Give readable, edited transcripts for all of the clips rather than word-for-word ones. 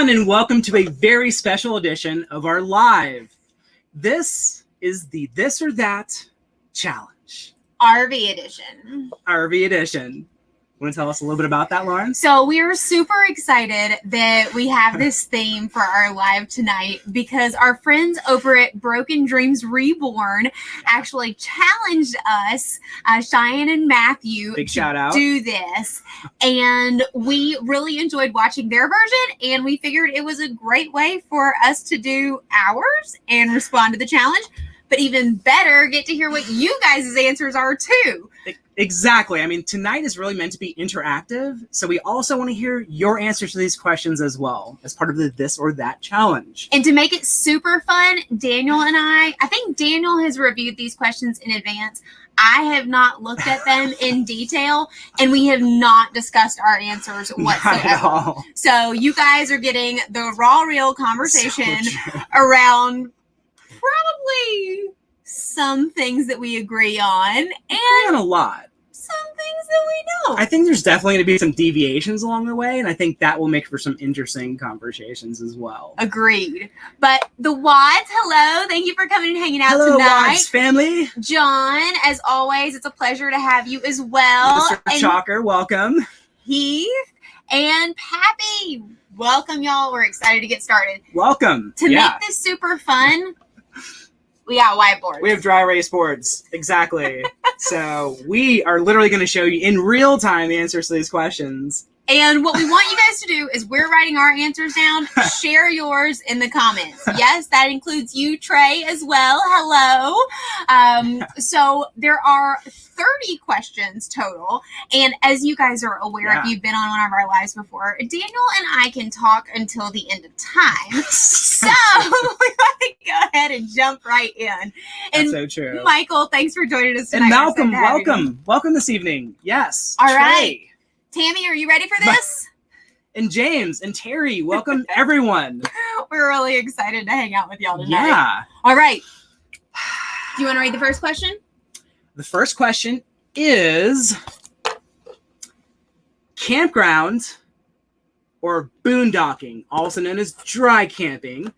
everyone, and welcome to a very special edition of our live. This is the This or That Challenge. RV edition. RV edition. Want to tell us a little bit about that, Lauren? So we are super excited that we have this theme for our live tonight because our friends over at Broken Dreams Reborn actually challenged us, Cheyenne and Matthew, Big shout out. Do this. And we really enjoyed watching their version, and we figured it was a great way for us to do ours and respond to the challenge. But even better, get to hear what you guys' answers are too. Exactly. I mean, tonight is really meant to be interactive, so we also want to hear your answers to these questions as well as part of the This or That Challenge. And to make it super fun, Daniel and I think Daniel has reviewed these questions in advance. I have not looked at them in detail, and we have not discussed our answers whatsoever. Not at all. So you guys are getting the raw, real conversation around probably some things that we agree on and a lot. Some things that we don't. I think there's definitely going to be some deviations along the way, and I think that will make for some interesting conversations as well. Agreed. But the Wads, hello. Thank you for coming and hanging out hello, tonight. Wads family. John, as always, it's a pleasure to have you as well. Mr. Chalker, welcome. Heath and Pappy, welcome, y'all. We're excited to get started. Welcome. To make this super fun, we got whiteboards. We have dry erase boards. Exactly. So we are literally going to show you in real time the answers to these questions. And what we want you guys to do is we're writing our answers down. Share yours in the comments. Yes, that includes you, Trey, as well. Hello. So there are 30 questions total. And as you guys are aware, if you've been on one of our lives before, Daniel and I can talk until the end of time. So we want to go ahead and jump right in. And that's so true. Michael, thanks for joining us tonight. And Malcolm, welcome. Welcome this evening. Yes. All Trey. right. Tammy, are you ready for this? And James and Terry, welcome everyone. We're really excited to hang out with y'all tonight. Yeah. All right. Do you want to read the first question? The first question is campground or boondocking, also known as dry camping.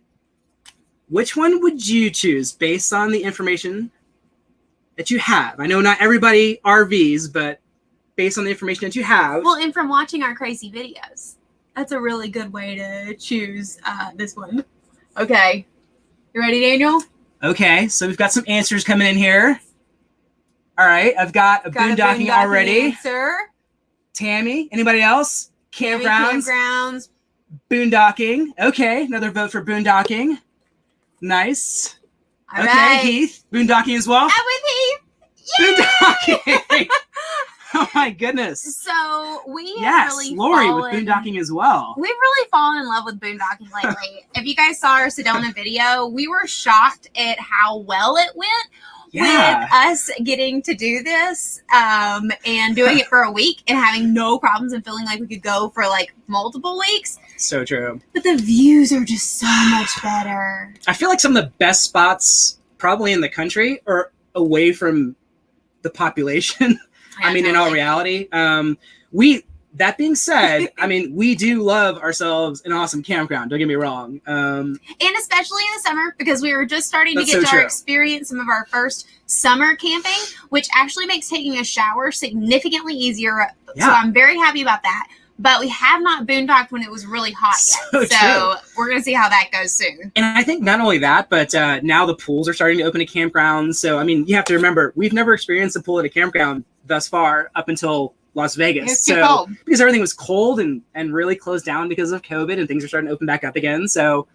Which one would you choose based on the information that you have? I know not everybody RVs, but based on the information that you have. Well, and from watching our crazy videos, that's a really good way to choose this one. Okay. You ready, Daniel? Okay, so we've got some answers coming in here. All right, I've got a boondocking already. Answer. Tammy, anybody else? Campgrounds. Boondocking. Okay, another vote for boondocking. Nice. All okay, right. Heath, boondocking as well. I'm with Heath. Boondocking. Oh my goodness. So we have really Lori with boondocking as well. We've really fallen in love with boondocking lately. If you guys saw our Sedona video, we were shocked at how well it went with us getting to do this and doing it for a week and having no problems and feeling like we could go for like multiple weeks. So true. But the views are just so much better. I feel like some of the best spots probably in the country are away from the population. I mean, in all reality, that being said, I mean, we do love ourselves an awesome campground. Don't get me wrong. And especially in the summer, because we were just starting to get to experience some of our first summer camping, which actually makes taking a shower significantly easier. Yeah. So I'm very happy about that. But we have not boondocked when it was really hot yet. So we're going to see how that goes soon. And I think not only that, but now the pools are starting to open at campgrounds. So, I mean, you have to remember, we've never experienced a pool at a campground thus far up until Las Vegas. It's too cold. Because everything was cold and really closed down because of COVID and things are starting to open back up again. So,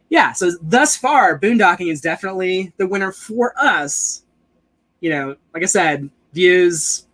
yeah. So thus far, boondocking is definitely the winner for us. You know, like I said, views.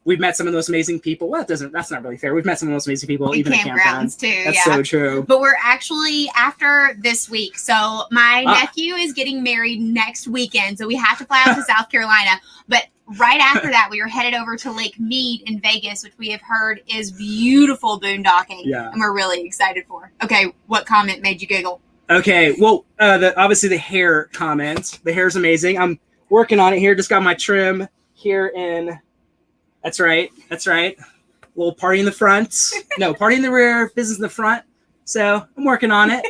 We've met some of the most amazing people. Well, that's not really fair. We've met some of the most amazing people, even at campgrounds too. That's so true. But we're actually after this week. So my nephew is getting married next weekend. So we have to fly out to South Carolina. But right after that, we are headed over to Lake Mead in Vegas, which we have heard is beautiful boondocking. Yeah. And we're really excited for. Okay, what comment made you giggle? Okay, well, obviously the hair comment. The hair is amazing. I'm working on it here. Just got my trim here in... That's right. A little party in the front. No, party in the rear, business in the front. So I'm working on it.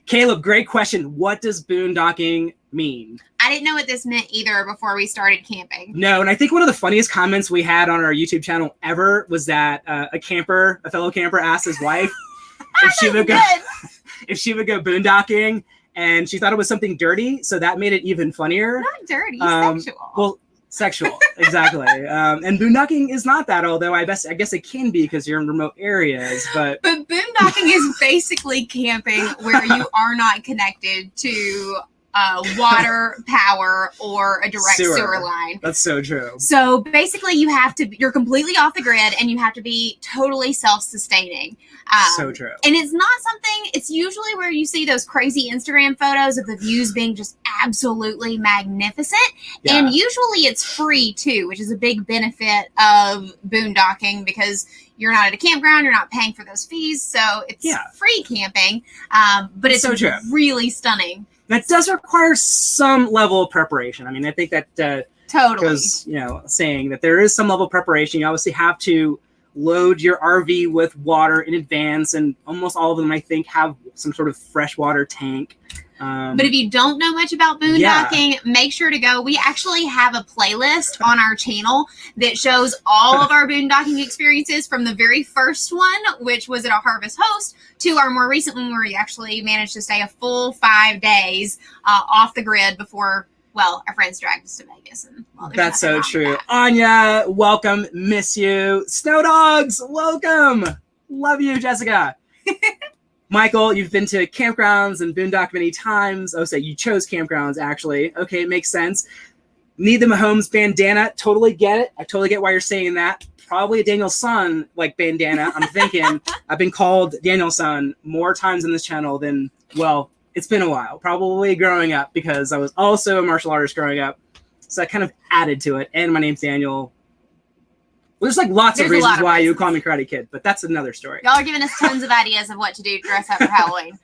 Caleb, great question. What does boondocking mean? I didn't know what this meant either before we started camping. No, and I think one of the funniest comments we had on our YouTube channel ever was that a fellow camper asked his wife if she would go boondocking, and she thought it was something dirty, so that made it even funnier. Not dirty, sexual. Well, sexual, exactly. And boondocking is not that, although I guess it can be because you're in remote areas. But boondocking is basically camping where you are not connected to water, power, or a direct sewer line. That's so true. So basically, you're completely off the grid, and you have to be totally self-sustaining. So true. And it's usually where you see those crazy Instagram photos of the views being just absolutely magnificent. Yeah. And usually it's free too, which is a big benefit of boondocking because you're not at a campground, you're not paying for those fees. So it's free camping, but it's really stunning. That does require some level of preparation. I mean, I think that totally goes, saying that there is some level of preparation. You obviously have to load your RV with water in advance, and almost all of them, I think, have some sort of freshwater tank. But if you don't know much about boondocking, make sure to go. We actually have a playlist on our channel that shows all of our boondocking experiences from the very first one, which was at a Harvest Host, to our more recent one where we actually managed to stay a full 5 days off the grid before, our friends dragged us to Vegas. And that's so true. Anya, welcome. Miss you. Snow Dogs, welcome. Love you, Jessica. Michael, you've been to campgrounds and boondock many times. Oh, so you chose campgrounds, actually. Okay, makes sense. Need the Mahomes bandana. Totally get it. I totally get why you're saying that. Probably a Daniel's Son bandana. I'm thinking I've been called Daniel's Son more times on this channel than, it's been a while. Probably growing up because I was also a martial artist growing up. So I kind of added to it. And my name's Daniel. Well, there's lots of reasons why you call me Karate Kid, but that's another story. Y'all are giving us tons of ideas of what to do to dress up for Halloween.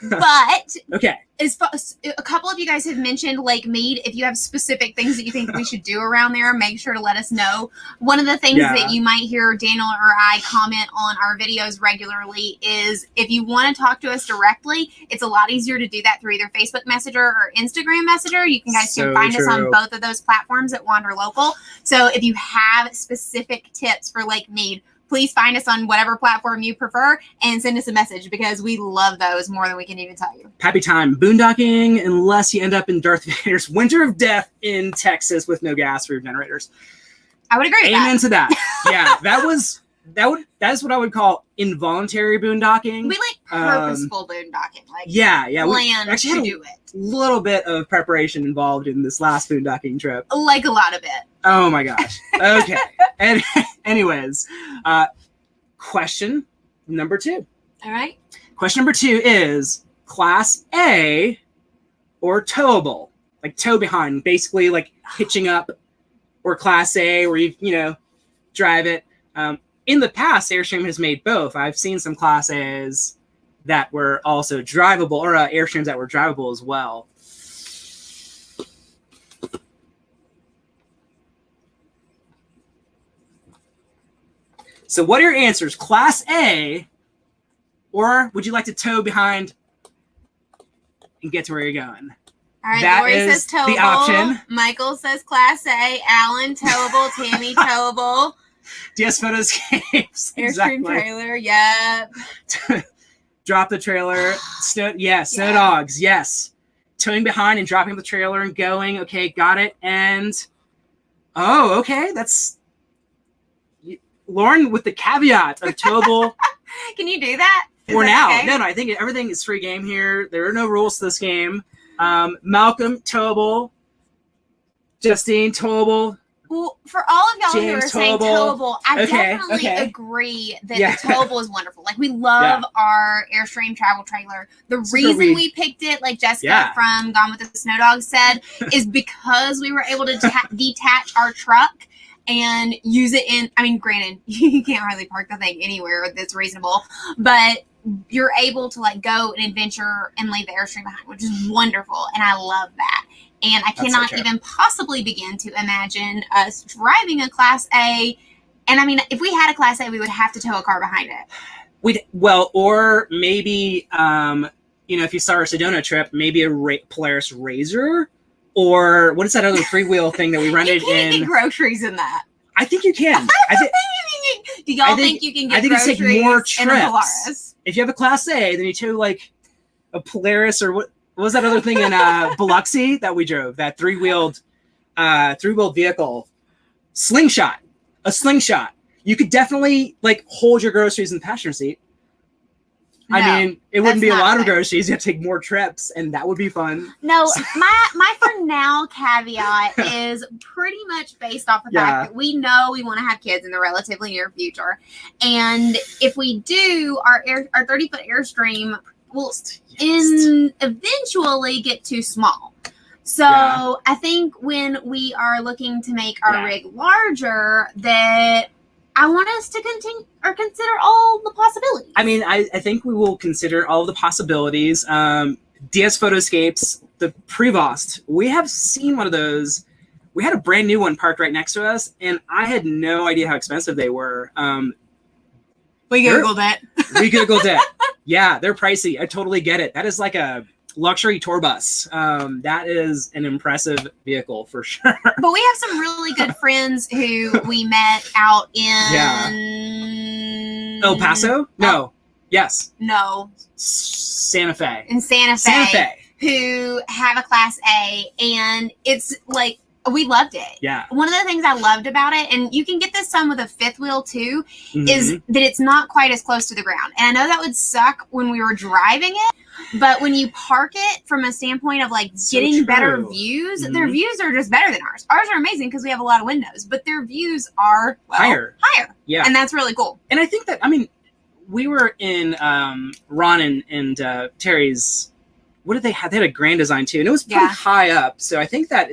But okay, a couple of you guys have mentioned Lake Mead. If you have specific things that you think we should do around there, make sure to let us know. One of the things that you might hear Daniel or I comment on our videos regularly is if you want to talk to us directly, it's a lot easier to do that through either Facebook Messenger or Instagram Messenger. You can find us on both of those platforms at Wanderlocal. So if you have specific tips for Lake Mead, please find us on whatever platform you prefer and send us a message because we love those more than we can even tell you. Happy time. Boondocking, unless you end up in Darth Vader's Winter of Death in Texas with no gas for your generators. I would agree with that. Amen to that. Yeah, that is what I would call involuntary boondocking. We purposeful boondocking. Plan to do it. A little bit of preparation involved in this last boondocking trip. A lot of it. Oh my gosh. Okay. And anyways, question number 2. All right. Question number 2 is Class A or towable, tow behind, basically hitching up, or Class A where you drive it. In the past, Airstream has made both. I've seen some Class A's that were also drivable, or Airstreams that were drivable as well. So what are your answers? Class A, or would you like to tow behind and get to where you're going? All right, Lori says towable. The option. Michael says Class A. Alan, towable. Tammy, towable. DS Photos Airstream trailer, yep. Drop the trailer. Snow Dogs, yes. Towing behind and dropping the trailer and going. Okay, got it. And, okay, that's... Lauren with the caveat of towable. Can you do that? For now. Okay? No, I think everything is free game here. There are no rules to this game. Malcolm, towable. Justine, towable. Well, for all of y'all James, who are saying towable, I definitely agree that the towable is wonderful. We love our Airstream travel trailer. The reason we picked it, like Jessica from Gone with the Snow Dogs said, is because we were able to detach our truck and use it granted, you can't hardly park the thing anywhere that's reasonable, but you're able to go and adventure and leave the Airstream behind, which is wonderful. And I love that. And I cannot even possibly begin to imagine us driving a Class A. And if we had a Class A, we would have to tow a car behind it. Or maybe, if you saw our Sedona trip, maybe a Polaris Razor, or what is that other 3-wheel thing that we rented you can't in? Get groceries in that. I think you can. Do y'all think you can get groceries groceries take more in a Polaris? If you have a Class A, then you take like a Polaris, or what was that other thing in Biloxi that we drove? That 3-wheeled vehicle, a slingshot. You could definitely like hold your groceries in the passenger seat. No, I mean, it wouldn't be a lot right. of groceries. You have to take more trips, and that would be fun. No, my for now caveat is pretty much based off the fact that we know we want to have kids in the relatively near future, and if we do, our 30-foot Airstream will eventually get too small. So I think when we are looking to make our rig larger, that I want us to continue or consider all the possibilities. I mean, I think we will consider all the possibilities. DS Photoscapes, the Prevost, we have seen one of those. We had a brand new one parked right next to us, and I had no idea how expensive they were. We Googled it. Yeah, they're pricey. I totally get it. That is like a luxury tour bus. That is an impressive vehicle for sure. But we have some really good friends who we met out in El Paso? No. Yes. No. Santa Fe. In Santa Fe. Who have a Class A, and it's like we loved it. Yeah. One of the things I loved about it, and you can get this some with a 5th wheel too, is that it's not quite as close to the ground. And I know that would suck when we were driving it, but when you park it from a standpoint of like getting better views, their views are just better than ours. Ours are amazing because we have a lot of windows, but their views are higher. Yeah. And that's really cool. And I think that, we were in Ron and Terry's, what did they have? They had a Grand Design too, and it was pretty high up. So I think that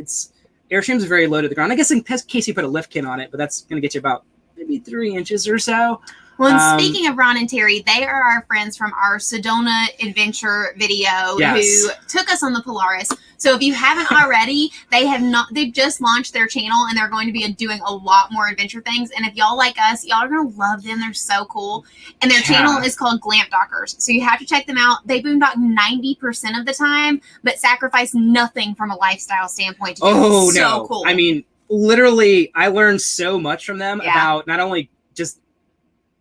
Airstream's very low to the ground. I guess in case you put a lift kit on it, but that's going to get you about maybe 3 inches or so. Well, and speaking of Ron and Terry, they are our friends from our Sedona adventure video who took us on the Polaris. So if you haven't already, they've just launched their channel, and they're going to be doing a lot more adventure things. And if y'all like us, y'all are going to love them. They're so cool. And their channel is called Glampdockers. So you have to check them out. They boondock 90% of the time, but sacrifice nothing from a lifestyle standpoint. Oh, so no. Cool. I mean, literally, I learned so much from them about not only just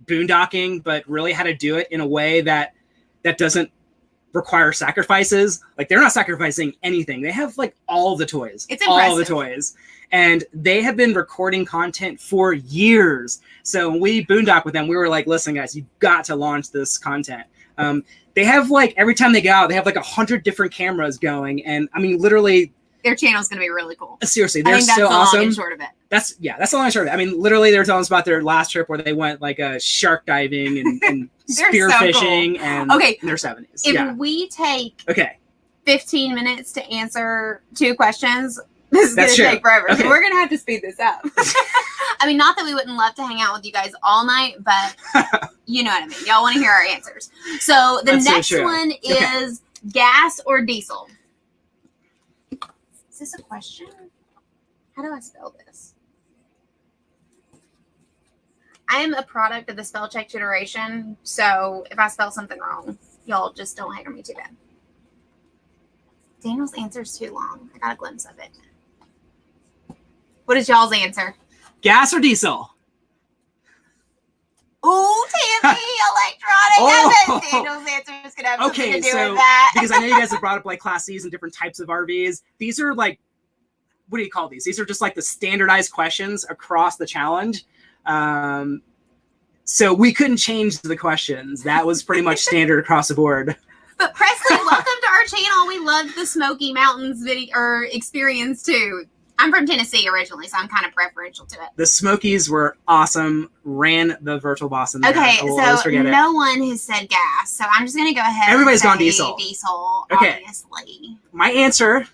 boondocking, but really how to do it in a way that doesn't require sacrifices. Like, they're not sacrificing anything. They have like all the toys. It's impressive. All the toys. And they have been recording content for years. So when we boondock with them, we were like, listen, guys, you've got to launch this content. They have like, every time they go out, they have like 100 different cameras going. And I mean, literally, their channel's going to be really cool. Seriously, they're so awesome. That's the long and short of it. That's the long and short of it. I mean, literally, they were telling us about their last trip where they went like shark diving and spearfishing, and in their 70s. If we take 15 minutes to answer 2 questions, this is going to take forever. Okay. So we're going to have to speed this up. I mean, not that we wouldn't love to hang out with you guys all night, but you know what I mean. Y'all want to hear our answers. So the next one is gas or diesel. Is this a question? How do I spell this? I am a product of the spell check generation, so if I spell something wrong, y'all just don't hate me too bad. Daniel's answer is too long. I got a glimpse of it. What is y'all's answer? Gas or diesel? Ooh, Tammy, electronic. I bet Daniel's answer is going to have something to do with that. Because I know you guys have brought up like Class C's and different types of RVs. These are like, what do you call these? These are just like the standardized questions across the challenge. So we couldn't change the questions. That was pretty much standard across the board. But Presley, welcome to our channel. We loved the Smoky Mountains video or experience too. I'm from Tennessee originally, so I'm kind of preferential to it. The Smokies were awesome. Ran the virtual boss in there. Okay, so no one has said gas, so I'm just going to go ahead. Everybody's and gone diesel. Diesel, okay. Obviously. My answer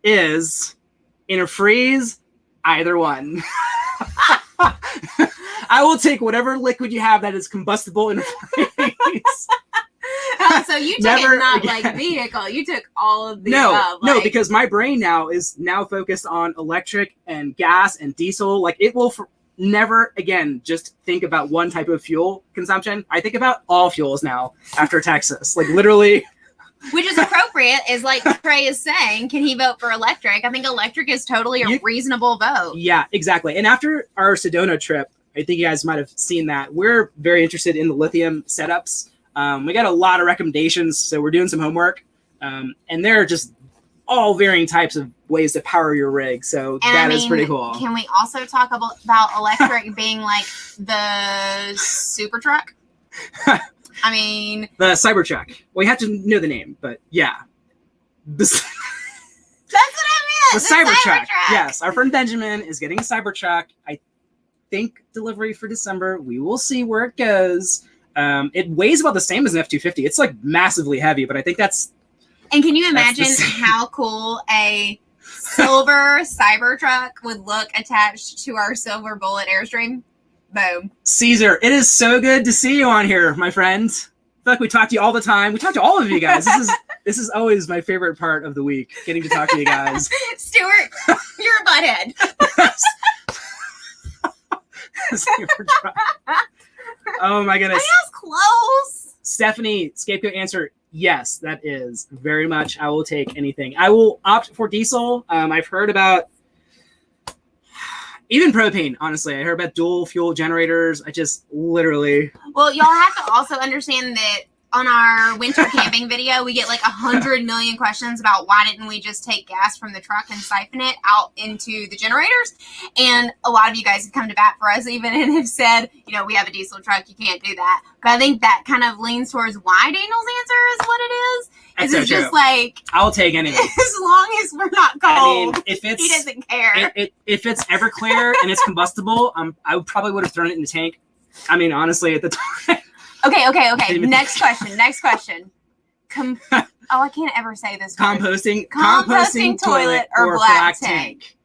is, in a freeze, either one. I will take whatever liquid you have that is combustible in a freeze. So you took it not like vehicle. You took all of the above. No, because my brain now is focused on electric and gas and diesel. Like, it will never again just think about one type of fuel consumption. I think about all fuels now after Texas. Like literally. Which is appropriate, is like Trey is saying, can he vote for electric? I think electric is totally a reasonable vote. Yeah, exactly. And after our Sedona trip, I think you guys might have seen that. We're very interested in the lithium setups. We got a lot of recommendations, so we're doing some homework. And there are just all varying types of ways to power your rig. So that is pretty cool. Can we also talk about electric being like the super truck? I mean, the Cybertruck. Well, you have to know the name, but yeah. That's what I meant. The Cybertruck. Yes, our friend Benjamin is getting a Cybertruck. I think delivery for December. We will see where it goes. It weighs about the same as an F-250. It's like massively heavy, but I think that's. And can you imagine how cool a silver Cybertruck would look attached to our silver Bullet Airstream? Boom. Caesar, it is so good to see you on here, my friend. I feel like we talk to you all the time. We talk to all of you guys. This is always my favorite part of the week, getting to talk to you guys. Stuart, you're a butthead. Oh my goodness. I was close. Stephanie, scapegoat answer, yes, that is very much. I will take anything. I will opt for diesel. I've heard about even propane, honestly. I heard about dual fuel generators. I just literally. Well, y'all have to also understand that on our winter camping video, we get like 100 million questions about why didn't we just take gas from the truck and siphon it out into the generators? And a lot of you guys have come to bat for us even and have said, you know, we have a diesel truck, you can't do that. But I think that kind of leans towards why Daniel's answer is what it is. Is it's just like, I'll take anything. As long as we're not cold, I mean, if it's, he doesn't care. If it's Everclear and it's combustible, I probably would have thrown it in the tank. I mean, honestly, at the time. Okay. Next question. I can't ever say this word. Composting toilet or black tank.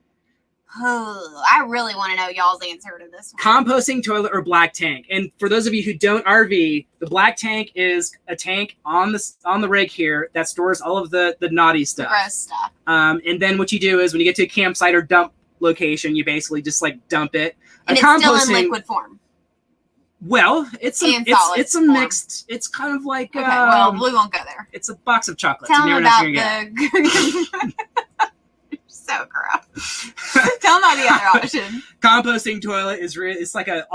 Oh, I really want to know y'all's answer to this one. Composting toilet or black tank. And for those of you who don't RV, the black tank is a tank on the rig here that stores all of the naughty stuff. The gross stuff. And then what you do is when you get to a campsite or dump location, you basically just like dump it. And it's still in liquid form. Well, it's a mixed. It's kind of like. Okay, well, we won't go there. It's a box of chocolates. Tell them about the. So gross. Tell them about the other option. Composting toilet is really. It's like it's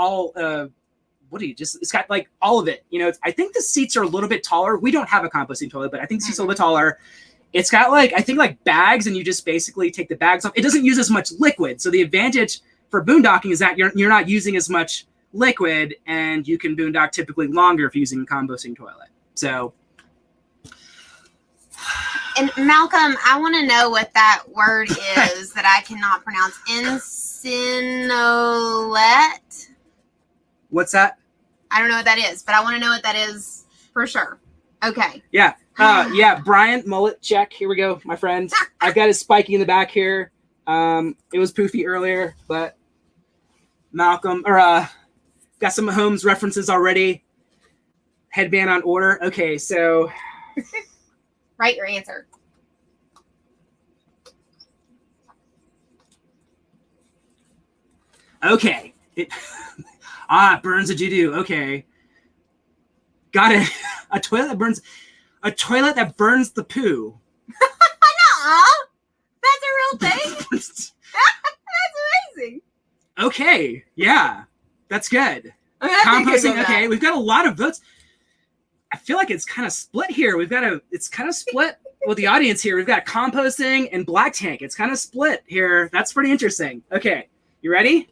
got like all of it. You know, I think the seats are a little bit taller. We don't have a composting toilet, but I think the seats are a little bit taller. It's got like I think like bags, and you just basically take the bags off. It doesn't use as much liquid, so the advantage for boondocking is that you're not using as much liquid, and you can boondock typically longer if using a composting toilet. So, and Malcolm, I want to know what that word is that I cannot pronounce. Insinolette. What's that? I don't know what that is, but I want to know what that is for sure. Okay. Yeah. Brian Mullet, check. Here we go, my friend. I've got his spiky in the back here. It was poofy earlier, but Malcolm got some Mahomes references already. Headband on order. Okay, so write your answer. Okay. It burns a doo-doo. Okay. Got it. A toilet that burns the poo. Nuh-uh. That's a real thing. That's amazing. Okay. Yeah. That's good. Composting. Okay. We've got a lot of votes. I feel like it's kind of split here. It's kind of split with the audience here. We've got composting and black tank. It's kind of split here. That's pretty interesting. Okay. You ready?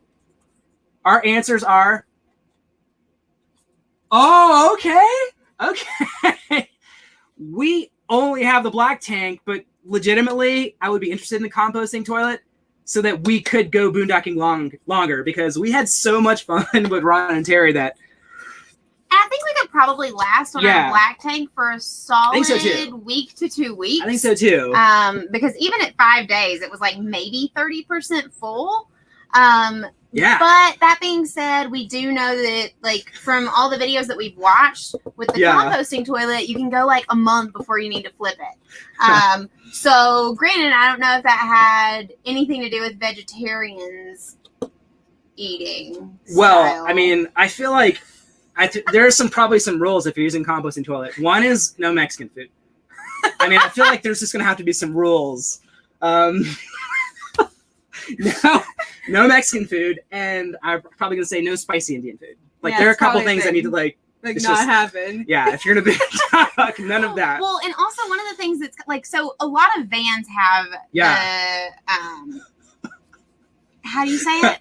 Our answers are. Oh, okay. Okay. We only have the black tank, but legitimately, I would be interested in the composting toilet so that we could go boondocking longer because we had so much fun with Ron and Terry that. And I think we could probably last on our black tank for a solid week to 2 weeks. I think so too. Because even at 5 days, it was like maybe 30% full. Yeah. But that being said, we do know that, like, from all the videos that we've watched with the composting toilet, you can go like a month before you need to flip it. So, granted, I don't know if that had anything to do with vegetarians eating Well, style. I mean, I feel like there are probably some rules if you're using composting toilet. One is no Mexican food. I mean, I feel like there's just going to have to be some rules. No Mexican food, and I'm probably going to say no spicy Indian food. Like, there are a couple things that need to, like not happen. Yeah, if you're going to be none of that. Well, and also one of the things that's, like, so a lot of vans have how do you say it?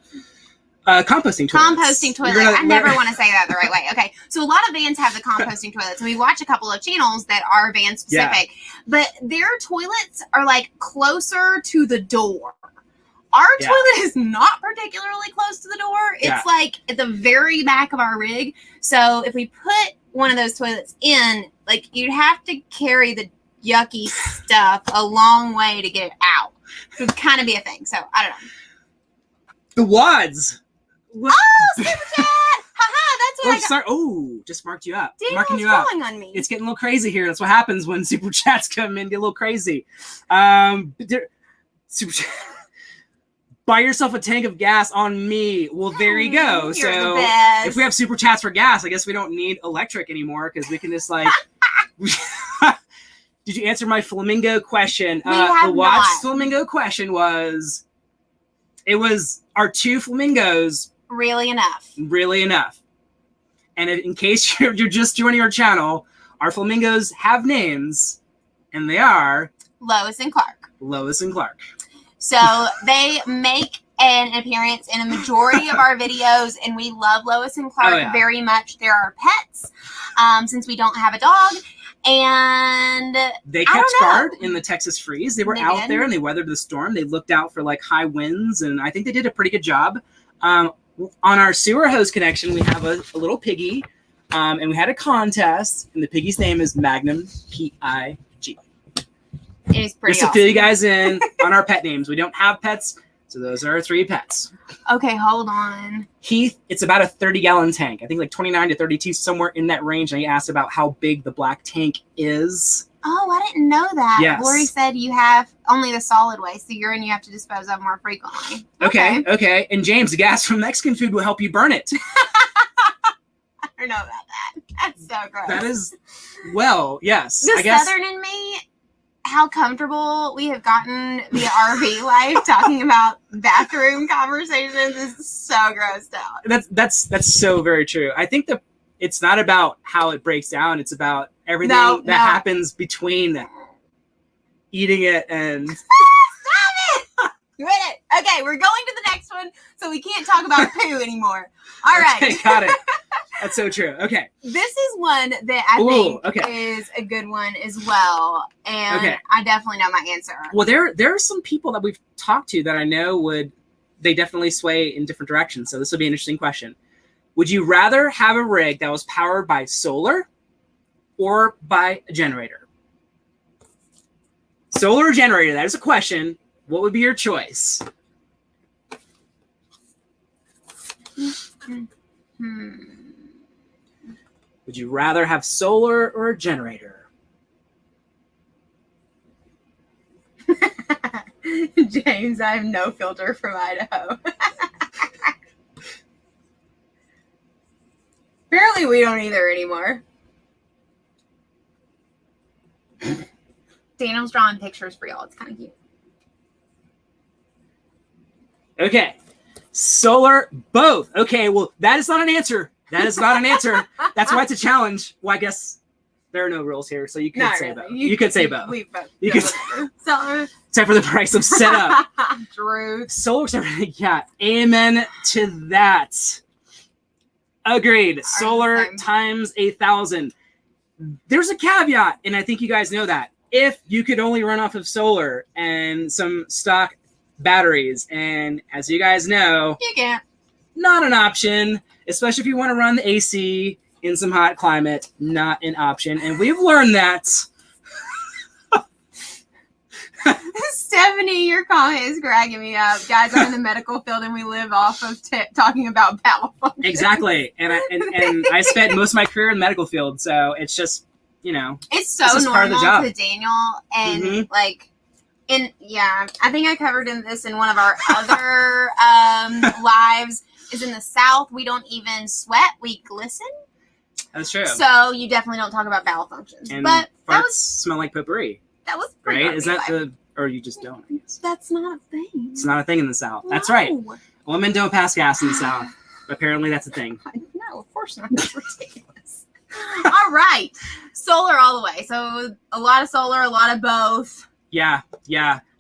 Composting toilets. Composting toilet. I never want to say that the right way. Okay. So a lot of vans have the composting toilets, and we watch a couple of channels that are van specific, but their toilets are like closer to the door. Our toilet is not particularly close to the door. It's like at the very back of our rig. So if we put one of those toilets in, like, you'd have to carry the yucky stuff a long way to get it out. It would kind of be a thing. So I don't know. The wads. Oh, super chat! Haha, that's what I got. Sorry. Oh, just marked you up. Daniel's Marking you up. on me. It's getting a little crazy here. That's what happens when super chats come in. Get a little crazy. Super chat. Buy yourself a tank of gas on me. Well, there you go. You're So the best. if we have super chats for gas, I guess we don't need electric anymore because we can just like. Did you answer my flamingo question? The watch flamingo question was. It was, are 2 flamingos really enough? Really enough. And in case you're just joining our channel, our flamingos have names, and they are Lois and Clark. Lois and Clark. So they make an appearance in a majority of our videos, and we love Lois and Clark very much. They're our pets, since we don't have a dog. And they kept guard in the Texas freeze. They were out there and they weathered the storm. They looked out for like high winds, and I think they did a pretty good job. On our sewer hose connection, we have a little piggy, and we had a contest, and the piggy's name is Magnum P-I-G. It is pretty Just to fill you guys in on our pet names. We don't have pets, so those are our 3 pets. Okay, hold on. Heath, it's about a 30-gallon tank. I think like 29 to 32, somewhere in that range. And he asked about how big the black tank is. Oh, I didn't know that. Yes. Lori said you have only the solid waste, the urine you have to dispose of more frequently. Okay. And James, the gas from Mexican food will help you burn it. I don't know about that. That's so gross. That is, well, yes. The I guess. Southern in me, how comfortable we have gotten via RV life talking about bathroom conversations is so grossed out. That's so very true. I think that it's not about how it breaks down. It's about everything that happens between eating it and. Stop it! You read it. Okay, we're going to the next one, so we can't talk about poo anymore. All right. Okay, got it. That's so true. Okay. This is one that I think is a good one as well. And I definitely know my answer. Well, there are some people that we've talked to that I know they definitely sway in different directions. So this will be an interesting question. Would you rather have a rig that was powered by solar or by a generator? Solar or generator? That is a question. What would be your choice? Would you rather have solar or a generator? James, I have no filter from Idaho. Apparently we don't either anymore. Daniel's drawing pictures for y'all. It's kind of cute. Okay. Solar, both. Okay, well, that is not an answer. That is not an answer. That's why it's a challenge. Well, I guess there are no rules here, so you could say both. You could say both. You could Solar. Except for the price of setup. True. Solar, yeah. Amen to that. Agreed. Solar times 1,000. There's a caveat, and I think you guys know that. If you could only run off of solar and some stock batteries, and as you guys know, you can't. Not an option, especially if you want to run the AC in some hot climate. Not an option, and we've learned that. Stephanie, your comment is cracking me up. Guys, I'm in the medical field, and we live off of talking about bowel function. Exactly, and I spent most of my career in the medical field, so it's just, it's so normal to Daniel, and I think I covered this in one of our other lives. is in the South. We don't even sweat; we glisten. That's true. So you definitely don't talk about bowel functions. And but farts smell like potpourri. That was right. Is that the or you just don't? I guess that's not a thing. It's not a thing in the South. No. That's right. Women don't pass gas in the South. Apparently, that's a thing. No, of course not. That's ridiculous. All right, solar all the way. So a lot of solar, a lot of both. Yeah.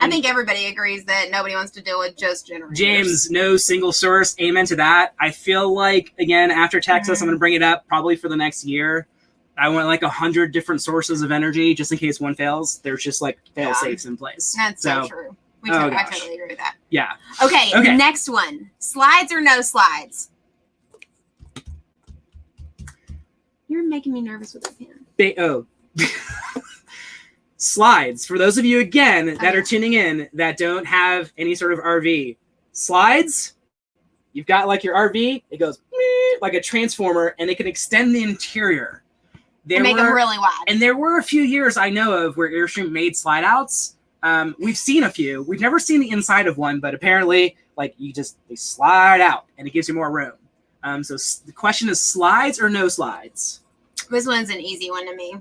I think everybody agrees that nobody wants to deal with just generators. James, no single source. Amen to that. I feel like, again, after Texas, I'm going to bring it up probably for the next year. I want like 100 different sources of energy just in case one fails. There's just like fail safes in place. That's so true. I totally agree with that. Yeah. Okay, next one. Slides or no slides? You're making me nervous with that pen. Slides. For those of you, again, that are tuning in that don't have any sort of RV. Slides, you've got like your RV, it goes like a transformer, and it can extend the interior. Make them really wide. And there were a few years I know of where Airstream made slide outs. We've seen a few. We've never seen the inside of one, but apparently, like they slide out, and it gives you more room. So the question is slides or no slides? This one's an easy one to me.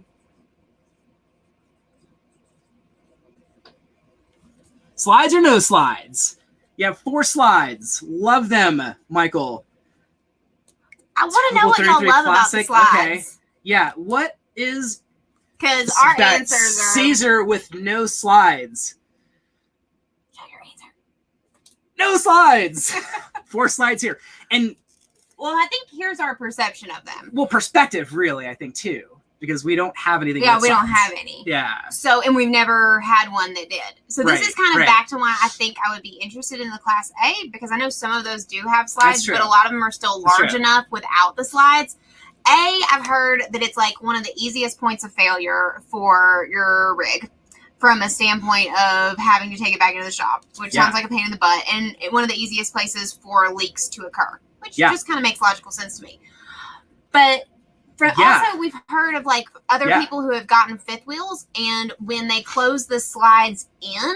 Slides or no slides? You have 4 slides. Love them, Michael. I want to know what y'all love about the slides. Okay. Yeah, what is... Because our answers are... Caesar with no slides. Show your answer. No slides! 4 slides here. And... Well, I think here's our perception of them. Well, perspective, really, I think, too. Because we don't have anything. Yeah, we don't have any. Yeah. So, and we've never had one that did. So this is kind of back to why I think I would be interested in the Class A, because I know some of those do have slides, but a lot of them are still large enough without the slides. I've heard that it's like one of the easiest points of failure for your rig from a standpoint of having to take it back into the shop, which sounds like a pain in the butt, and one of the easiest places for leaks to occur, which just kind of makes logical sense to me. But also, we've heard of like other people who have gotten fifth wheels, and when they close the slides in,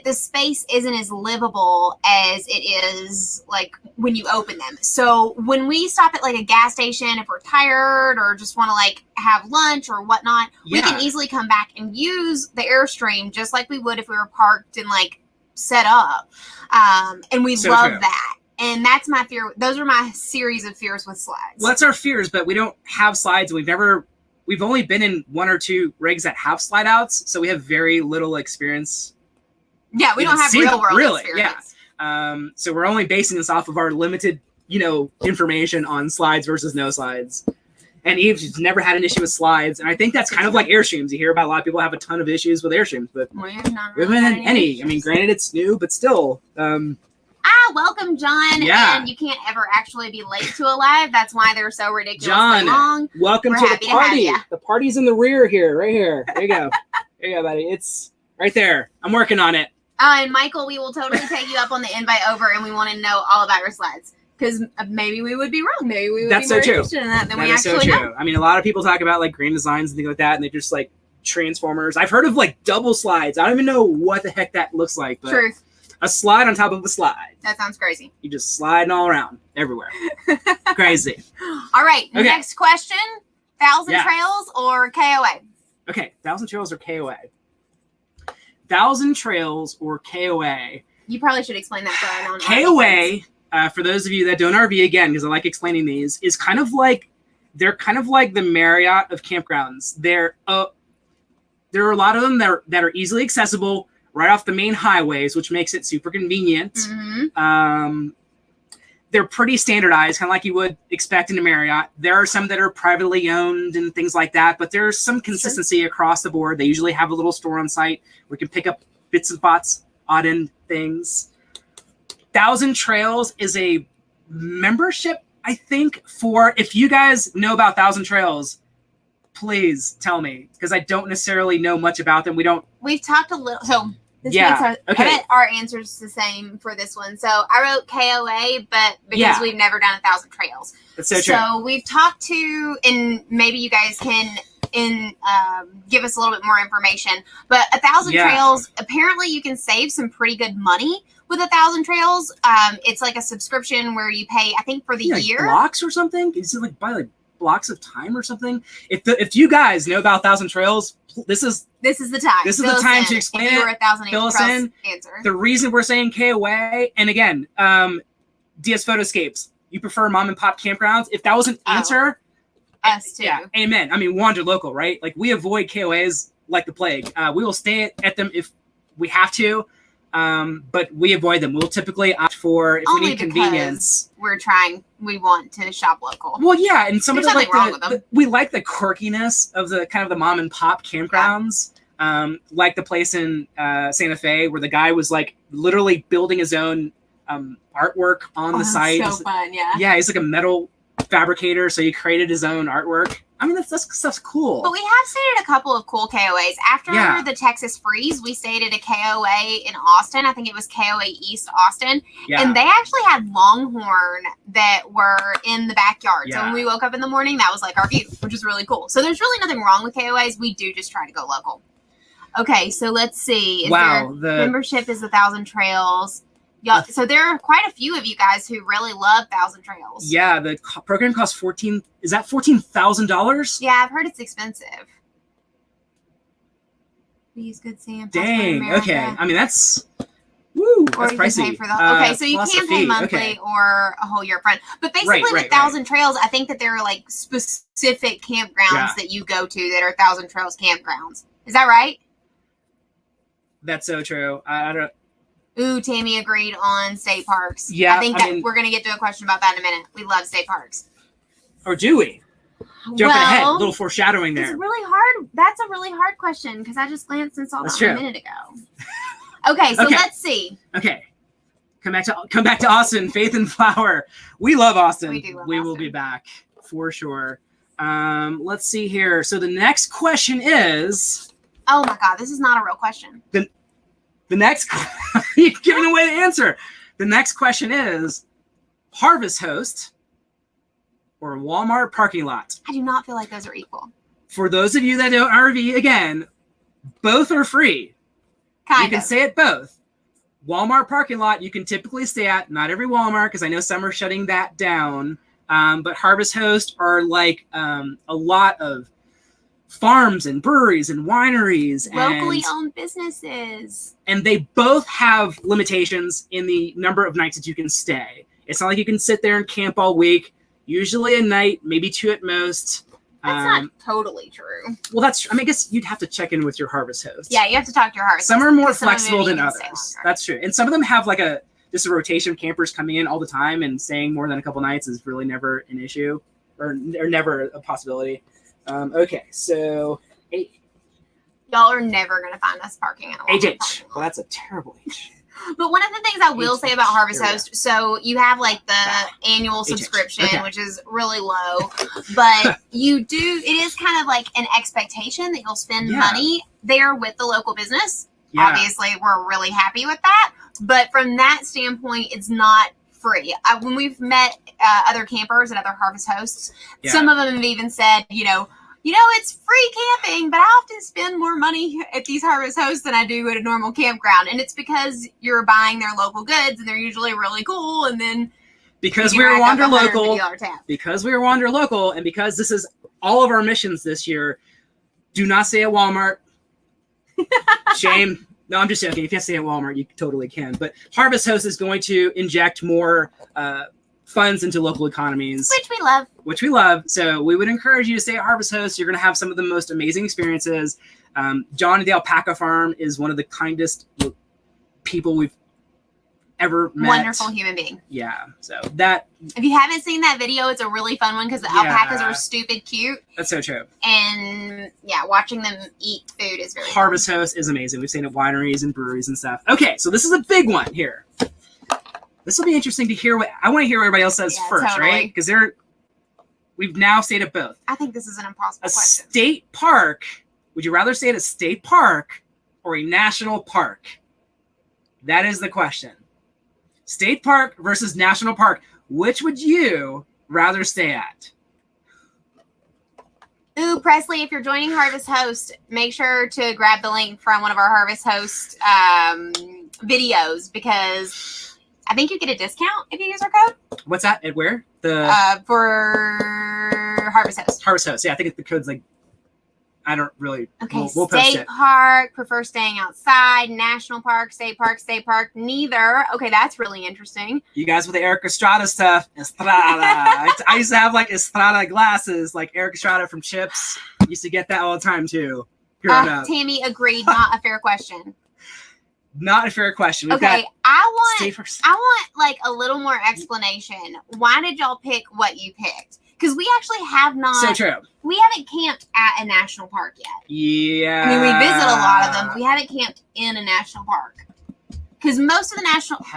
the space isn't as livable as it is like when you open them. So when we stop at like a gas station, if we're tired or just want to like have lunch or whatnot, we can easily come back and use the Airstream just like we would if we were parked and like set up. And we love that. And that's my fear. Those are my series of fears with slides. Well, that's our fears, but we don't have slides. We've only been in 1 or 2 rigs that have slide outs, so we have very little experience. Yeah, we don't have real world experience. Yeah. So we're only basing this off of our limited, information on slides versus no slides. And Eve's never had an issue with slides, and I think that's kind of like Airstreams. You hear about a lot of people have a ton of issues with Airstreams, but we haven't had any. I mean, granted, it's new, but still. Welcome, John. Yeah. And you can't ever actually be late to a live. That's why they're so ridiculously long. Welcome to the party. The party's in the rear here, right here. There you go. There you go, buddy. It's right there. I'm working on it. And Michael, we will totally take you up on the invite over, and we want to know all about your slides. Because maybe we would be wrong. Maybe we would be more interested in that than we actually know. I mean, a lot of people talk about like green designs and things like that, and they're just like transformers. I've heard of like double slides. I don't even know what the heck that looks like. But Truth. A slide on top of a slide. That sounds crazy. You just sliding all around, everywhere. Crazy. All right. Okay. Next question. 1,000 Trails or KOA? Okay. 1,000 Trails or KOA? 1,000 Trails or KOA? You probably should explain that for our KOA, for those of you that don't RV, again, because I like explaining these, is kind of like, they're kind of like the Marriott of campgrounds. There are a lot of them that are easily accessible right off the main highways, which makes it super convenient. Mm-hmm. They're pretty standardized, kind of like you would expect in a Marriott. There are some that are privately owned and things like that, but there's some consistency across the board. They usually have a little store on site where you can pick up bits and spots, odd end things. 1,000 Trails is a membership, I think, for, if you guys know about 1,000 Trails, please tell me, because I don't necessarily know much about them. We've talked a little. So this I bet our answer's the same for this one. So I wrote KOA, but because we've never done 1,000 Trails. That's so true. So we've talked to, and maybe you guys can give us a little bit more information. But 1,000 Trails, apparently you can save some pretty good money with 1,000 Trails. It's like a subscription where you pay, I think, for the like year. Blocks or something? Is it like buy like blocks of time or something? If you guys know about 1,000 Trails, this is the time. This is the time to explain it. Fill us in. Answer. The reason we're saying KOA, and again, DS Photoscapes. You prefer mom and pop campgrounds? If that was an answer, us too. Yeah, amen. I mean, Wanderlocal, right? Like we avoid KOAs like the plague. We will stay at them if we have to, but we avoid them. We'll typically opt for if Only we need convenience. We want to shop local. Well, yeah, and some There's of the nothing wrong with them. we like the quirkiness of the kind of the mom and pop campgrounds. Like the place in Santa Fe where the guy was like literally building his own artwork on the site. So fun, yeah. Yeah, he's like a metal fabricator, so he created his own artwork. I mean, that's stuff's cool. But we have stayed at a couple of cool KOAs. After the Texas freeze, we stayed at a KOA in Austin. I think it was KOA East Austin. Yeah. And they actually had longhorn that were in the backyard. Yeah. So when we woke up in the morning, that was like our view, which is really cool. So there's really nothing wrong with KOAs. We do just try to go local. Okay, so let's see. The membership is 1,000 Trails. Yeah, so there are quite a few of you guys who really love 1,000 Trails. Yeah, the program costs $14,000. Yeah, I've heard it's expensive. Please, Good Sam. Dang. Okay. I mean, that's that's pricey. Pay for the, so you can pay monthly or a whole year upfront. But basically, with 1,000 Trails, I think that there are like specific campgrounds that you go to that are 1,000 Trails campgrounds. Is that right? That's so true. I don't. Ooh, Tammy agreed on state parks. Yeah, I think we're going to get to a question about that in a minute. We love state parks. Or do we? Jumping ahead, a little foreshadowing there. It's really hard. That's a really hard question because I just glanced and saw that a minute ago. Okay, so let's see. Okay, come back to Austin. Faith and Flower. We love Austin. We do love Austin. Will be back for sure. Let's see here. So the next question is. Oh my God, this is not a real question. The next, you're giving away the answer. The next question is Harvest Host or Walmart parking lot? I do not feel like those are equal. For those of you that don't RV, again, both are free. You can stay at both. Walmart parking lot, you can typically stay at, not every Walmart, because I know some are shutting that down. But Harvest Host are like a lot of farms and breweries and wineries. Locally owned businesses. And they both have limitations in the number of nights that you can stay. It's not like you can sit there and camp all week. Usually a night, maybe two at most. That's not totally true. Well, I guess you'd have to check in with your Harvest Host. Yeah, you have to talk to your Harvest Host. Some are more flexible than others. That's true. And some of them have like just a rotation of campers coming in all the time, and staying more than a couple nights is really never an issue or never a possibility. Okay, so y'all are never going to find us parking in a Walmart HH. Well, that's a terrible H. But one of the things I will say about Harvest Host, so you have like the annual subscription, which is really low, but it is kind of like an expectation that you'll spend money there with the local business. Yeah. Obviously, we're really happy with that. But from that standpoint, it's not free. When we've met other campers and other Harvest Hosts, some of them have even said, it's free camping, but I often spend more money at these Harvest Hosts than I do at a normal campground. And it's because you're buying their local goods, and they're usually really cool. And then because we're Wanderlocal, and because this is all of our missions this year, do not stay at Walmart. Shame. No, I'm just joking. If you have to stay at Walmart, you totally can. But Harvest Host is going to inject more funds into local economies. Which we love. So we would encourage you to stay at Harvest Host. You're going to have some of the most amazing experiences. John at the Alpaca Farm is one of the kindest people we've ever met. Wonderful human being. Yeah. So that. If you haven't seen that video, it's a really fun one because the alpacas are stupid cute. That's so true. And watching them eat food is very Harvest Host is amazing. We've seen it at wineries and breweries and stuff. Okay, so this is a big one here. This will be interesting to hear. I want to hear what everybody else says first, right? Because we've now stayed at both. I think this is an impossible question. A state park. Would you rather stay at a state park or a national park? That is the question. State park versus national park. Which would you rather stay at? Ooh, Presley, if you're joining Harvest Host, make sure to grab the link from one of our Harvest Host videos because I think you get a discount if you use our code. What's that? At where? For Harvest Host. Harvest Host. Yeah, I think the code's like, I don't really. Okay, we'll post state it. park, prefer staying outside, national park, state park, neither. Okay, that's really interesting. You guys with the Eric Estrada stuff. Estrada. I used to have like Estrada glasses, like Eric Estrada from Chips. Used to get that all the time too. Tammy agreed, not a fair question. Not a fair question. We've Okay, got I want like a little more explanation. Why did y'all pick what you picked? Because we actually have not. So true. We haven't camped at a national park yet. Yeah. I mean, we visit a lot of them. We haven't camped in a national park. Because most of the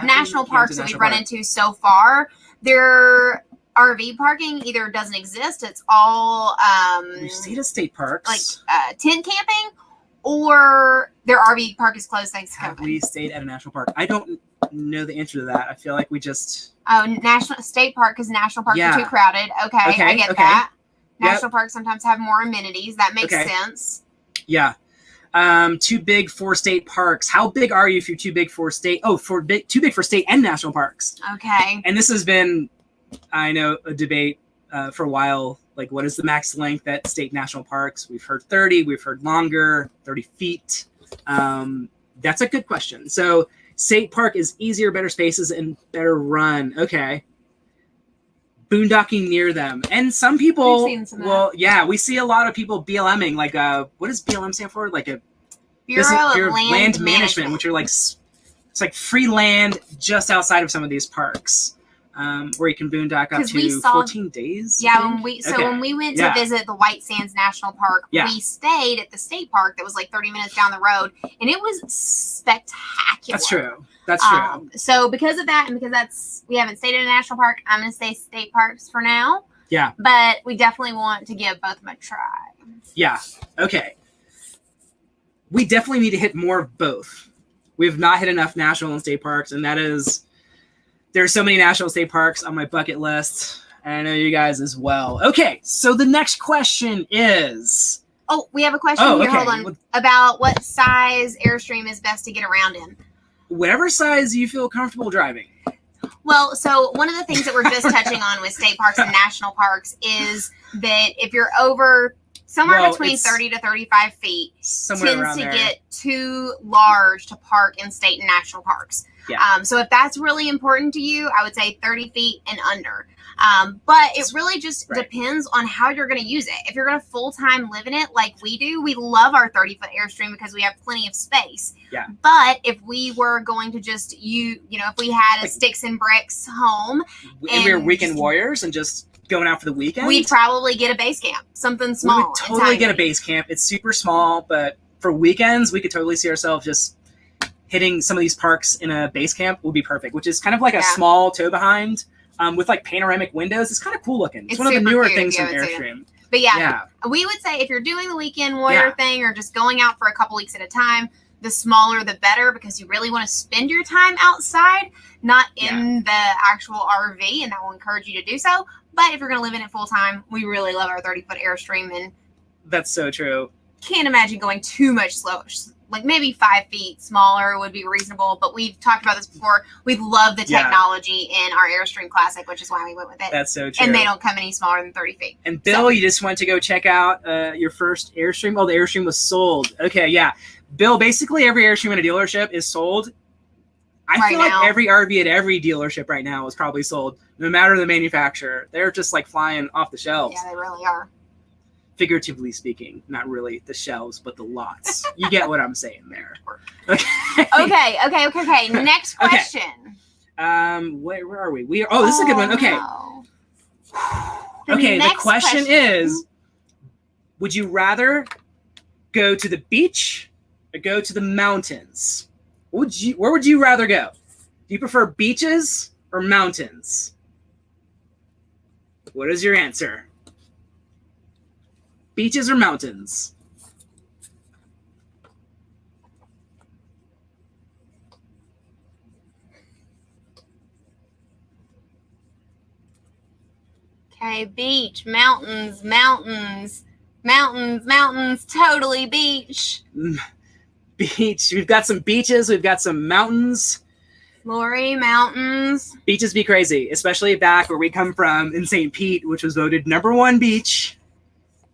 national parks that we've run into so far, their RV parking either doesn't exist. It's all We've stayed at state parks, like tent camping, or their RV park is closed thanks to Have COVID. we stayed at a national park? I don't know the answer to that. I feel like we just. Oh, state park because national parks are too crowded. Okay, I get that. National parks sometimes have more amenities. That makes sense. Yeah. Too big for state parks. How big are you if you're too big for state? Oh, too big for state and national parks. Okay. And this has been, I know, a debate for a while. Like, what is the max length at state national parks? We've heard 30. We've heard longer, 30 feet. That's a good question. So state park is easier, better spaces, and better run. Okay. Boondocking near them. And some people, We've seen some of that. yeah, we see a lot of people BLMing. Like, what does BLM stand for? Like a Bureau of Land Management, which are like, it's like free land just outside of some of these parks. Where you can boondock up to 14 days. Yeah, when we went to visit the White Sands National Park, we stayed at the state park that was like 30 minutes down the road, and it was spectacular. That's true. That's true. So because of that, and because we haven't stayed at a national park, I'm going to say state parks for now. Yeah. But we definitely want to give both of them a try. Yeah. Okay. We definitely need to hit more of both. We have not hit enough national and state parks, and that is. There's so many national state parks on my bucket list, and I know you guys as well. Okay, so the next question is... Oh, we have a question here. Hold on. About what size Airstream is best to get around in. Whatever size you feel comfortable driving. Well, so one of the things that we're just touching on with state parks and national parks is that if you're over somewhere between 30 to 35 feet, tends to get too large to park in state and national parks. Yeah. So if that's really important to you, I would say 30 feet and under. But it really just depends on how you're going to use it. If you're going to full-time live in it like we do, we love our 30-foot Airstream because we have plenty of space. Yeah. But if we were going to just, if we had a sticks and bricks home. And we were weekend warriors and just going out for the weekend. We'd probably get a base camp, something small. We would totally get a base camp. It's super small, but for weekends, we could totally see ourselves just hitting some of these parks in a base camp would be perfect, which is kind of like a small tow behind with like panoramic windows. It's kind of cool looking. It's one of the newer things from Airstream. But we would say if you're doing the weekend warrior thing or just going out for a couple weeks at a time, the smaller the better because you really want to spend your time outside, not in the actual RV, and that will encourage you to do so. But if you're going to live in it full time, we really love our 30-foot Airstream, and that's so true. Can't imagine going too much slower. Like maybe 5 feet smaller would be reasonable, but we've talked about this before. We love the technology in our Airstream Classic, which is why we went with it. That's so true. And they don't come any smaller than 30 feet. And Bill, you just went to go check out your first Airstream. Oh, the Airstream was sold. Okay, yeah. Bill, basically every Airstream in a dealership is sold. I feel like every RV at every dealership right now is probably sold, no matter the manufacturer. They're just like flying off the shelves. Yeah, they really are. Figuratively speaking, not really the shelves, but the lots. You get what I'm saying there. Okay. Next question. Where are we? This is a good one. Okay. No. The question is, would you rather go to the beach or go to the mountains? Where would you rather go? Do you prefer beaches or mountains? What is your answer? Beaches or mountains? Okay, beach, mountains, totally beach. beach. We've got some beaches. We've got some mountains. Lori, mountains. Beaches be crazy, especially back where we come from in St. Pete, which was voted #1 beach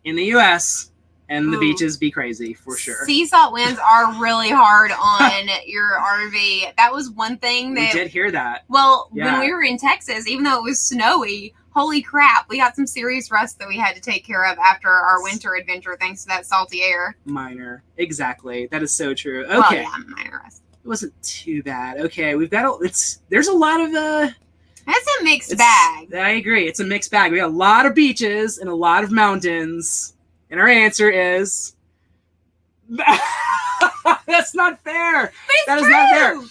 in the U.S., and the beaches be crazy for sure. Sea salt winds are really hard on your RV. That was one thing that... We did hear that. Well, when we were in Texas, even though it was snowy, holy crap, we got some serious rust that we had to take care of after our winter adventure thanks to that salty air. Minor. Exactly. That is so true. Okay. Well, yeah, minor rust. It wasn't too bad. Okay, we've got there's a lot of That's a mixed bag. I agree. It's a mixed bag. We got a lot of beaches and a lot of mountains. And our answer is that's not fair. But it's true. Is not fair.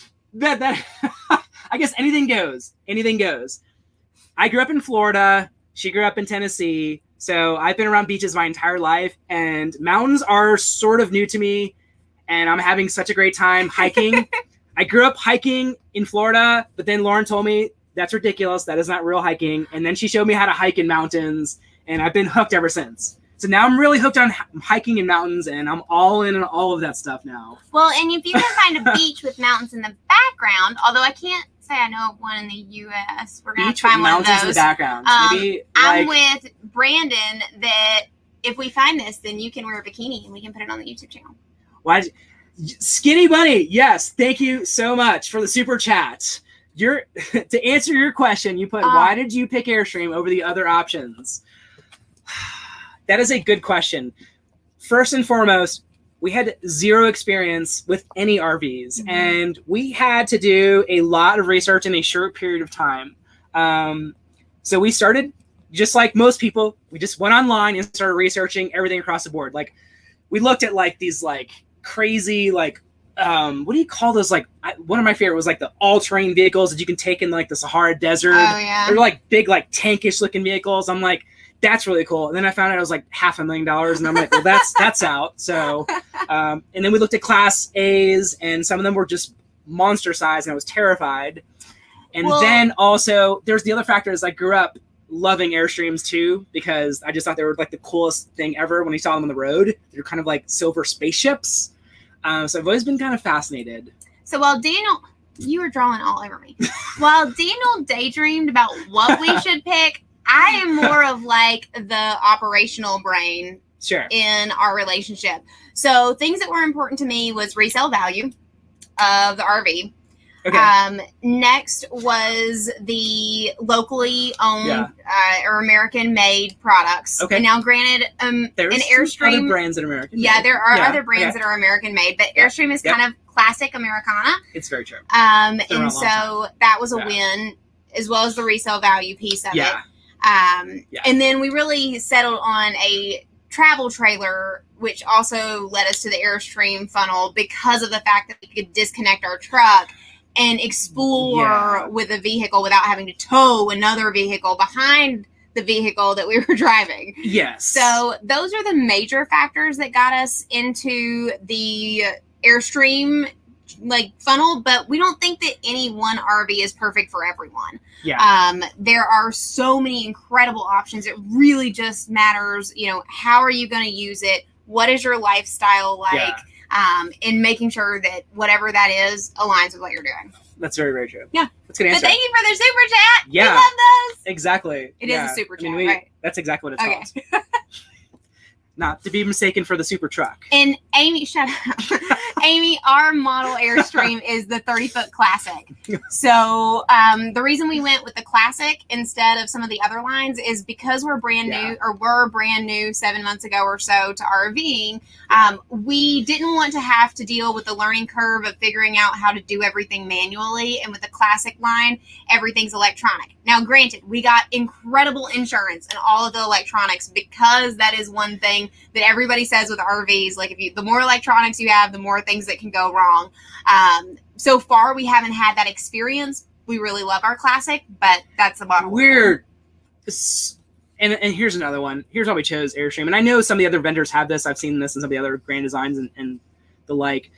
That I guess anything goes. Anything goes. I grew up in Florida. She grew up in Tennessee. So I've been around beaches my entire life, and mountains are sort of new to me, and I'm having such a great time hiking. I grew up hiking in Florida, but then Lauren told me that's ridiculous. That is not real hiking. And then she showed me how to hike in mountains, and I've been hooked ever since. So now I'm really hooked on hiking in mountains, and I'm all in on all of that stuff now. Well, and if you can find a beach with mountains in the background, although I can't say I know of one in the U.S., we're going to find one of those. Mountains in the background. Maybe I'm with Brandon that if we find this, then you can wear a bikini and we can put it on the YouTube channel. Why? Skinny Bunny, yes. Thank you so much for the super chat. To answer your question, you put, why did you pick Airstream over the other options? That is a good question. First and foremost, we had zero experience with any RVs, and we had to do a lot of research in a short period of time. So we started, just like most people, we just went online and started researching everything across the board. Like, we looked at like these like crazy like what do you call those? Like, one of my favorite was like the all-terrain vehicles that you can take in like the Sahara Desert. Oh yeah, they're like big like tankish looking vehicles. I'm like, that's really cool. And then I found out it was like $500,000, and I'm like, well, that's out. So, and then we looked at Class A's, and some of them were just monster size, and I was terrified. And then also, there's the other factor is I grew up loving Airstreams too, because I just thought they were like the coolest thing ever when you saw them on the road. They're kind of like silver spaceships. So I've always been kind of fascinated. So while Daniel, you were drawing all over me. While Daniel daydreamed about what we should pick, I am more of like the operational brain in our relationship. So things that were important to me was resale value of the RV. Okay. Next was the locally owned or American made products. Okay. And now granted, there's an Airstream other brands that are American made. Yeah, there are other brands that are American made, but Airstream is kind of classic Americana. It's very true. And so that was a win, as well as the resale value piece of it. And then we really settled on a travel trailer, which also led us to the Airstream funnel because of the fact that we could disconnect our truck and explore with a vehicle without having to tow another vehicle behind the vehicle that we were driving. Yes. So those are the major factors that got us into the Airstream like funnel, but we don't think that any one RV is perfect for everyone. There are so many incredible options. It really just matters, how are you going to use it? What is your lifestyle like? And making sure that whatever that is aligns with what you're doing. That's very, very true. Yeah. That's a good answer. But thank you for the super chat. Yeah. We love those. Exactly. It is a super chat, right? That's exactly what it's called. Not to be mistaken for the super truck. And Amy, shut up. Amy, our model Airstream is the 30-foot Classic. So the reason we went with the Classic instead of some of the other lines is because we're brand new, or were brand new 7 months ago or so to RVing. We didn't want to have to deal with the learning curve of figuring out how to do everything manually. And with the Classic line, everything's electronic. Now, granted, we got incredible insurance and all of the electronics, because that is one thing that everybody says with RVs. Like, the more electronics you have, the more things that can go wrong. So far, we haven't had that experience. We really love our Classic, but that's the bottom. And here's another one. Here's why we chose Airstream. And I know some of the other vendors have this. I've seen this in some of the other Grand Designs and the like.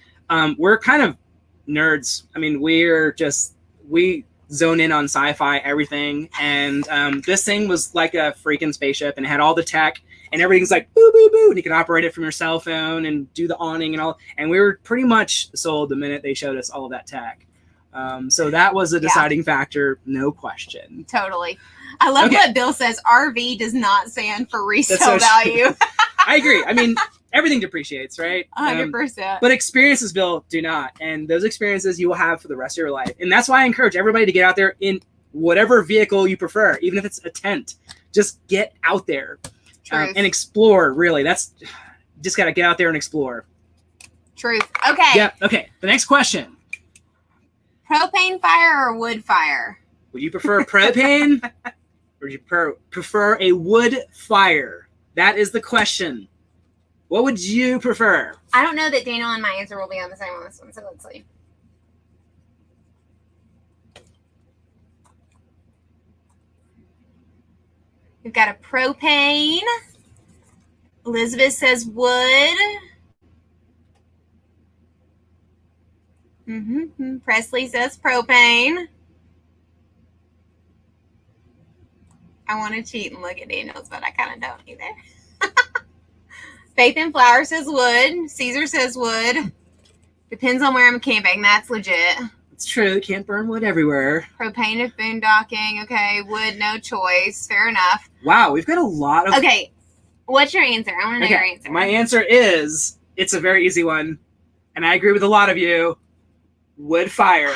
We're kind of nerds. I mean, we zone in on sci-fi everything. And this thing was like a freaking spaceship, and it had all the tech, and everything's like boo boo boo, and you can operate it from your cell phone and do the awning and all. And we were pretty much sold the minute they showed us all of that tech. So that was a deciding factor, no question. Totally. I love what Bill says. RV does not stand for resale value. I agree. I mean, everything depreciates, right? 100%. But experiences, Bill, do not. And those experiences you will have for the rest of your life. And that's why I encourage everybody to get out there in whatever vehicle you prefer, even if it's a tent. Just get out there and explore, really. Just got to get out there and explore. Truth. Okay. Yep. Okay. The next question. Propane fire or wood fire? Would you prefer propane or would you prefer a wood fire? That is the question. What would you prefer? I don't know that Daniel and my answer will be on the same on this one, so let's see. We've got a propane. Elizabeth says wood. Presley says propane. I want to cheat and look at Daniel's, but I kind of don't either. Faith and Flower says wood. Caesar says wood. Depends on where I'm camping. That's legit. It's true. Can't burn wood everywhere. Propane if boondocking. Okay. Wood, no choice. Fair enough. Wow. We've got a lot of... Okay. What's your answer? I want to know your answer. My answer is, it's a very easy one. And I agree with a lot of you. Wood fire.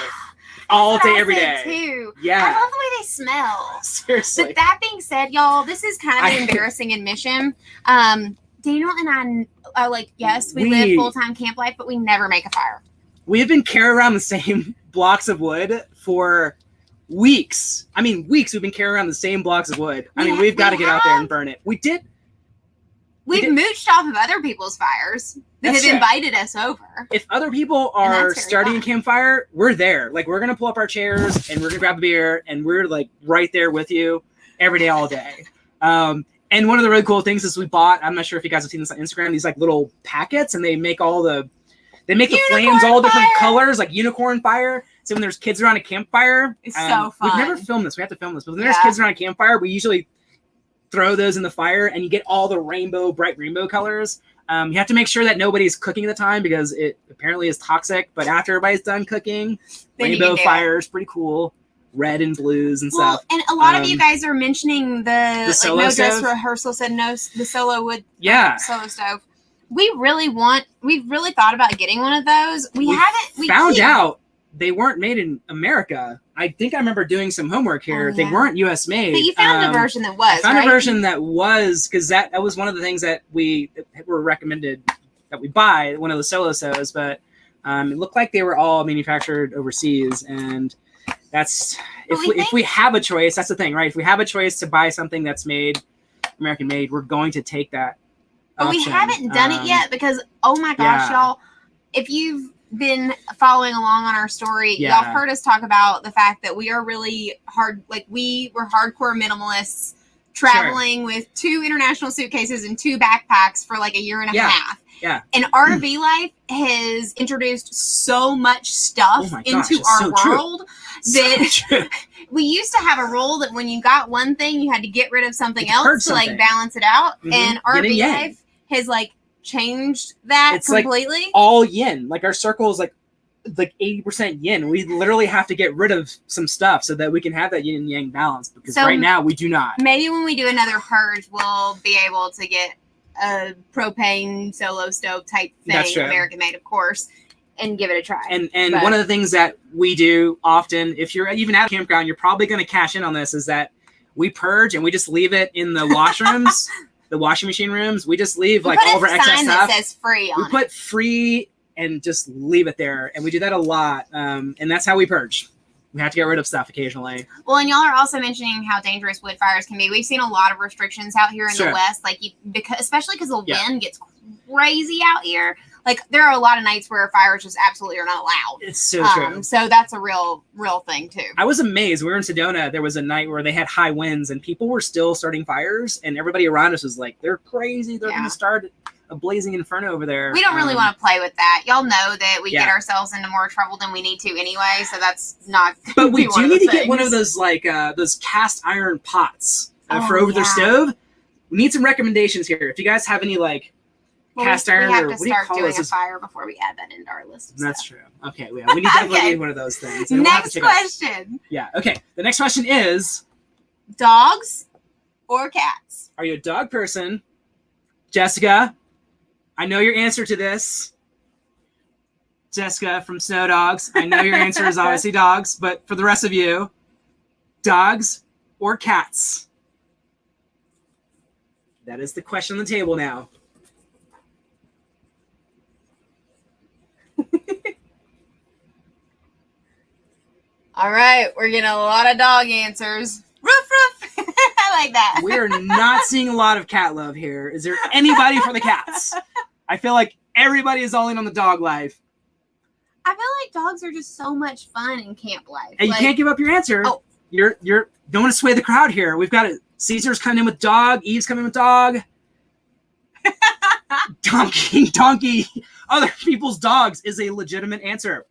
All day, every day. Too. Yeah. I love the way they smell. Seriously. But that being said, y'all, this is kind of an embarrassing admission. Daniel and I are like, yes, we live full-time camp life, but we never make a fire. We have been carrying around the same blocks of wood for weeks. I mean, weeks we've been carrying around the same blocks of wood. We've got to get out there and burn it. We've mooched off of other people's fires that have invited us over. If other people are starting a campfire, we're there. Like, we're going to pull up our chairs and we're going to grab a beer and we're like right there with you every day, all day. And one of the really cool things is we bought, I'm not sure if you guys have seen this on Instagram, these like little packets, and they make the flames all different colors, like unicorn fire. So when there's kids around a campfire, it's so fun. We've never filmed this. We have to film this. But when there's kids around a campfire, we usually throw those in the fire and you get all the bright rainbow colors. You have to make sure that nobody's cooking at the time because it apparently is toxic. But after everybody's done cooking, rainbow fire is pretty cool. Red and blues and stuff. And a lot of you guys are mentioning the solo no stove. dress rehearsal said no, the solo wood solo stove. We've really thought about getting one of those. We found out they weren't made in America. I think I remember doing some homework here. They weren't US made. But you found a version that was. I found a version that was, because that was one of the things that were recommended that we buy, one of the solo stoves, but it looked like they were all manufactured overseas, and that's if we have a choice, that's the thing, right? If we have a choice to buy something that's made American made, we're going to take that. But we haven't done it yet because, oh my gosh, y'all, if you've been following along on our story, y'all heard us talk about the fact that we are really hard, like we were hardcore minimalists traveling with 2 international suitcases and 2 backpacks for like a year and a half. Yeah. And RV life has introduced so much stuff into our world that we used to have a rule that when you got one thing, you had to get rid of something else to like balance it out. Mm-hmm. And RV life has like changed that completely. Like all yin. Like our circle is like 80% yin. We literally have to get rid of some stuff so that we can have that yin and yang balance, because right now we do not. Maybe when we do another purge, we'll be able to get a propane solo stove type thing, American made, of course, and give it a try. And one of the things that we do often, if you're even at a campground, you're probably going to cash in on this, is that we purge and we just leave it in the washrooms, the washing machine rooms. We just leave like all of our excess stuff. That says free on we put free and just leave it there, and we do that a lot. And that's how we purge. We have to get rid of stuff occasionally. Well, and y'all are also mentioning how dangerous wood fires can be. We've seen a lot of restrictions out here in the West, like especially because the wind gets crazy out here. Like there are a lot of nights where fires just absolutely are not allowed. It's so true. So that's a real thing too. I was amazed. We were in Sedona. There was a night where they had high winds and people were still starting fires, and everybody around us was like, "They're crazy. They're going to start a blazing inferno over there. We don't really want to play with that. Y'all know that we Yeah. get ourselves into more trouble than we need to anyway, so that's not. But we be one do of need the to get one of things. those those cast iron pots for Oh, over their yeah. stove. We need some recommendations here. If you guys have any cast iron we have or to what do you start call doing those? a fire before we add that into our list. Of That's stuff. true. Okay, we definitely Okay. need one of those things. And we'll have to Next check it out. question: Yeah. Okay. The next question is: dogs or cats? are you a dog person? Jessica, I know your answer to this. Jessica from Snow Dogs, I know your answer is obviously dogs, but for the rest of you, dogs or cats? That is the question on the table now. All right, we're getting a lot of dog answers. Roof, roof. I like that. We're not seeing a lot of cat love here. Is there anybody for the cats? I feel like everybody is all in on the dog life. I feel like dogs are just so much fun in camp life. And you can't give up your answer. Oh. You're don't want to sway the crowd here. We've got it. Caesar's coming in with dog. Eve's coming with dog. Donkey. Other people's dogs is a legitimate answer.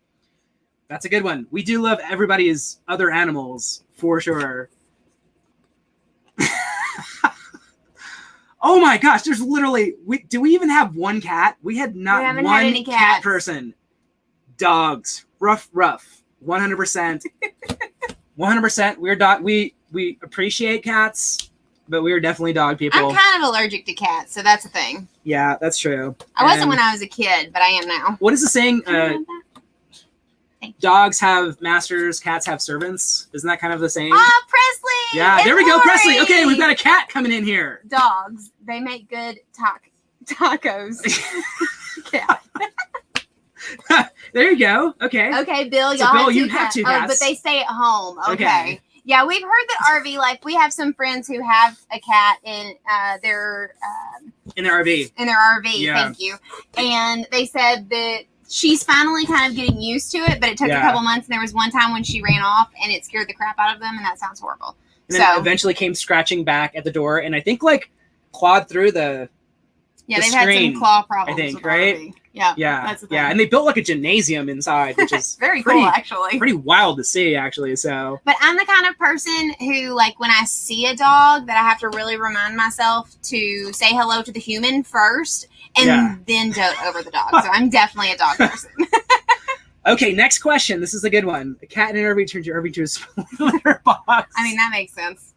That's a good one. We do love everybody's other animals for sure. Oh my gosh! There's literally. Do we even have one cat? We had not We haven't one had any cat cats. person. Dogs, rough, 100%. 100%. We're dog. We appreciate cats, but we are definitely dog people. I'm kind of allergic to cats, so that's a thing. Yeah, that's true. I wasn't And when I was a kid, but I am now. What is the saying? Can you have that? Thank you. Dogs have masters, cats have servants. Isn't that kind of the same? Ah, Presley! Yeah, and there we go, Lori! Presley. Okay, we've got a cat coming in here. Dogs. They make good tacos. Yeah. There you go. Okay. Okay, Bill, So, y'all Bill, have you two have cats. two Oh, cats. but they stay at home. Okay. Okay. Yeah, we've heard that RV life. We have some friends who have a cat in their In the RV. RV. Yeah. Thank you. And they said that she's finally kind of getting used to it, but it took Yeah. a couple months. And there was one time when she ran off, and it scared the crap out of them, and that sounds horrible. And then eventually came scratching back at the door, and I think clawed through the Yeah, the they've had screen, some claw problems. I think, with right? RV. Yeah. yeah, That's the thing. yeah, and they built like a gymnasium inside, which is Very pretty, cool, actually. pretty wild to see, actually. So But I'm the kind of person who, like, when I see a dog, that I have to really remind myself to say hello to the human first and Yeah. then dote over the dog. So I'm definitely a dog person. okay, next question. This is a good one. A cat in an RV turns your RV to a small litter box. I mean, that makes sense.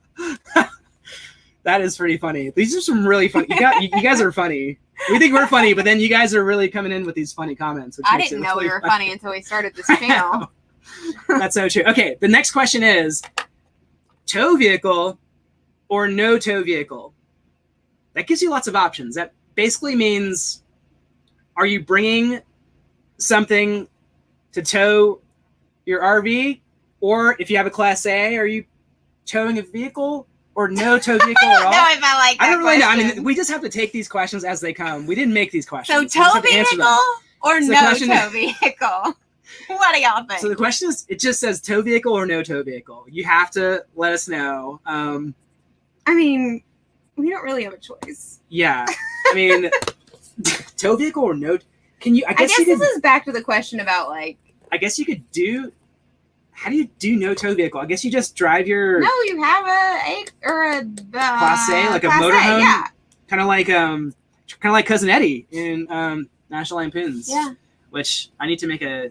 That is pretty funny. These are some really funny. You guys are funny. We think we're funny, but then you guys are really coming in with these funny comments. Which I makes didn't it know really we were funny until we started this channel. That's so true. Okay, the next question is tow vehicle or no tow vehicle? That gives you lots of options. That basically means, are you bringing something to tow your RV? Or if you have a Class A, are you towing a vehicle or no tow vehicle I at don't all? know if I like that I don't really know. I question. mean, we just have to take these questions as they come. We didn't make these questions. So We just tow have to answer them. vehicle or So the no question- tow vehicle? What do y'all think? So the question is, it just says tow vehicle or no tow vehicle. You have to let us know. I mean, we don't really have a choice. Yeah, I mean, tow vehicle or no? Can you? I I guess, guess you this could. is back to the question about, like, I guess you could do. How do you do no tow vehicle? I guess you just drive your no, you have a Class A, like a Class motorhome. yeah. kind of like Cousin Eddie in National Lampoons. Yeah, Which I need to make a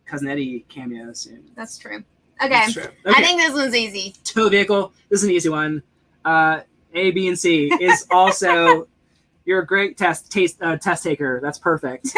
Cousin Eddie cameo soon. that's true. Okay. That's true. I Okay. think this one's easy. Tow vehicle. This is an easy one. A, B, and C is also. You're a great test taker. That's perfect.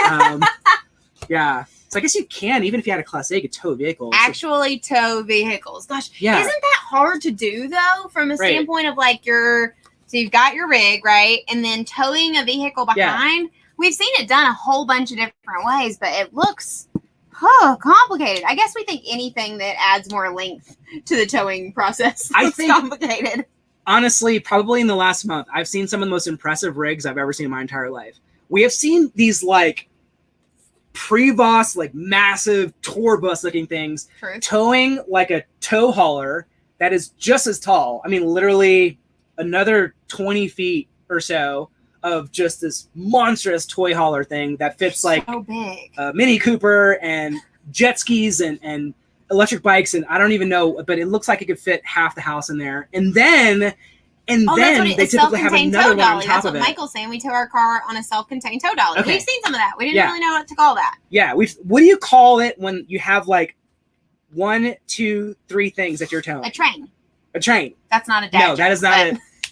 Yeah. So I guess you can, even if you had a Class A, you could tow a vehicle. So- Actually tow vehicles. Gosh, Yeah. isn't that hard to do, though, from a Right. standpoint of, like, so you've got your rig, right? And then towing a vehicle behind. We've seen it done a whole bunch of different ways, but it looks complicated. I guess we think anything that adds more length to the towing process I looks think- complicated. Honestly, probably in the last month, I've seen some of the most impressive rigs I've ever seen in my entire life. We have seen these like pre-boss, like massive tour bus looking things True. towing like a tow hauler that is just as tall. I mean, literally another 20 feet or so of just this monstrous toy hauler thing that fits like so big. a Mini Cooper and jet skis and electric bikes, and I don't even know, but it looks like it could fit half the house in there. And then they typically have another one on top That's of what it. Michael's saying. We tow our car on a self-contained tow dolly. Okay. We've seen some of that. We didn't really know what to call that. Yeah, what do you call it when you have like 1, 2, 3 things that you're towing? A train. A train. That's not a dad No, that is not joke, it.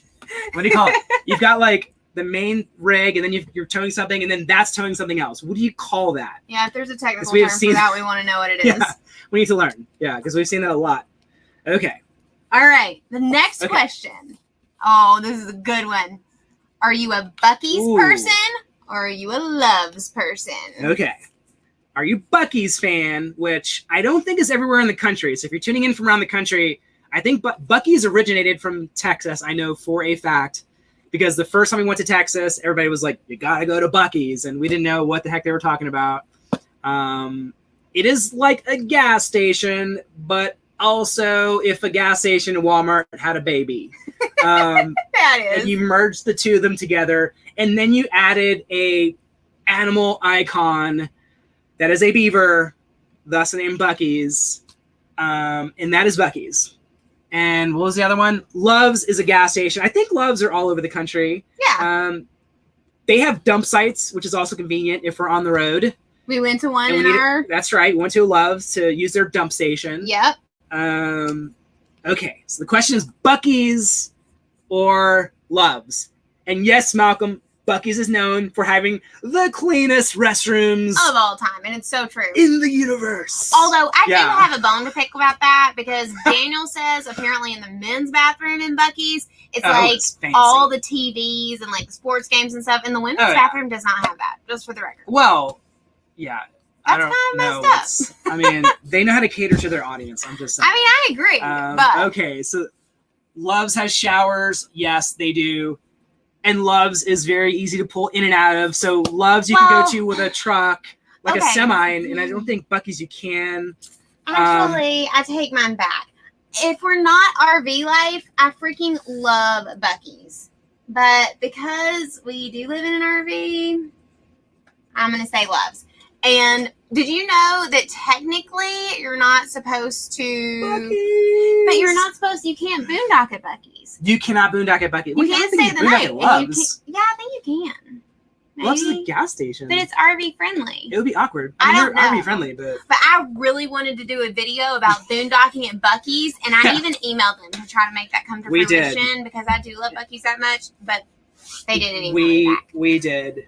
What do you call it? You've got like the main rig, and then you're towing something, and then that's towing something else. What do you call that? Yeah, if there's a technical we term have for that, we want to know what it is. Yeah, we need to learn. Yeah, because we've seen that a lot. Okay. All right, the next question. Oh, this is a good one. Are you a Buc-ee's person or are you a Love's person? Okay. Are you Buc-ee's fan, which I don't think is everywhere in the country. So if you're tuning in from around the country, I think Buc-ee's originated from Texas, I know for a fact, because the first time we went to Texas, everybody was like, you got to go to Buc-ee's, and we didn't know what the heck they were talking about. It is like a gas station, but also if a gas station and Walmart had a baby. That is. And you merged the two of them together, and then you added a animal icon that is a beaver, thus the name Buc-ee's, and that is Buc-ee's. And what was the other one? Love's is a gas station. I think Love's are all over the country. Yeah. They have dump sites, which is also convenient if we're on the road. We went to one That's right. We went to Love's to use their dump station. Yep. Okay, so the question is Buc-ee's or Love's? And yes, Malcolm, Buc-ee's is known for having the cleanest restrooms of all time, and it's so true. in the universe. Although I do have a bone to pick about that, because Daniel says apparently in the men's bathroom in Buc-ee's, it's all the TVs and like sports games and stuff, and the women's bathroom does not have that, just for the record. Well, yeah. That's kind of messed up. I mean, they know how to cater to their audience. I'm just saying. I mean, I agree. But okay, so Love's has showers. Yes, they do. And Love's is very easy to pull in and out of. So Love's you can go to with a truck, like a semi, and I don't think Buc-ee's you can. Actually, I take mine back. If we're not RV life, I freaking love Buc-ee's. But because we do live in an RV, I'm going to say Love's. And did you know that technically you're not supposed to... Buc-ee's. But you're not supposed to... You can't boondock at Buc-ee's. You cannot boondock at Buc-ee's. You can't stay the night. Love's. Yeah, I think you can. Maybe. Love's is a gas station. But it's RV friendly. It would be awkward. I don't know. RV friendly, but... But I really wanted to do a video about boondocking at Buc-ee's, and I even emailed them to try to make that come to fruition because I do love Buc-ee's that much, but they didn't email me back. We did.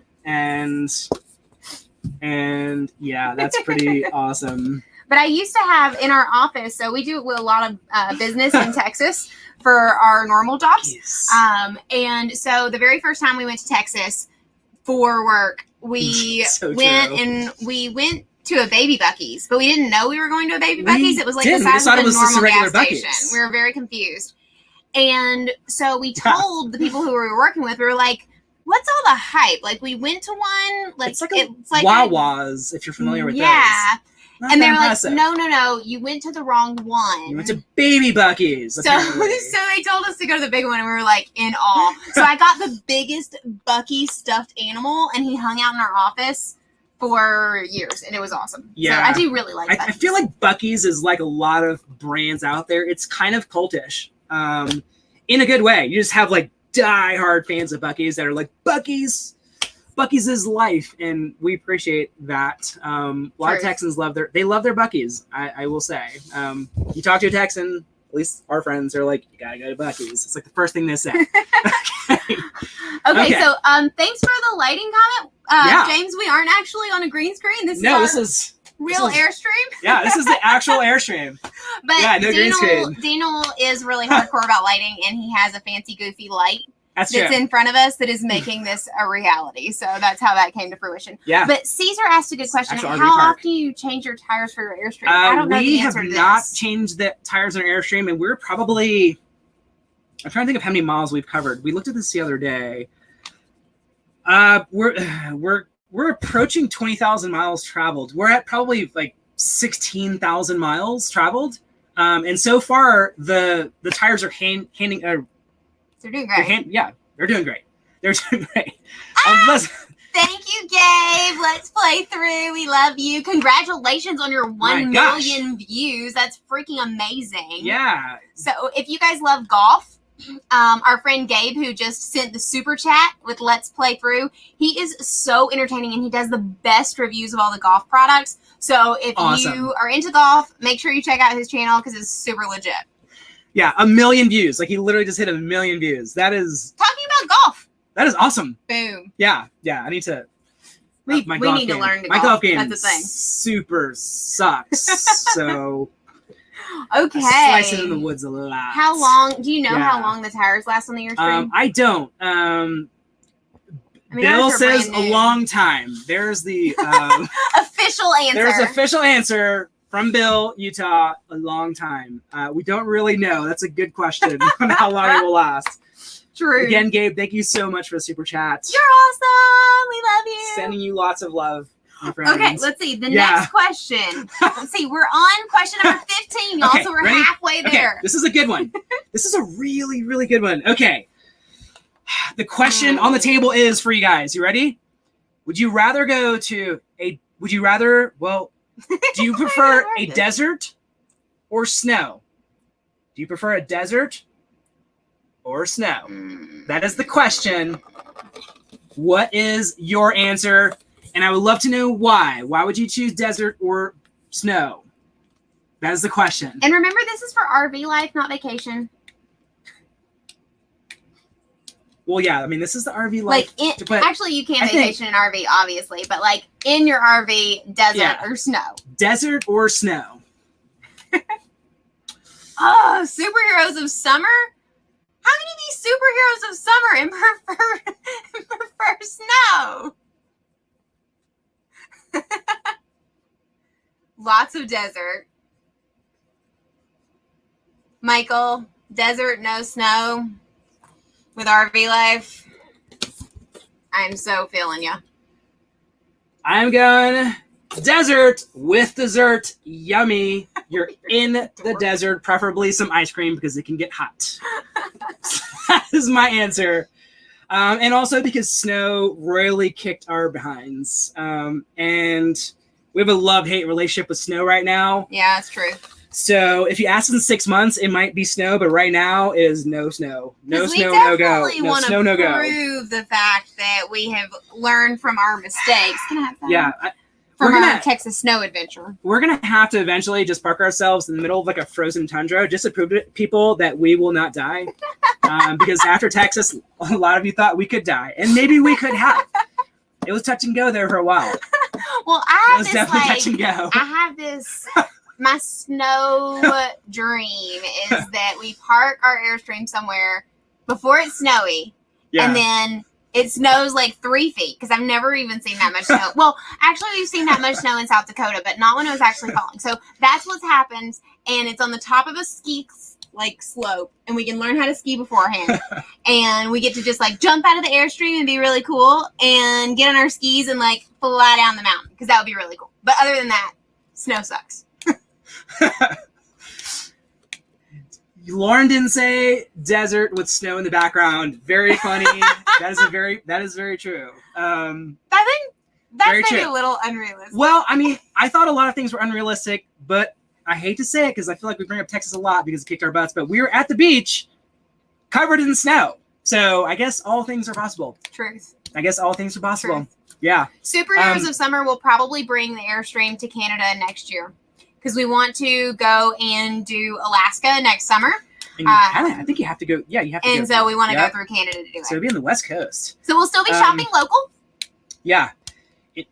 And yeah, that's pretty awesome. But I used to have in our office, so we do a lot of business in Texas for our normal jobs. Yes. And so the very first time we went to Texas for work, we went to a baby Buc-ee's, but we didn't know we were going to a baby Buc-ee's. It was like the size of a normal gas station. We were very confused. And so we told the people who we were working with, we were like, what's all the hype? Like, we went to one. Like, it's like Wawa's, if you're familiar with those. Yeah. And they were impressive. like, no, you went to the wrong one. You went to baby Buc-ee's. So they told us to go to the big one, and we were like in awe. So I got the biggest Buc-ee stuffed animal, and he hung out in our office for years, and it was awesome. Yeah. So I do really like Buc-ee's. I feel like Buc-ee's is like a lot of brands out there. It's kind of cultish in a good way. You just have like die-hard fans of Buc-ee's that are like, Buc-ee's is life, and we appreciate that. A lot of Texans love their Buc-ee's, I will say. You talk to a Texan, at least our friends are like, you gotta go to Buc-ee's. It's like the first thing they say. Okay, so thanks for the lighting comment. James, we aren't actually on a green screen. This is real Airstream. Yeah, this is the actual Airstream. But yeah, no green screen. Daniel is really hardcore about lighting, and he has a fancy, goofy light that's in front of us that is making this a reality. So that's how that came to fruition. Yeah. But Caesar asked a good question. How often do you change your tires for your Airstream? I don't know the answer to this. We have not changed the tires on our Airstream, and we're probably... I'm trying to think of how many miles we've covered. We looked at this the other day. We're approaching 20,000 miles traveled. We're at probably like 16,000 miles traveled. And so far, the tires are handing... They're doing great. They're doing great. They're doing great. Thank you, Gabe. Let's play through. We love you. Congratulations on your 1 million views. That's freaking amazing. Yeah. So if you guys love golf, our friend Gabe, who just sent the super chat with Let's Play Through, he is so entertaining and he does the best reviews of all the golf products. So if you are into golf, make sure you check out his channel because it's super legit. Yeah, 1 million views. Like he literally just hit 1 million views. That is talking about golf. That is awesome. Boom. Yeah. I need to. We need to learn to golf. My golf game That's the thing. Super sucks. So. Okay. I slice it in the woods a lot. How long? Do you know how long the tires last on the Airstream? I don't. Bill says a long time. There's the official answer. There's official answer from Bill, Utah. A long time. We don't really know. That's a good question on how long it will last. True. Again, Gabe, thank you so much for the super chat. You're awesome. We love you. Sending you lots of love. Okay, let's see. The next question. Let's see. We're on question number 15, y'all. So we're halfway there. Okay, this is a good one. This is a really, really good one. Okay. The question on the table is for you guys. You ready? Would you rather do you prefer a desert or snow? Do you prefer a desert or snow? That is the question. What is your answer? And I would love to know why. Why would you choose desert or snow? That is the question. And remember, this is for RV life, not vacation. Well, yeah. I mean, this is the RV life. Actually, you can vacation in RV, obviously. But like in your RV, desert or snow. Desert or snow. Oh, superheroes of summer? How can you be superheroes of summer and prefer snow? Lots of desert. Michael, desert, no snow with RV life. I'm so feeling ya. I'm going desert with dessert. Yummy. You're in the desert, preferably some ice cream because it can get hot. That is my answer. And also because snow royally kicked our behinds. And we have a love-hate relationship with snow right now. Yeah, that's true. So if you ask in 6 months, it might be snow, but right now it is no snow. No snow, no go. No snow, no go. We prove the fact that we have learned from our mistakes. Can I have that? Yeah. From our Texas snow adventure. We're going to have to eventually just park ourselves in the middle of like a frozen tundra just to prove to people that we will not die. Because after Texas, a lot of you thought we could die. And maybe we could have. It was touch and go there for a while. Well, I have it was definitely touch and go. I have this... My snow dream is that we park our Airstream somewhere before it's snowy. Yeah. And then it snows like 3 feet because I've never even seen that much snow. Well, actually, we've seen that much snow in South Dakota, but not when it was actually falling. So that's what's happened. And it's on the top of a ski slope, and we can learn how to ski beforehand. And we get to just like jump out of the Airstream and be really cool and get on our skis and like fly down the mountain because that would be really cool. But other than that, snow sucks. Lauren didn't say desert with snow in the background. Very funny. that is very true. I think that's maybe a little unrealistic. Well, I mean, I thought a lot of things were unrealistic, but I hate to say it because I feel like we bring up Texas a lot because it kicked our butts, but we were at the beach covered in snow. So I guess all things are possible. Truth. I guess all things are possible. Truth. Yeah. Superheroes of Summer will probably bring the Airstream to Canada next year. Because we want to go and do Alaska next summer. And I think you have to go. Yeah, you have to. And so we want to go through Canada to do it. So it'll be on the West Coast. So we'll still be shopping local. Yeah.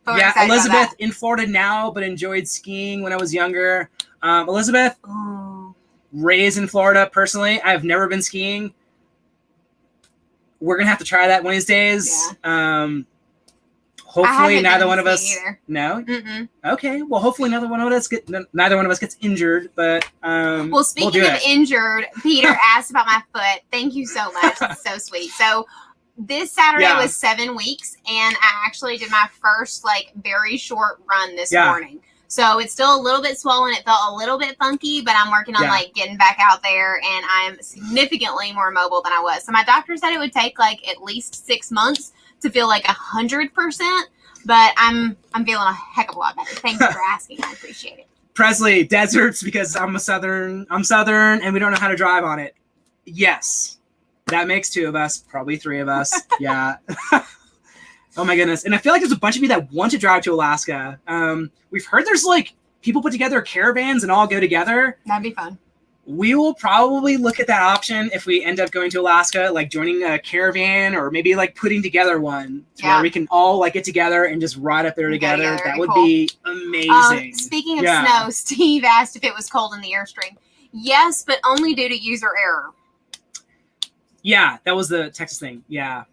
Elizabeth in Florida now, but enjoyed skiing when I was younger. Elizabeth, raised in Florida personally. I've never been skiing. We're going to have to try that one of these days. Yeah. Hopefully neither one of us. Either. No. Mm-mm. Okay. Well, hopefully neither one of us gets injured. But well, speaking of injured, Peter asked about my foot. Thank you so much. It's so sweet. So this Saturday was 7 weeks, and I actually did my first like very short run this morning. So it's still a little bit swollen. It felt a little bit funky, but I'm working on like getting back out there, and I'm significantly more mobile than I was. So my doctor said it would take like at least 6 months to feel like 100%, but I'm feeling a heck of a lot better. Thank you for asking. I appreciate it. Presley, deserts because I'm southern, and we don't know how to drive on it. Yes, that makes 2 of us, probably 3 of us. Yeah. Oh my goodness. And I feel like there's a bunch of you that want to drive to Alaska. We've heard there's like people put together caravans and all go together. That'd be fun. We will probably look at that option if we end up going to Alaska, like joining a caravan or maybe like putting together one where we can all like get together and just ride up there together. That would be amazing. Speaking of snow, Steve asked if it was cold in the Airstream. Yes, but only due to user error. Yeah, that was the Texas thing. Yeah.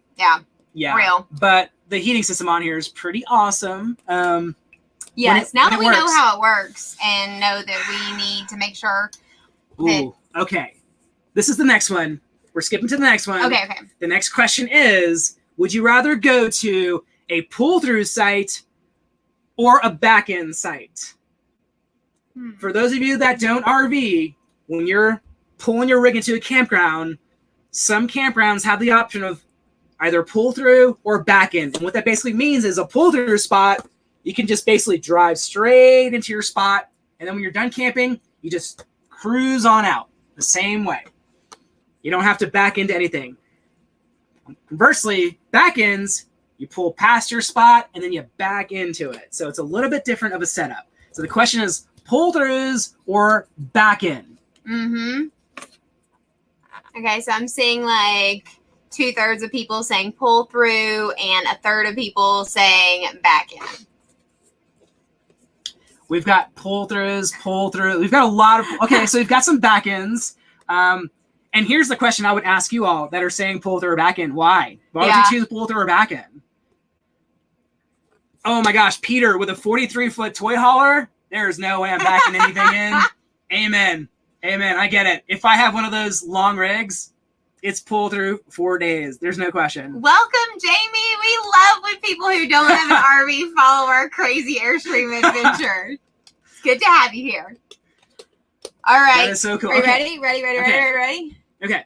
Real. But the heating system on here is pretty awesome. Yes, now that we know how it works and know that we need to make sure. Ooh, okay. This is the next one. We're skipping to the next one. Okay. The next question is, would you rather go to a pull-through site or a back-end site? For those of you that don't RV, when you're pulling your rig into a campground, some campgrounds have the option of either pull-through or back-end. And what that basically means is a pull-through spot, you can just basically drive straight into your spot, and then when you're done camping, you just cruise on out the same way. You don't have to back into anything. Conversely, back ends, you pull past your spot and then you back into it. So it's a little bit different of a setup. So the question is pull-throughs or back end? Okay, so I'm seeing like 2/3 of people saying pull through and 1/3 of people saying back end. We've got pull-throughs, pull-through. We've got a lot of... Okay, so we've got some back ends. And here's the question I would ask you all that are saying pull-through or back end. Why? Why would you choose pull-through or back end? Oh my gosh, Peter, with a 43-foot toy hauler, there's no way I'm backing anything in. Amen. I get it. If I have one of those long rigs, it's pull-through 4 days. There's no question. Welcome, Jamie. We love when people who don't have an RV follow our crazy Airstream adventure. It's good to have you here. All right. That is so cool. Are you ready? Ready? Okay.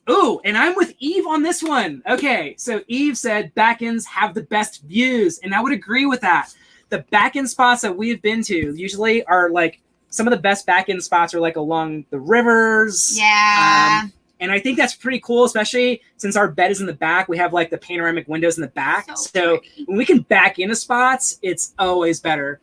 Ooh, and I'm with Eve on this one. Okay, so Eve said back ends have the best views, and I would agree with that. The back end spots that we've been to usually are like some of the best back end spots are like along the rivers. Yeah. And I think that's pretty cool, especially since our bed is in the back. We have like the panoramic windows in the back. So when we can back into spots, it's always better.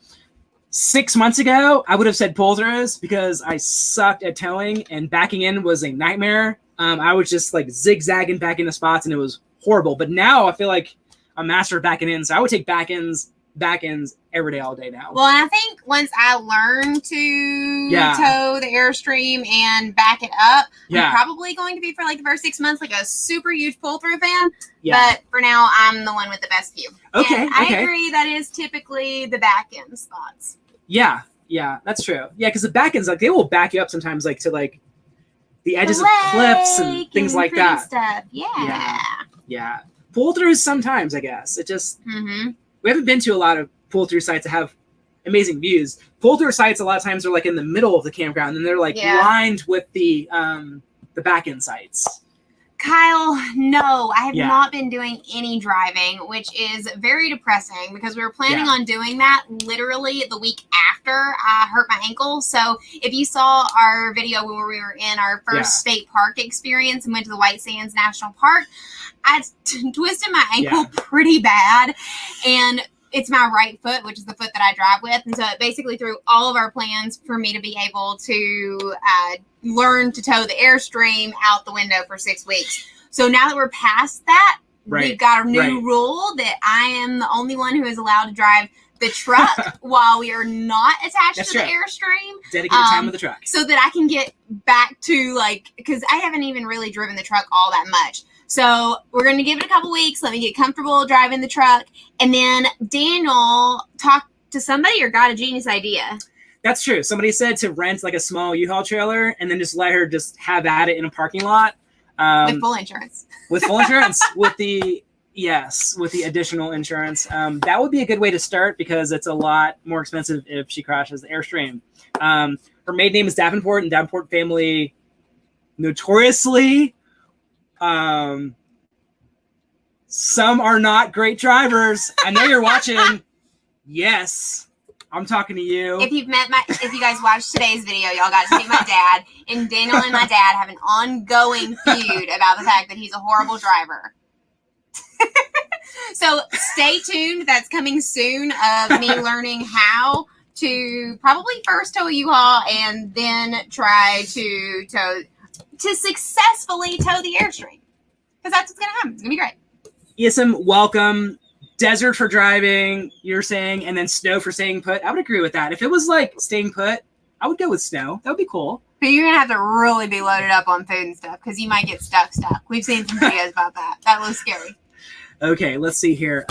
6 months ago, I would have said pull-throughs because I sucked at towing and backing in was a nightmare. I was just like zigzagging back into spots and it was horrible. But now I feel like I'm master of backing in. So I would take back ends every day, all day now. Well, and I think once I learn to tow the Airstream and back it up, I'm probably going to be for like the first 6 months like a super huge pull-through fan. Yeah. But for now, I'm the one with the best view. Okay. And I agree that is typically the back end spots. Yeah, that's true. Yeah, because the back ends, like they will back you up sometimes, like to like the edges of cliffs and things like that. Stuff. Yeah. Pull-throughs sometimes, I guess. It just we haven't been to a lot of pull-through sites that have amazing views. Pull-through sites a lot of times are like in the middle of the campground, and they're like lined with the back end sites. Kyle, no, I have not been doing any driving, which is very depressing because we were planning on doing that literally the week after I hurt my ankle. So if you saw our video where we were in our first state park experience and went to the White Sands National Park, I twisted my ankle pretty bad, and it's my right foot, which is the foot that I drive with. And so it basically threw all of our plans for me to be able to learn to tow the Airstream out the window for 6 weeks. So now that we're past that, we've got a new rule that I am the only one who is allowed to drive the truck while we are not attached to the Airstream. Dedicated time with the truck. So that I can get back to like, because I haven't even really driven the truck all that much. So we're going to give it a couple weeks. Let me get comfortable driving the truck. And then Daniel talked to somebody or got a genius idea. That's true. Somebody said to rent like a small U-Haul trailer and then just let her just have at it in a parking lot. With full insurance. With full insurance. With the Yes, with the additional insurance. That would be a good way to start because it's a lot more expensive if she crashes the Airstream. Her maiden name is Davenport, and Davenport family notoriously, some are not great drivers. I know you're watching. Yes, I'm talking to you. If you guys watched today's video, y'all got to see my dad. And Daniel and my dad have an ongoing feud about the fact that he's a horrible driver. So stay tuned. That's coming soon of me learning how to probably first tow a U-Haul and then try to successfully tow the Airstream. Because that's what's going to happen. It's going to be great. Ism, welcome. Desert for driving, you're saying, and then snow for staying put. I would agree with that. If it was like staying put, I would go with snow. That would be cool. But you're going to have to really be loaded up on food and stuff because you might get stuck. We've seen some videos about that. That was scary. Okay, let's see here.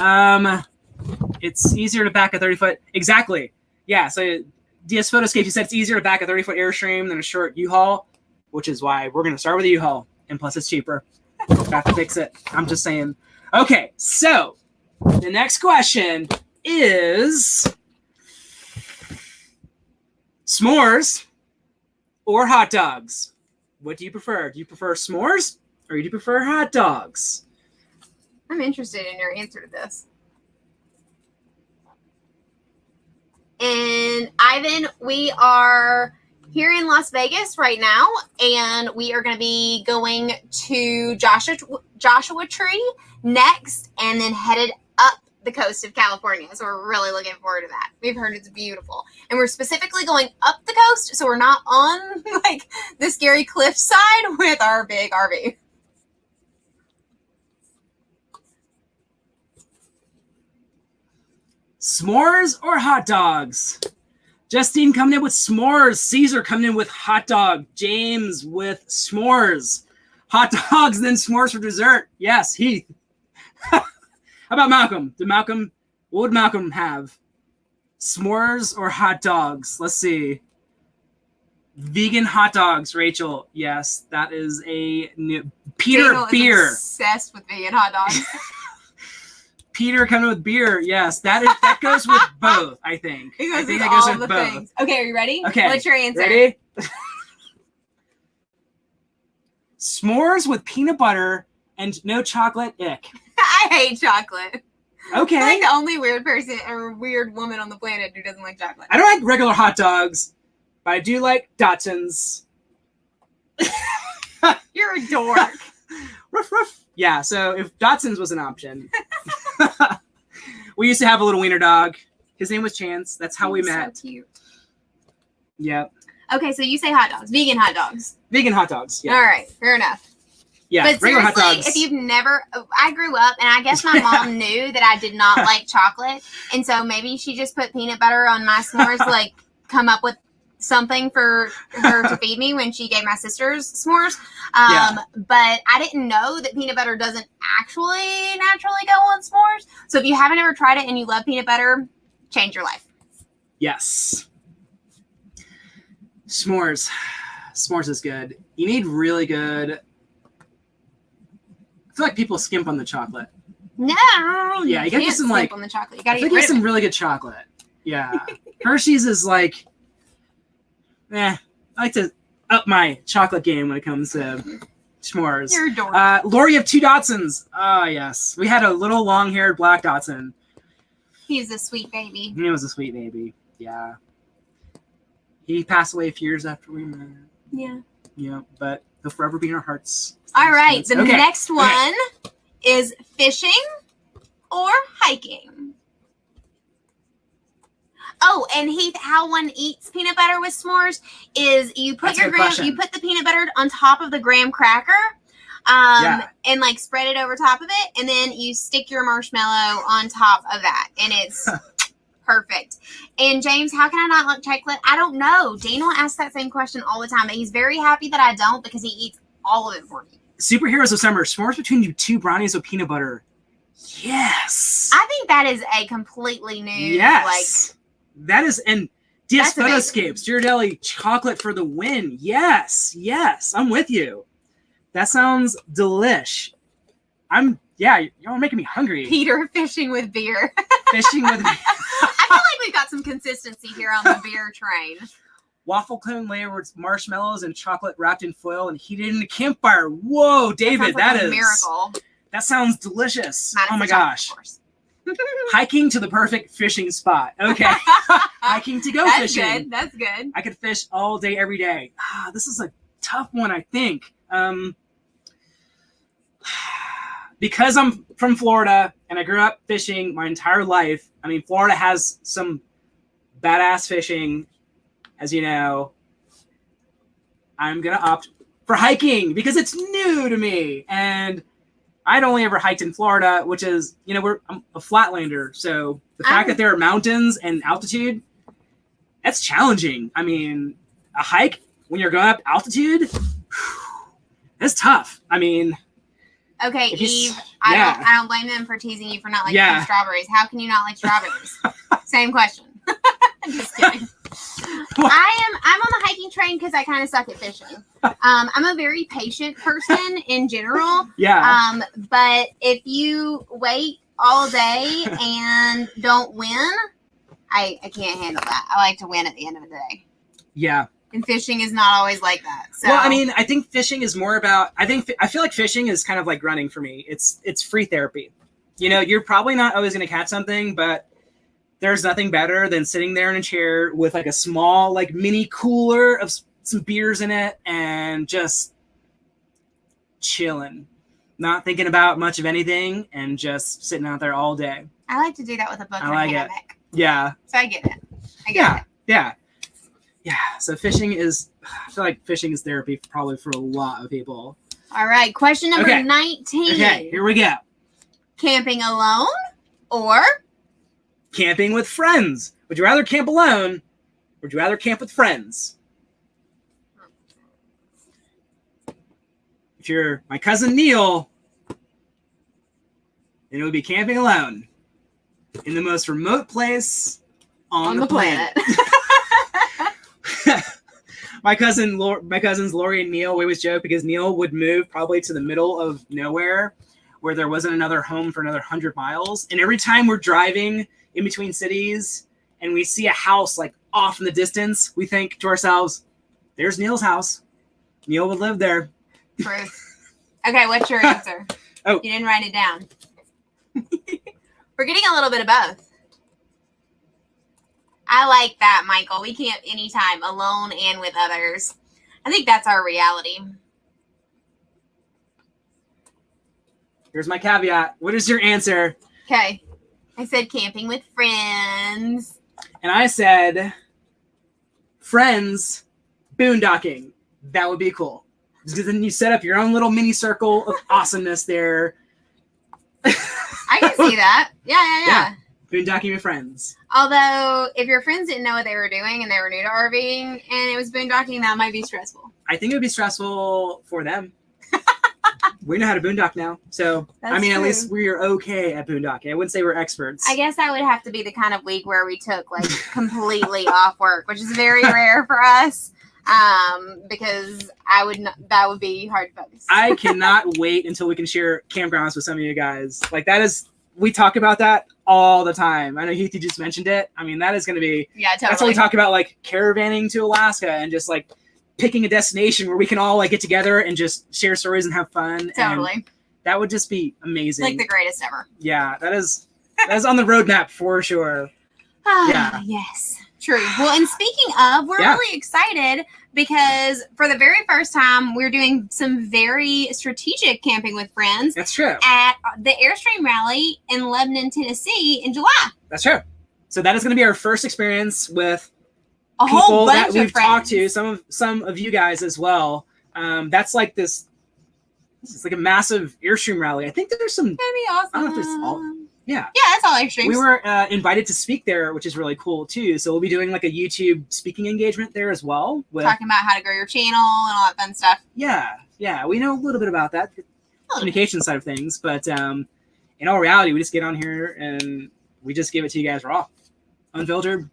It's easier to back a 30-foot. Exactly. Yeah, so DS Photoscape, you said it's easier to back a 30-foot Airstream than a short U-Haul, which is why we're going to start with a U-Haul. And plus, it's cheaper. Got to fix it. I'm just saying. Okay, so the next question is s'mores or hot dogs? What do you prefer? Do you prefer s'mores or do you prefer hot dogs? I'm interested in your answer to this. And Ivan, we are here in Las Vegas right now, and we are going to be going to Joshua Tree next, and then headed up the coast of California. So we're really looking forward to that. We've heard it's beautiful. And we're specifically going up the coast, so we're not on like the scary cliff side with our big RV. S'mores or hot dogs? Justine coming in with s'mores. Caesar coming in with hot dog. James with s'mores. Hot dogs, then s'mores for dessert. Yes, Heath. How about Malcolm? What would Malcolm have? S'mores or hot dogs? Let's see. Vegan hot dogs, Rachel. Yes, that is a new. Peter Daniel beer. Is obsessed with vegan hot dogs. Peter coming with beer. Yes, that goes with both, I think. I think that goes with both. Things. Okay, are you ready? Okay. What's your answer? Ready? S'mores with peanut butter and no chocolate. Ick. I hate chocolate. Okay. I'm like the only weird person or weird woman on the planet who doesn't like chocolate. I don't like regular hot dogs, but I do like Dotsons. You're a dork. Ruff, ruff. Yeah, so if Dotsons was an option. We used to have a little wiener dog. His name was Chance. That's how we met. So cute. Yep. Okay, so you say hot dogs. Vegan hot dogs. Vegan hot dogs. Yeah. All right, fair enough. Yeah, but regular hot seriously, dogs. if you've never, I grew up, and I guess my mom knew that I did not like chocolate, and so maybe she just put peanut butter on my s'mores to like come up with something for her to feed me when she gave my sisters s'mores. But I didn't know that peanut butter doesn't actually naturally go on s'mores. So if you haven't ever tried it and you love peanut butter, change your life. Yes. S'mores. S'mores is good. You need really good. I feel like people skimp on the chocolate. No. Yeah, you gotta get some like on the chocolate. You gotta get some really good chocolate. Yeah. Hershey's is like, I like to up my chocolate game when it comes to s'mores. You're a dork. Lori, you have two Dotsons. Oh, yes. We had a little long-haired black Dotson. He's a sweet baby. He was a sweet baby. Yeah. He passed away a few years after we met. Yeah. Yeah, but he'll forever be in our hearts. All right. The next one is fishing or hiking. Oh, and Heath, how one eats peanut butter with s'mores is you put you put the peanut butter on top of the graham cracker, and like spread it over top of it, and then you stick your marshmallow on top of that, and it's perfect. And James, how can I not like chocolate? I don't know. Daniel asks that same question all the time, but he's very happy that I don't because he eats all of it for me. Superheroes of Summer, s'mores between you two brownies with peanut butter. Yes. I think that is a completely new Yes. That is, and DS Photoscapes, Ghirardelli chocolate for the win. Yes, I'm with you. That sounds delish. Y'all are making me hungry. Peter fishing with beer. Fishing with I feel like we've got some consistency here on the beer train. waffle cone layer with marshmallows and chocolate wrapped in foil and heated in a campfire. Whoa, David, that is a miracle. That sounds delicious. Minus oh my the chocolate, gosh. of course. Hiking to the perfect fishing spot. Okay. Hiking to go That's fishing. That's good. I could fish all day, every day. This is a tough one, I think. Because I'm from Florida and I grew up fishing my entire life. I mean, Florida has some badass fishing, as you know. I'm going to opt for hiking because it's new to me. And I'd only ever hiked in Florida, which is, I'm a flatlander. So the fact that there are mountains and altitude, that's challenging. I mean, a hike when you're going up altitude, that's tough. I mean, okay, Eve, I don't blame them for teasing you for not liking strawberries. How can you not like strawberries? Same question. I'm just kidding. I'm on the hiking train because I kind of suck at fishing. I'm a very patient person in general. Yeah. But if you wait all day and don't win, I can't handle that. I like to win at the end of the day. Yeah. And fishing is not always like that. So. Well, I mean, I think fishing is more about. I feel like fishing is kind of like running for me. It's free therapy. You're probably not always going to catch something, but there's nothing better than sitting there in a chair with like a small like mini cooler of some beers in it and just chilling, not thinking about much of anything and just sitting out there all day. I like to do that with a book and a hammock. Yeah. So I get it. Yeah. Yeah. So fishing is, I feel like fishing is therapy probably for a lot of people. All right. Question number 19. Okay, here we go. Camping alone or camping with friends? Would you rather camp alone or would you rather camp with friends? If you're my cousin Neil, then it would be camping alone in the most remote place on the planet. My cousins Lori and Neil, we always joke because Neil would move probably to the middle of nowhere where there wasn't another home for another 100 miles. And every time we're driving in between cities and we see a house like off in the distance, we think to ourselves, there's Neil's house. Neil would live there. Truth. Okay, what's your answer? Oh. You didn't write it down. We're getting a little bit of both. I like that, Michael. We camp anytime, alone and with others. I think that's our reality. Here's my caveat. What is your answer? Okay. I said camping with friends. And I said friends boondocking. That would be cool. Because then you set up your own little mini circle of awesomeness there. I can see that. Yeah. Boondocking with friends. Although, if your friends didn't know what they were doing and they were new to RVing and it was boondocking, that might be stressful. I think it would be stressful for them. We know how to boondock now. So, That's at true. least we're okay at boondocking. I wouldn't say we're experts. I guess that would have to be the kind of week where we took like completely off work, which is very rare for us. Because that would be hard to focus. I cannot wait until we can share campgrounds with some of you guys. Like we talk about that all the time. I know Heath, you just mentioned it. I mean, that is going to be, totally. That's what we talk about, like caravanning to Alaska and just like picking a destination where we can all like get together and just share stories and have fun. Totally. And that would just be amazing. Like the greatest ever. Yeah, that is on the roadmap for sure. Yeah. Yes. True. Well, and speaking of, we're really excited because for the very first time, we're doing some very strategic camping with friends. That's true. At the Airstream rally in Lebanon, Tennessee in July. That's true. So that is going to be our first experience with a people whole bunch that we've of friends. talked to, some of you guys as well. That's like this is like a massive Airstream rally. I think there's some. That'd be awesome. I don't know if there's all. Yeah. Yeah, that's all Airstreams. We were invited to speak there, which is really cool too. So we'll be doing like a YouTube speaking engagement there as well. Talking about how to grow your channel and all that fun stuff. Yeah. We know a little bit about that, communication side of things. But in all reality, we just get on here and we just give it to you guys raw, unfiltered.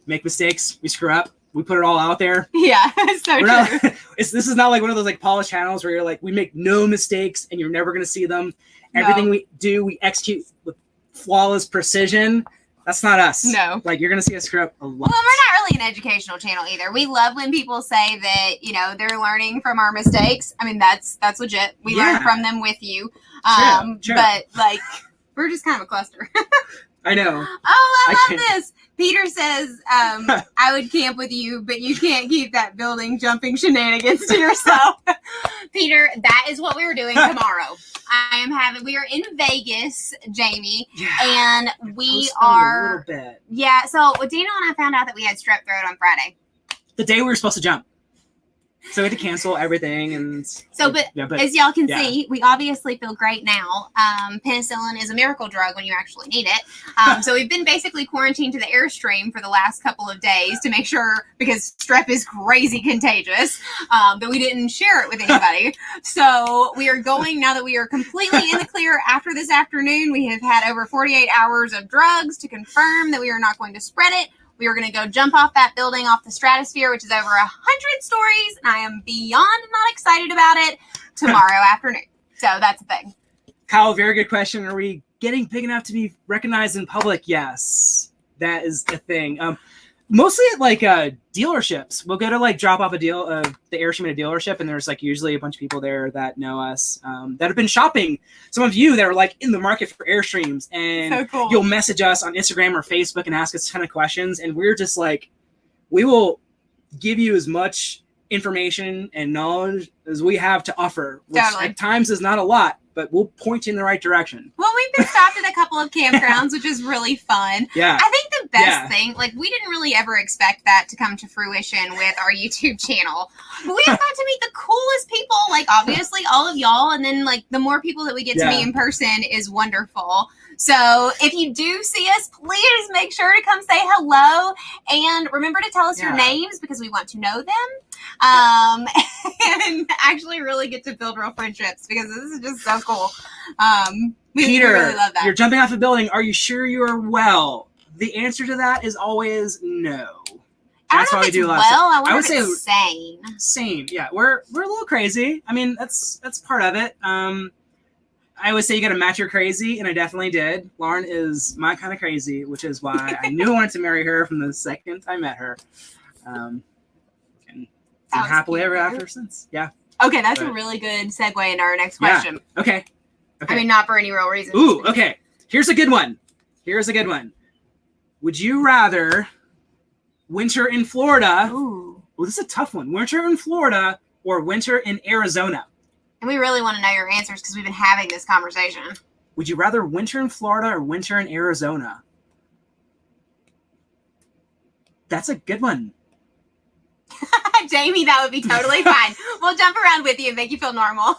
Make mistakes, we screw up, we put it all out there. Yeah, so true. This is not like one of those like polished channels where you're like, we make no mistakes and you're never going to see them. Everything we do, we execute with flawless precision. That's not us. No. Like, you're going to see us screw up a lot. Well, we're not really an educational channel either. We love when people say that, you know, they're learning from our mistakes. I mean, that's legit. We learn from them with you. True. But, like, we're just kind of a cluster. I know. Oh, I love this. Peter says, I would camp with you, but you can't keep that building jumping shenanigans to yourself. Peter, that is what we were doing tomorrow. We are in Vegas, Jamie, and we are, a little bit. yeah, so Dino and I found out that we had strep throat on Friday. The day we were supposed to jump. So we had to cancel everything. And so, but as y'all can see, we obviously feel great now. Penicillin is a miracle drug when you actually need it. So we've been basically quarantined to the Airstream for the last couple of days to make sure, because strep is crazy contagious, that we didn't share it with anybody. So we are going, now that we are completely in the clear after this afternoon, we have had over 48 hours of drugs to confirm that we are not going to spread it. We are going to go jump off that building, off the stratosphere, which is over 100 stories, and I am beyond not excited about it tomorrow afternoon. So that's the thing. Kyle, very good question. Are we getting big enough to be recognized in public? Yes, that is the thing. Mostly at like dealerships. We'll go to like drop off the Airstream at a dealership, and there's like usually a bunch of people there that know us, that have been shopping. Some of you that are like in the market for Airstreams, and so cool. You'll message us on Instagram or Facebook and ask us a ton of questions, and we're just like, we will give you as much information and knowledge as we have to offer, which at times is not a lot, but we'll point you in the right direction. Well, we've been stopped at a couple of campgrounds, which is really fun. Yeah. I think the best thing, like, we didn't really ever expect that to come to fruition with our YouTube channel. But we have got to meet the coolest people, like, obviously all of y'all. And then, like, the more people that we get to meet in person is wonderful. So if you do see us, please make sure to come say hello. And remember to tell us your names, because we want to know them. And actually really get to build real friendships, because this is just so cool. Peter, really love that. You're jumping off a building. Are you sure you are well? The answer to that is always no. That's why we do a lot of stuff. I would say sane. Sane, yeah. We're a little crazy. I mean, that's part of it. I always say you got to match your crazy, and I definitely did. Lauren is my kind of crazy, which is why I knew I wanted to marry her from the second I met her. And happily ever after since. Yeah. Okay, that's a really good segue into our next question. Yeah. Okay. I mean, not for any real reason. Ooh, okay. Here's a good one. Would you rather winter in Florida? Ooh. Well, this is a tough one. Winter in Florida or winter in Arizona? And we really want to know your answers, because we've been having this conversation. Would you rather winter in Florida or winter in Arizona? That's a good one. Jamie, that would be totally fine. We'll jump around with you and make you feel normal.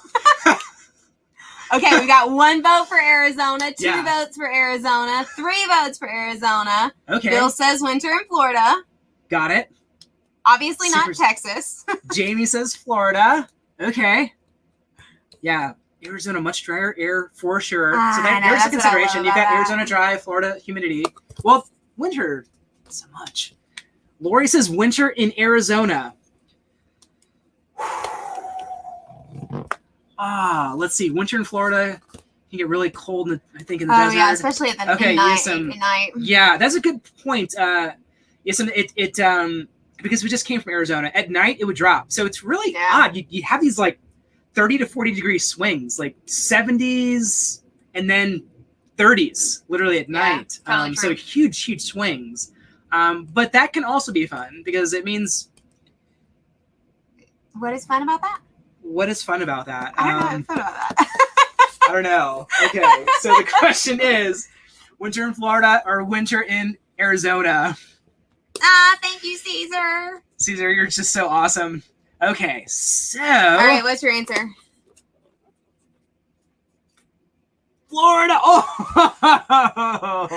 Okay, we got 1 vote for Arizona, 2 votes for Arizona, 3 votes for Arizona. Okay. Bill says winter in Florida. Got it. Obviously not Texas. Jamie says Florida. Okay. Yeah, Arizona, much drier air for sure. So there's a consideration. You've got Arizona dry, Florida humidity. Well, winter, not so much. Lori says winter in Arizona. Let's see. Winter in Florida can get really cold, in the desert. Oh, yeah, especially at night. Yeah, that's a good point. Because we just came from Arizona. At night, it would drop. So it's really odd. You have these, like, 30 to 40 degree swings, like 70s and then 30s, literally at night. Totally so huge swings. But that can also be fun, because it means... What is fun about that? What is fun about that? I don't know what's fun about that. I don't know. Okay, so the question is, winter in Florida or winter in Arizona? Thank you, Caesar. Caesar, you're just so awesome. Okay, so... All right, what's your answer? Florida. Oh!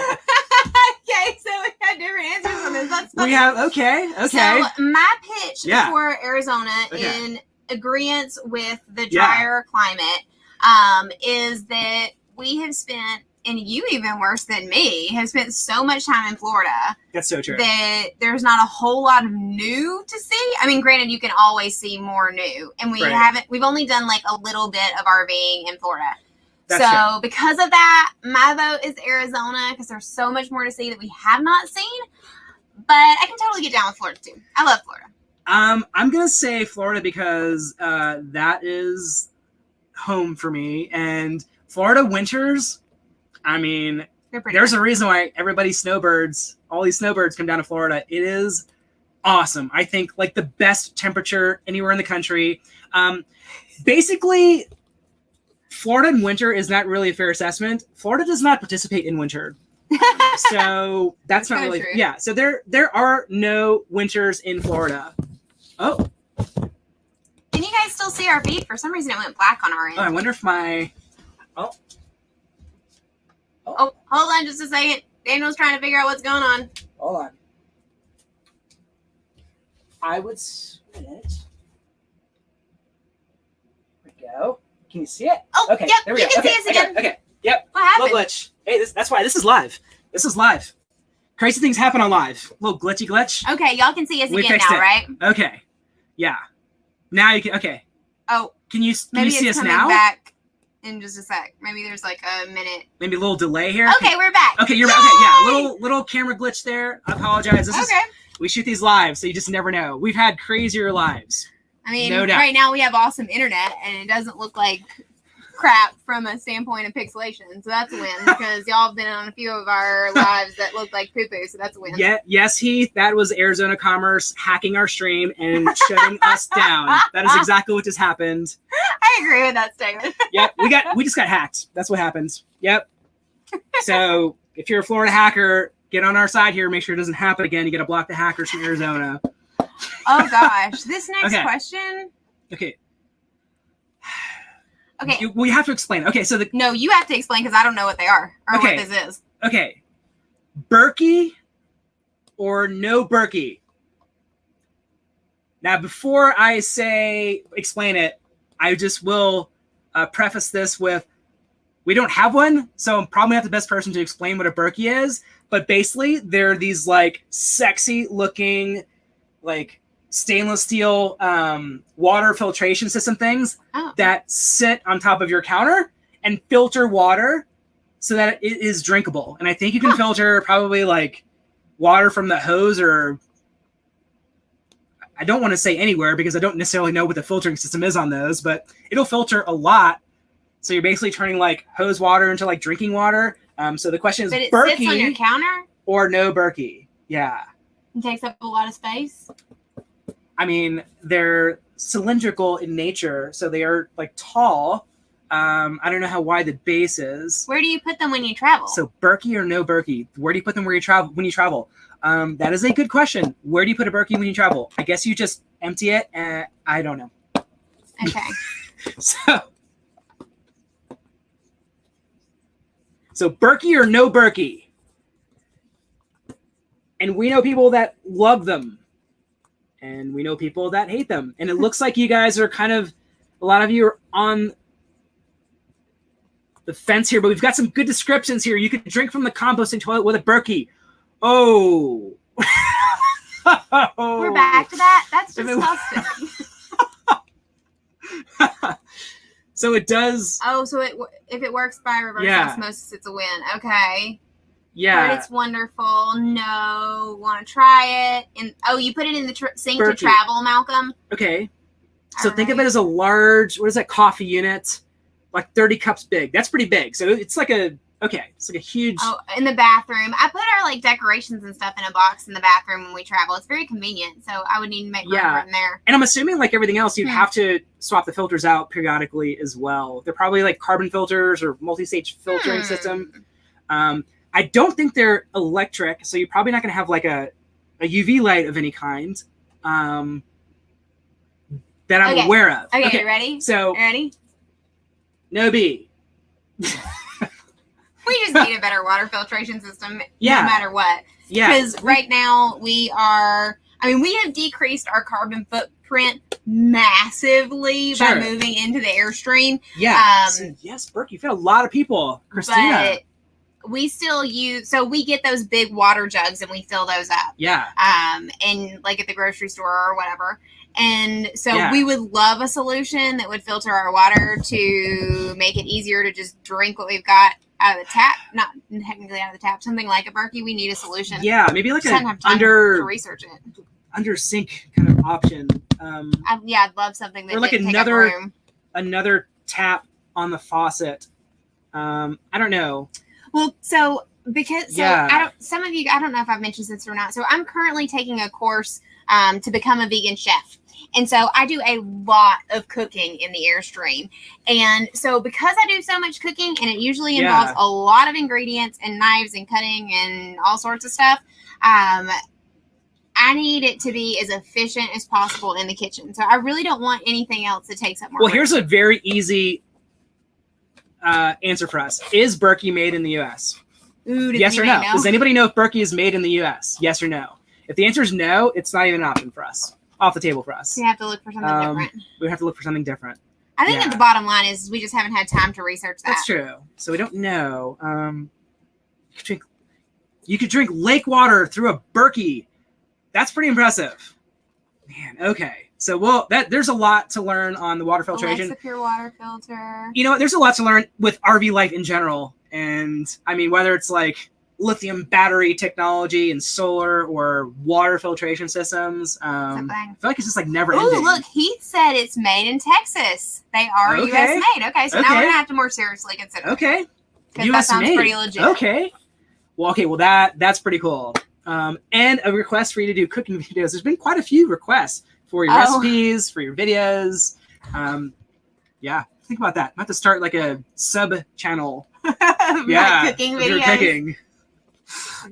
Okay, so we have different answers on this. That's funny. We have, okay. So my pitch for Arizona, in agreement with the drier climate, is that we have spent and you even worse than me, have spent so much time in Florida. That's so true. That there's not a whole lot of new to see. I mean, granted, you can always see more new, and we've only done like a little bit of RVing in Florida. That's true. Because of that, my vote is Arizona, because there's so much more to see that we have not seen. But I can totally get down with Florida too. I love Florida. I'm gonna say Florida because that is home for me, and Florida winters. I mean, there's a reason why all these snowbirds come down to Florida. It is awesome. I think like the best temperature anywhere in the country. Basically, Florida in winter is not really a fair assessment. Florida does not participate in winter. So that's not really true. Yeah. So there are no winters in Florida. Oh. Can you guys still see our feed? For some reason it went black on our end. Oh, I wonder if my Oh, hold on just a second. Daniel's trying to figure out what's going on. Hold on. I would spin it. There we go. Can you see it? Oh, okay. Yep, there we go. You can see us again. Okay. Yep. What happened? Little glitch. Hey, that's why this is live. This is live. Crazy things happen on live. Little glitchy glitch. Okay, y'all can see us again now, right? Okay. Yeah. Now you can. Okay. Oh. Can you see us now? Maybe it's coming back in just a sec. Maybe there's like a minute. Maybe a little delay here. Okay, we're back. Okay, you're back. Okay, yeah. Little camera glitch there. I apologize. We shoot these live, so you just never know. We've had crazier lives. I mean, right now we have awesome internet, and it doesn't look like crap from a standpoint of pixelation, so that's a win, because y'all have been on a few of our lives that look like poo-poo, so that's a win. Yeah, yes, Heath, that was Arizona Commerce hacking our stream and shutting us down. That is exactly what just happened. I agree with that statement. Yep, we just got hacked. That's what happened. Yep. So if you're a Florida hacker, get on our side here. Make sure it doesn't happen again. You got to block the hackers from Arizona. Oh gosh, this next question. Okay. Okay. We have to explain. Okay, so No, you have to explain, because I don't know what they are or what this is. Okay. Buc-ee or no Buc-ee? Now, before I explain it, I just will preface this with, we don't have one, so I'm probably not the best person to explain what a Buc-ee is, but basically they're these like sexy looking like stainless steel water filtration system things that sit on top of your counter and filter water so that it is drinkable. And I think you can filter probably like water from the hose, or I don't want to say anywhere because I don't necessarily know what the filtering system is on those, but it'll filter a lot. So you're basically turning like hose water into like drinking water. So the question is, but it sits on your counter or no Buc-ee? Yeah. It takes up a lot of space. I mean, they're cylindrical in nature, so they are like tall. I don't know how wide the base is. Where do you put them when you travel? So Buc-ee or no Buc-ee? Where do you put them when you travel? That is a good question. Where do you put a Buc-ee when you travel? I guess you just empty it, and I don't know. Okay. So Buc-ee or no Buc-ee? And we know people that love them. And we know people that hate them. And it looks like you guys are kind of, a lot of you are on the fence here, but we've got some good descriptions here. You could drink from the composting toilet with a Buc-ee. Oh. We're back to that? That's disgusting. So it does. Oh, so if it works by reverse osmosis, it's a win. Okay. Yeah. But it's wonderful. No. Want to try it? And you put it in the sink to travel, Malcolm? Okay. So think of it as a large, what is that, coffee unit? Like 30 cups big. That's pretty big. So it's like a huge. Oh, in the bathroom. I put our like decorations and stuff in a box in the bathroom when we travel. It's very convenient. So I would need to make room for it in there. And I'm assuming like everything else, you'd have to swap the filters out periodically as well. They're probably like carbon filters or multi-stage filtering system. I don't think they're electric, so you're probably not going to have like a UV light of any kind that I'm aware of. Okay, you ready? So, ready? No B. We just need a better water filtration system no matter what. Yeah. Because right now we have decreased our carbon footprint massively by moving into the Airstream. Yeah. Yes, Burke, you've had a lot of people. Christina. But we still use, so we get those big water jugs and we fill those up. Yeah. And like at the grocery store or whatever. And so we would love a solution that would filter our water to make it easier to just drink what we've got out of the tap. Not technically out of the tap, something like a Buc-ee. We need a solution. Yeah, maybe like an to research it. Under sink kind of option. I'd love something that or like another tap on the faucet. I don't know. Well, so because I don't know if I've mentioned this or not. So I'm currently taking a course to become a vegan chef. And so I do a lot of cooking in the Airstream. And so because I do so much cooking and it usually involves a lot of ingredients and knives and cutting and all sorts of stuff, I need it to be as efficient as possible in the kitchen. So I really don't want anything else that takes up more room. Here's a very easy answer for us. Is Buc-ee made in the U.S.? Ooh, yes or no? Does anybody know if Buc-ee is made in the U.S.? Yes or no? If the answer is no, it's not even an option for us. Off the table for us. We have to look for something different. We have to look for something different. I think that the bottom line is we just haven't had time to research that. That's true. So we don't know. You could drink lake water through a Buc-ee. That's pretty impressive. Man, okay. So there's a lot to learn on the water filtration. Alexa pure water filter. You know what? There's a lot to learn with RV life in general. And I mean, whether it's like lithium battery technology and solar or water filtration systems. I feel like it's just like never ending. Oh, look, Heath said it's made in Texas. They are US made. Okay, so now we're gonna have to more seriously consider. Okay. Because that sounds pretty legit. Okay. Well, that's pretty cool. And a request for you to do cooking videos. There's been quite a few requests for your recipes, for your videos. Think about that. I have to start like a sub channel. Cooking videos. Cooking.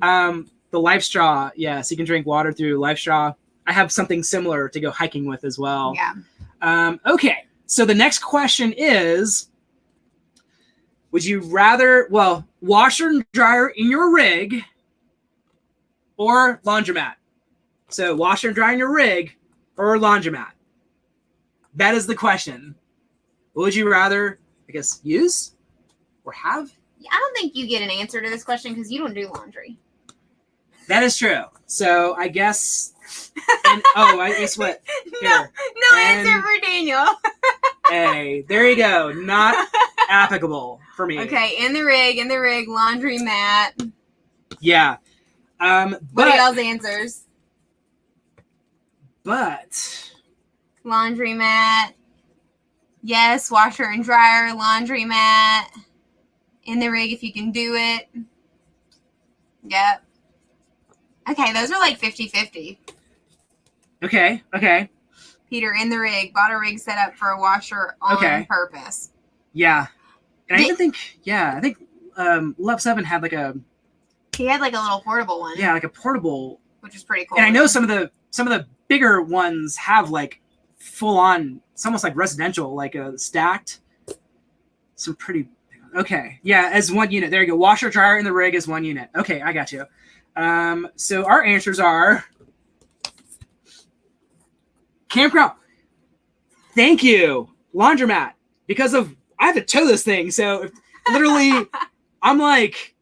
The life straw. Yeah, so you can drink water through life straw. I have something similar to go hiking with as well. Yeah. Okay. So the next question is, would you rather, washer and dryer in your rig or laundromat? So washer and dryer in your rig or laundromat? That is the question. What would you rather, I guess, use or have? I don't think you get an answer to this question because you don't do laundry. That is true. So I guess. I guess what? No answer for Daniel. Hey, there you go. Not applicable for me. Okay, in the rig, laundry mat. Yeah. What are y'all's answers? But laundry mat. Yes, washer and dryer, laundry mat. In the rig if you can do it. Yep. Okay, those are like 50-50. Okay. Peter, in the rig. Bought a rig set up for a washer on purpose. Yeah. And I think Love 7 had he had like a little portable one. Yeah, like a portable. Which is pretty cool. And I know some of the bigger ones have like full on, it's almost like residential, like a stacked. Some pretty. Okay. Yeah, as one unit. There you go. Washer, dryer in the rig is one unit. Okay, I got you. So our answers are Campground. Thank you. Laundromat. Because I have to tow this thing. So literally I'm like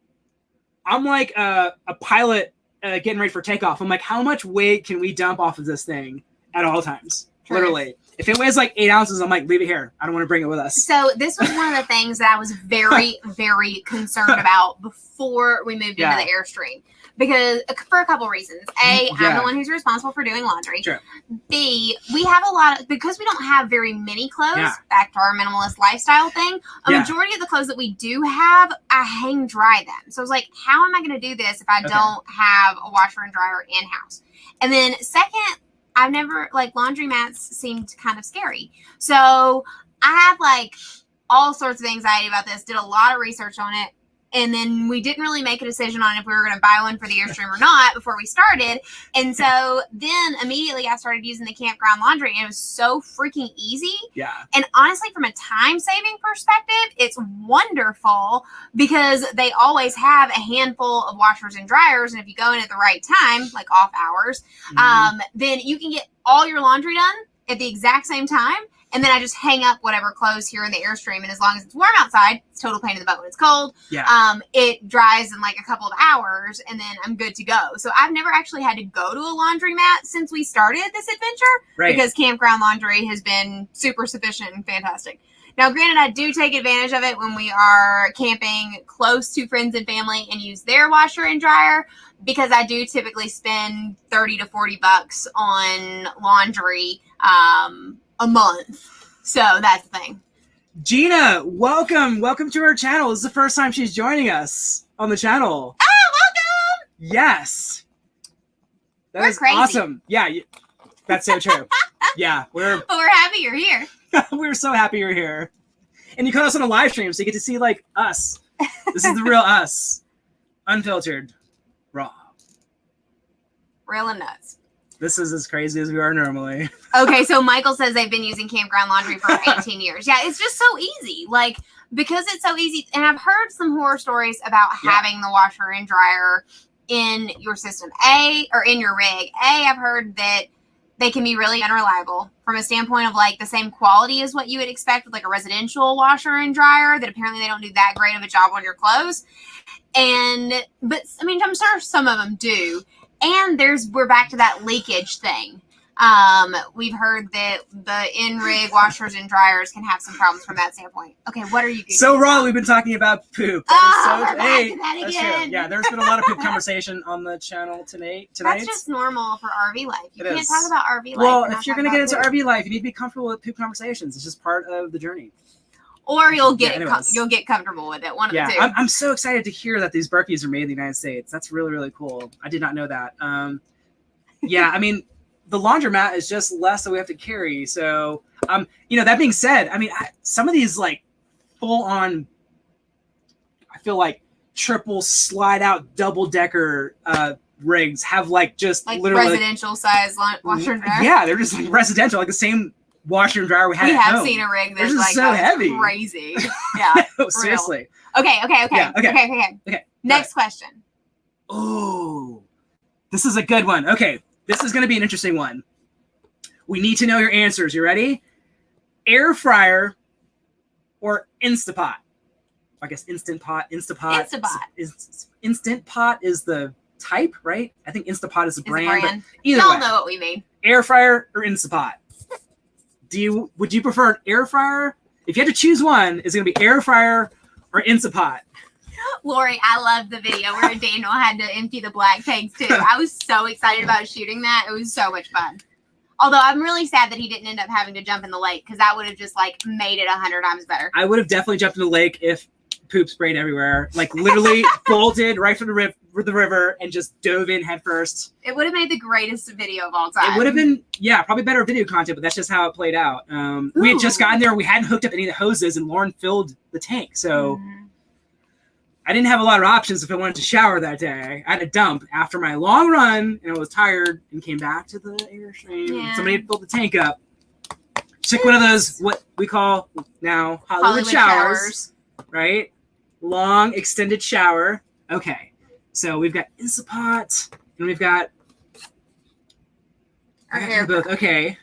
a pilot getting ready for takeoff. I'm like, how much weight can we dump off of this thing at all times? True. Literally. If it weighs like 8 ounces, I'm like, leave it here. I don't want to bring it with us. So this was one of the things that I was very, very concerned about before we moved into the Airstream. Because for a couple reasons. A, I'm the one who's responsible for doing laundry. Sure. B, we have a lot of, because we don't have very many clothes, back to our minimalist lifestyle thing, a majority of the clothes that we do have, I hang dry them. So I was like, how am I going to do this if I don't have a washer and dryer in-house? And then second, I've never, laundry mats seemed kind of scary. So I had all sorts of anxiety about this, did a lot of research on it. And then we didn't really make a decision on if we were going to buy one for the Airstream or not before we started. And so then immediately I started using the Campground laundry, and it was so freaking easy. Yeah. And honestly, from a time-saving perspective, it's wonderful because they always have a handful of washers and dryers. And if you go in at the right time, like off hours, then you can get all your laundry done at the exact same time. And then I just hang up whatever clothes here in the Airstream. And as long as it's warm outside, it's total pain in the butt when it's cold. Yeah. It dries in like a couple of hours and then I'm good to go. So I've never actually had to go to a laundromat since we started this adventure. Right. Because Campground Laundry has been super sufficient and fantastic. Now, granted, I do take advantage of it when we are camping close to friends and family and use their washer and dryer, because I do typically spend $30 to $40 on laundry a month. So that's the thing. Gina, welcome to our channel. This is the first time she's joining us on the channel. Oh, welcome! Yes. We're crazy. Awesome. Yeah, that's so true. Yeah, but we're happy you're here. we're so happy you're here. And you caught us on a live stream, so you get to see like us. This is the real us. Unfiltered. Raw. Real and nuts. This is as crazy as we are normally. Okay, so Michael says they've been using Campground Laundry for 18 years. Yeah, it's just so easy. Like, because it's so easy, and I've heard some horror stories about having the washer and dryer in your system. Or in your rig. I've heard that they can be really unreliable from a standpoint of like the same quality as what you would expect with like a residential washer and dryer, that apparently they don't do that great of a job on your clothes. But I mean, I'm sure some of them do. And we're back to that leakage thing. We've heard that the in-rig washers and dryers can have some problems from that standpoint. Okay, what are you doing? So Raw, we've been talking about poop. We're back to that again. Yeah, there's been a lot of poop conversation on the channel tonight. That's just normal for RV life. You can't talk about RV life. Well, if you're going to get into RV life, you need to be comfortable with poop conversations. It's just part of the journey. Or you'll get comfortable with it. One of the two. I'm so excited to hear that these Buc-ees are made in the United States. That's really, really cool. I did not know that. Yeah, I mean, the laundromat is just less that we have to carry. So, that being said, I mean, some of these like full on, I feel like triple slide out double decker rigs have like just like literally residential size washer and dryer. Yeah, they're just like residential, like the same washer and dryer we had. We at have home. seen a rig that's like so heavy, crazy. Yeah, no, seriously. Okay. Yeah, okay. Next question. Oh, this is a good one. Okay, this is going to be an interesting one. We need to know your answers. You ready? Air fryer or Instapot? I guess Instant Pot. Instapot. Instant Pot is the type, right? I think Instapot is the brand. But either way, y'all know what we mean. Air fryer or Instapot? Would you prefer an air fryer? If you had to choose one, is it going to be air fryer or Instapot? Lori, I loved the video where Daniel had to empty the black tanks too. I was so excited about shooting that. It was so much fun. Although I'm really sad that he didn't end up having to jump in the lake, because that would have just like made it 100 times better. I would have definitely jumped in the lake if poop sprayed everywhere. Like literally bolted right from the river and just dove in head first. It would have made the greatest video of all time. It would have been, probably better video content, but that's just how it played out. We had just gotten there. We hadn't hooked up any of the hoses, and Lauren filled the tank. So I didn't have a lot of options if I wanted to shower that day. I had to dump after my long run, and I was tired and came back to the Airstream. Yeah. Somebody filled the tank up. Took one of those, what we call now Hollywood showers. Right? Long extended shower. Okay. So we've got Instapot and we've got both. Okay.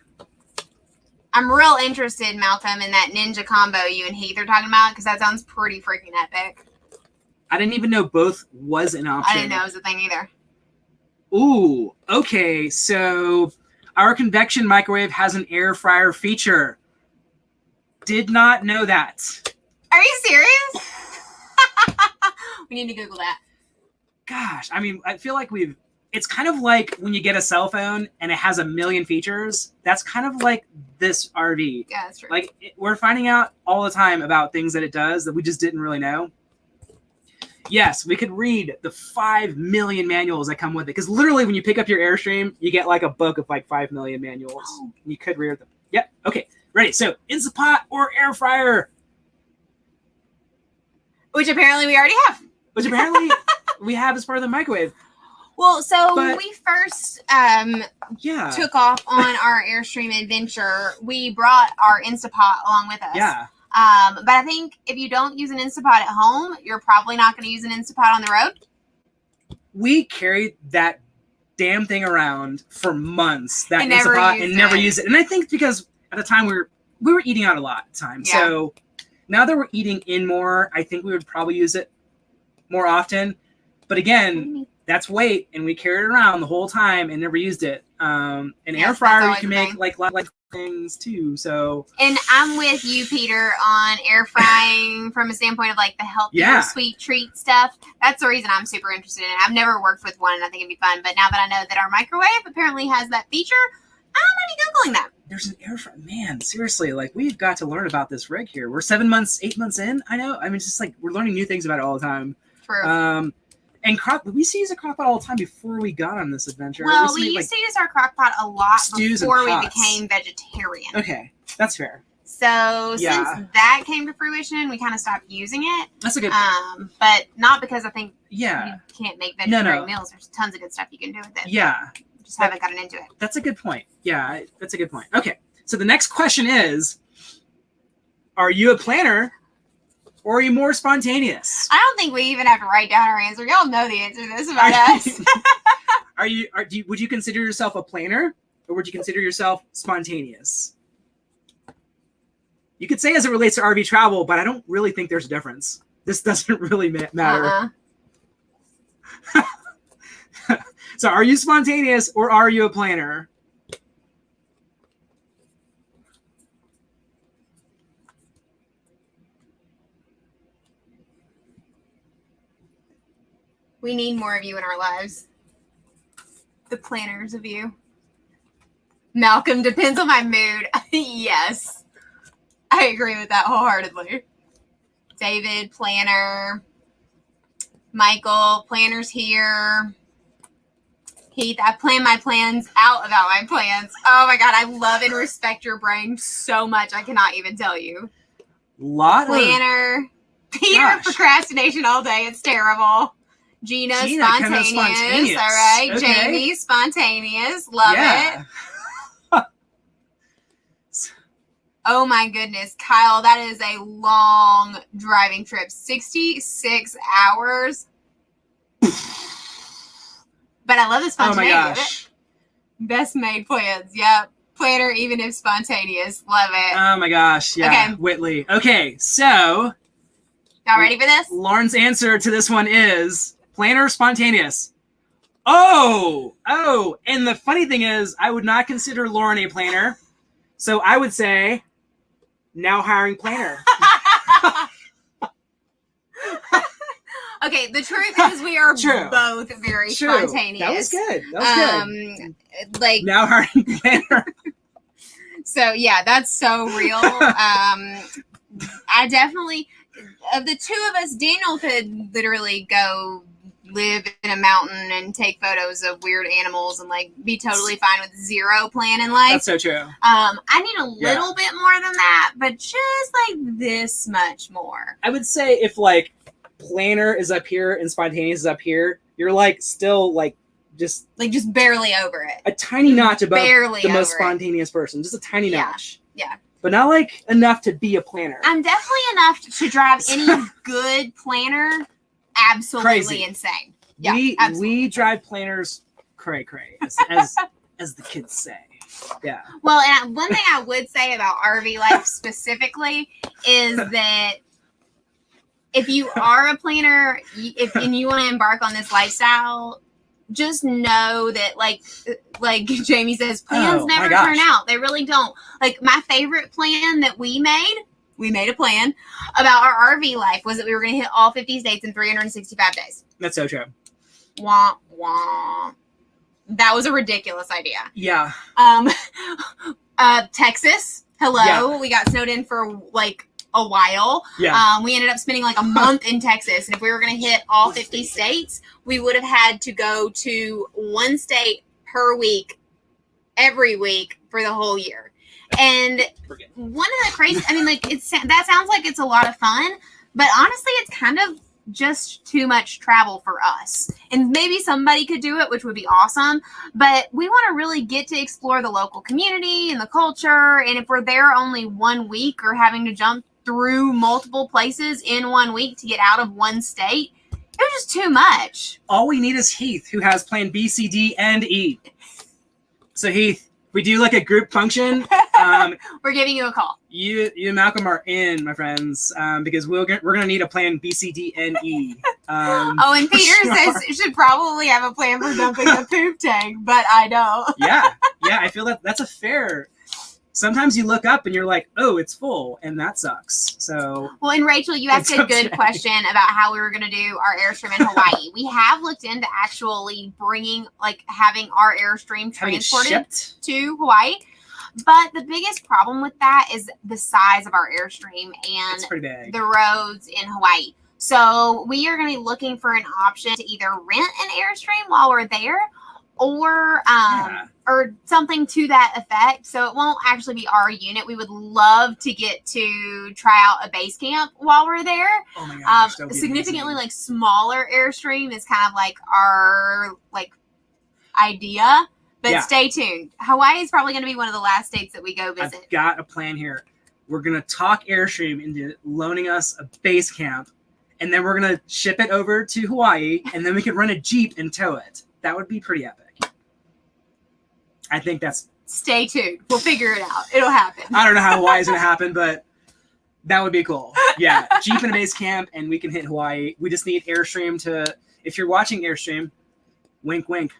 I'm real interested, Malcolm, in that ninja combo you and Heath are talking about, because that sounds pretty freaking epic. I didn't even know both was an option. I didn't know it was a thing either. Ooh, okay. So our convection microwave has an air fryer feature. Did not know that. Are you serious? We need to Google that. Gosh, I mean, I feel like it's kind of like when you get a cell phone and it has a million features. That's kind of like this RV. Yeah, that's true. Like, we're finding out all the time about things that it does that we just didn't really know. Yes, we could read the 5 million manuals that come with it. Because literally, when you pick up your Airstream, you get like a book of like 5 million manuals. Oh. You could read them. Yep. Okay. Ready. So, Instapot or air fryer? Which apparently we already have. Which apparently we have as part of the microwave. Well, so when we first took off on our Airstream adventure, we brought our Instapot along with us. Yeah. But I think if you don't use an Instapot at home, you're probably not going to use an Instapot on the road. We carried that damn thing around for months. That And Instant never Pot, used and never it. use it. And I think because at the time we were eating out a lot at the time. Yeah. So now that we're eating in more, I think we would probably use it more often. But again, that's weight, and we carried it around the whole time and never used it. An air fryer, you can make like things too. So, and I'm with you, Peter, on air frying from a standpoint of like the healthier sweet treat stuff. That's the reason I'm super interested in it. I've never worked with one, and I think it'd be fun. But now that I know that our microwave apparently has that feature, I'm gonna be Googling that. There's an air fryer. Man, seriously, like we've got to learn about this rig here. We're 7 months, 8 months in. I know. I mean, it's just like we're learning new things about it all the time. True. And we used to use a crock pot all the time before we got on this adventure. Well, we used to use our crock pot a lot before we pots. became vegetarian. Okay, that's fair. So since that came to fruition, we kind of stopped using it. That's a good but not because I think you yeah. can't make vegetarian meals. There's tons of good stuff you can do with it. Yeah. Just haven't gotten into it. That's a good point. Yeah, that's a good point. Okay, so the next question is, are you a planner or are you more spontaneous? I don't think we even have to write down our answer. Y'all know the answer to this about us. Would you consider yourself a planner or would you consider yourself spontaneous? You could say as it relates to RV travel, but I don't really think there's a difference. This doesn't really matter. So are you spontaneous or are you a planner? We need more of you in our lives. The planners of you. Malcolm, depends on my mood. Yes. I agree with that wholeheartedly. David, planner. Michael, planners here. Heath, I plan my plans out about my plans. Oh my God, I love and respect your brain so much. I cannot even tell you. Planner. Peter, procrastination all day. It's terrible. Gina spontaneous. All right. Okay. Jamie, spontaneous. Love it. Oh my goodness. Kyle, that is a long driving trip. 66 hours. But I love the spontaneity of it. Best made plans. Yep. Planner, even if spontaneous. Love it. Oh my gosh. Yeah. Okay. Whitley. Okay. So. Y'all ready for this? Lauren's answer to this one is planner, spontaneous. Oh. And the funny thing is, I would not consider Lauren a planner. So I would say, now hiring planner. Okay, the truth is we are both very spontaneous. That was good. Good. Like now hiring planner. So yeah, that's so real. I definitely, of the two of us, Daniel could literally go live in a mountain and take photos of weird animals and like be totally fine with zero plan in life. That's so true. I need a little bit more than that, but just like this much more. I would say if like planner is up here and spontaneous is up here, you're like still like just barely over it. A tiny notch above barely the most spontaneous person. Just a tiny notch. Yeah. But not like enough to be a planner. I'm definitely enough to drive any good planner absolutely crazy. Insane. Yeah, we drive planners cray as the kids say. Yeah. Well, and one thing I would say about RV life specifically is that if you are a planner, and you want to embark on this lifestyle, just know that like Jamie says, plans never turn out. They really don't. Like my favorite plan that we made a plan about our RV life was that we were going to hit all 50 states in 365 days. That's so true. Womp womp. That was a ridiculous idea. Yeah. Texas. Hello. Yeah. We got snowed in for like a while. Yeah. We ended up spending like a month in Texas. And if we were going to hit all 50 states, we would have had to go to one state per week, every week for the whole year. And one of the crazy, I mean, like that sounds like it's a lot of fun, but honestly, it's kind of just too much travel for us. And maybe somebody could do it, which would be awesome. But we want to really get to explore the local community and the culture. And if we're there only 1 week or having to jump through multiple places in 1 week to get out of one state, It was just too much. All we need is Heath, who has plan B, C, D, and E. So Heath, we do like a group function. We're giving you a call. You and Malcolm are in, my friends, because we're gonna need a plan B, C, D, and E. And Peter says you should probably have a plan for dumping the poop tank, but I don't. yeah, I feel that's a fair. Sometimes you look up and you're like, oh, it's full, and that sucks. So well, and Rachel, you asked a good question about how we were going to do our Airstream in Hawaii. We have looked into actually having our Airstream transported to Hawaii. But the biggest problem with that is the size of our Airstream and it's pretty big. The roads in Hawaii. So we are going to be looking for an option to either rent an Airstream while we're there, or something to that effect. So it won't actually be our unit. We would love to get to try out a base camp while we're there. Oh my gosh, significantly amazing. Smaller Airstream is kind of our idea. But stay tuned. Hawaii is probably going to be one of the last states that we go visit. I've got a plan here. We're going to talk Airstream into loaning us a base camp, and then we're going to ship it over to Hawaii, and then we could rent a Jeep and tow it. That would be pretty epic. I think that's... Stay tuned. We'll figure it out. It'll happen. I don't know how Hawaii is going to happen, but that would be cool. Yeah, Jeep and a base camp, and we can hit Hawaii. We just need Airstream to... If you're watching Airstream, wink, wink.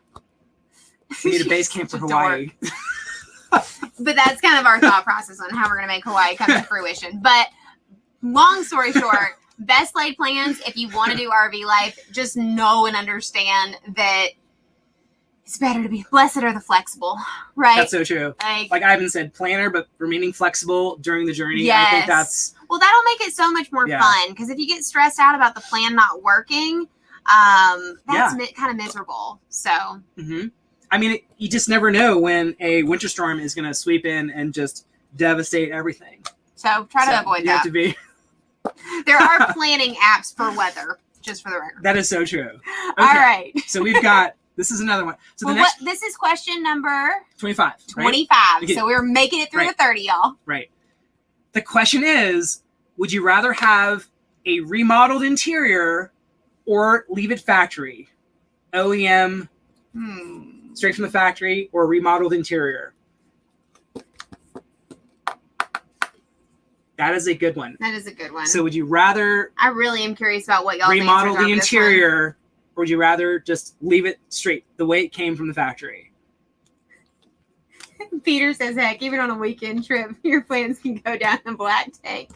We need a base camp for Hawaii. But that's kind of our thought process on how we're going to make Hawaii come to fruition. But long story short, best laid plans, if you want to do RV life, just know and understand that it's better to be blessed or the flexible, right? That's so true. Like Ivan said, planner, but remaining flexible during the journey. Yes. I think that's... Well, that'll make it so much more fun, because if you get stressed out about the plan not working, that's kind of miserable. So... Mm-hmm. I mean, you just never know when a winter storm is going to sweep in and just devastate everything. So try to avoid that. Have to be... There are planning apps for weather, just for the record. That is so true. Okay. All right. So we've got, this is another one. So this is question number 25. 25. Right? So we're making it through to 30, y'all. Right. The question is, would you rather have a remodeled interior or leave it factory? OEM, straight from the factory, or remodeled interior? That is a good one. That is a good one. So would you rather... I really am curious about what y'all remodel the interior, or would you rather just leave it straight the way it came from the factory? Peter says, heck, even on a weekend trip, your plans can go down the black tank.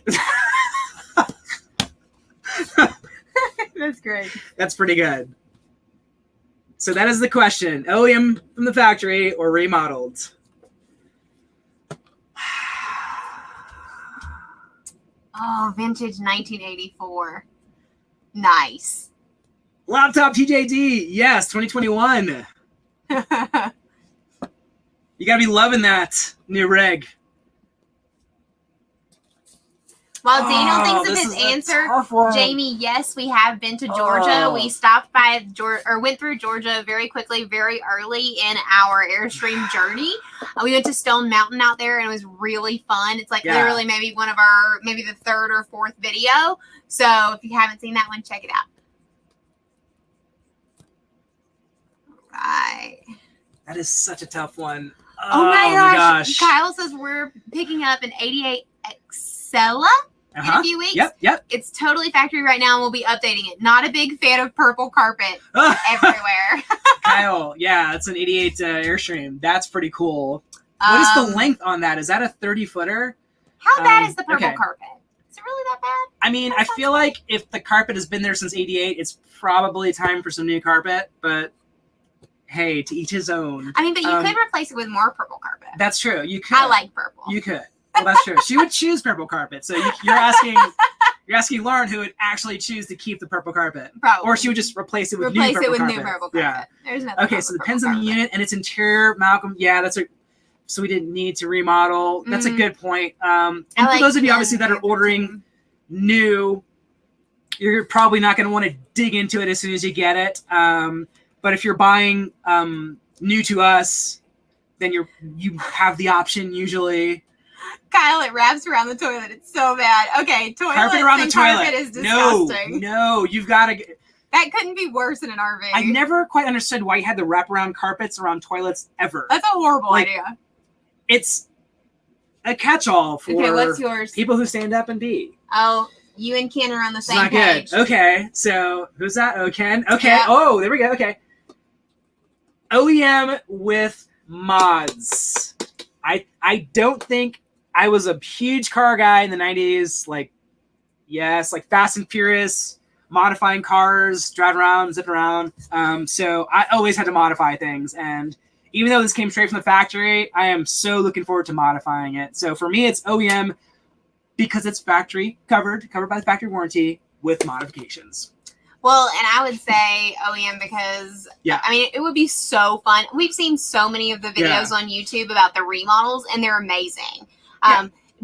That's great. That's pretty good. So that is the question. OEM from the factory or remodeled? Oh, vintage 1984. Nice. Laptop TJD. Yes, 2021. You got to be loving that new rig. While Daniel thinks of his answer, Jamie, yes, we have been to Georgia. We stopped by went through Georgia very quickly, very early in our Airstream journey. We went to Stone Mountain out there, and it was really fun. It's literally maybe the third or fourth video. So if you haven't seen that one, check it out. Right. That is such a tough one. Oh my gosh. Kyle says we're picking up an 88 Excella in a few weeks. Yep. It's totally factory right now, and we'll be updating it. Not a big fan of purple carpet everywhere. Kyle, yeah, it's an 88 Airstream. That's pretty cool. What is the length on that? Is that a 30-footer? How bad is the purple carpet? Is it really that bad? I mean, I feel like if the carpet has been there since 88, it's probably time for some new carpet, but hey, to each his own. I mean, but you could replace it with more purple carpet. That's true. You could. I like purple. You could. Well, that's true. She would choose purple carpet. So you're asking Lauren, who would actually choose to keep the purple carpet. Probably. Or she would just replace it with new purple carpet. New purple carpet. Yeah. There's nothing. Okay, so depends on the unit and its interior. Malcolm, yeah, so we didn't need to remodel. That's a good point. And for those of you obviously that are ordering new, you're probably not going to want to dig into it as soon as you get it. But if you're buying new to us, then you have the option usually. Kyle, it wraps around the toilet. It's so bad. Okay, toilet carpet around the toilet. Carpet is disgusting. No, you've got to. That couldn't be worse than an RV. I never quite understood why you had the wraparound carpets around toilets ever. That's a horrible idea. It's a catch-all for what's yours? People who stand up and pee. Oh, you and Ken are on the It's same not page. good. Okay, so who's that? Oh, Ken? Okay. Yeah. Oh, there we go. Okay. OEM with mods. I don't think I was a huge car guy in the 90s. Like, yes, like Fast and Furious, modifying cars, driving around, zipping around. So I always had to modify things. And even though this came straight from the factory, I am so looking forward to modifying it. So for me, it's OEM because it's factory covered by the factory warranty with modifications. Well, and I would say OEM because, I mean, it would be so fun. We've seen so many of the videos on YouTube about the remodels, and they're amazing.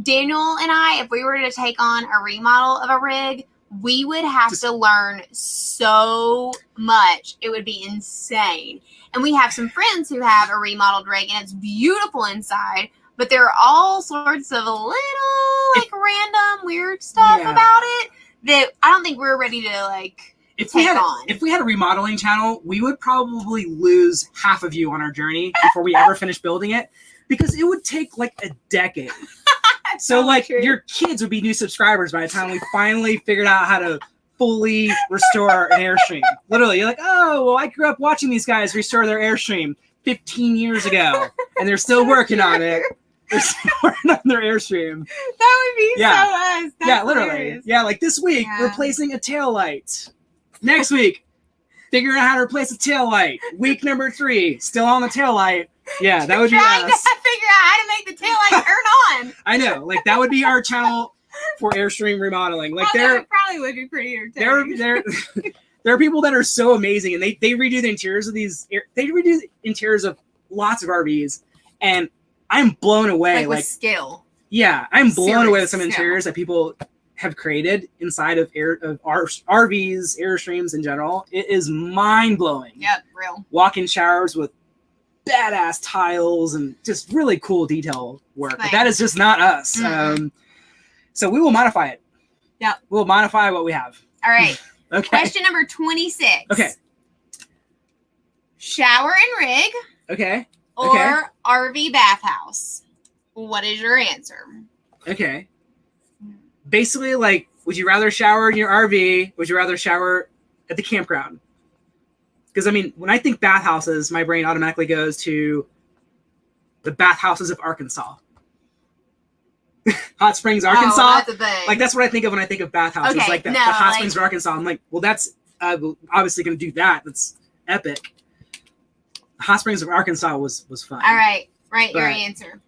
Daniel and I, if we were to take on a remodel of a rig, we would have to learn so much. It would be insane. And we have some friends who have a remodeled rig, and it's beautiful inside, but there are all sorts of little, like, random weird stuff about it that I don't think we're ready to, like, if we had a remodeling channel, we would probably lose half of you on our journey before we ever finish building it, because it would take like a decade. So like your kids would be new subscribers by the time we finally figured out how to fully restore an Airstream. Literally, you're like, oh, well, I grew up watching these guys restore their Airstream 15 years ago, and they're still working on it. They're still working on their Airstream. That would be so us. That's literally. hilarious. Yeah, like this week, replacing a taillight. Next week, figuring out how to replace a taillight. Week number 3, still on the taillight. Yeah, that would be us. Trying to figure out how to make the taillight turn on. I know, like that would be our channel for Airstream remodeling. Like that probably would be pretty entertaining. There are people that are so amazing, and they redo the interiors of they redo the interiors of lots of RVs, and I'm blown away. Like with skill. Yeah, I'm blown away with some interiors that people have created inside of RVs, Airstreams in general. It is mind-blowing. Yep, real. Walk-in showers with badass tiles and just really cool detail work. But that is just not us. Mm-hmm. So we will modify it. Yeah. We'll modify what we have. All right. Okay. Question number 26. Okay. Shower and rig. Okay. Or RV bathhouse. What is your answer? Okay. Basically, like, would you rather shower in your RV? Would you rather shower at the campground? Because, I mean, when I think bathhouses, my brain automatically goes to the bathhouses of Arkansas. Hot Springs, Arkansas. Oh, that's a thing. Like, that's what I think of when I think of bathhouses. Okay, like the Hot Springs of Arkansas. I'm like, well, that's obviously going to do that. That's epic. Hot Springs of Arkansas was fun. All right. Write your answer.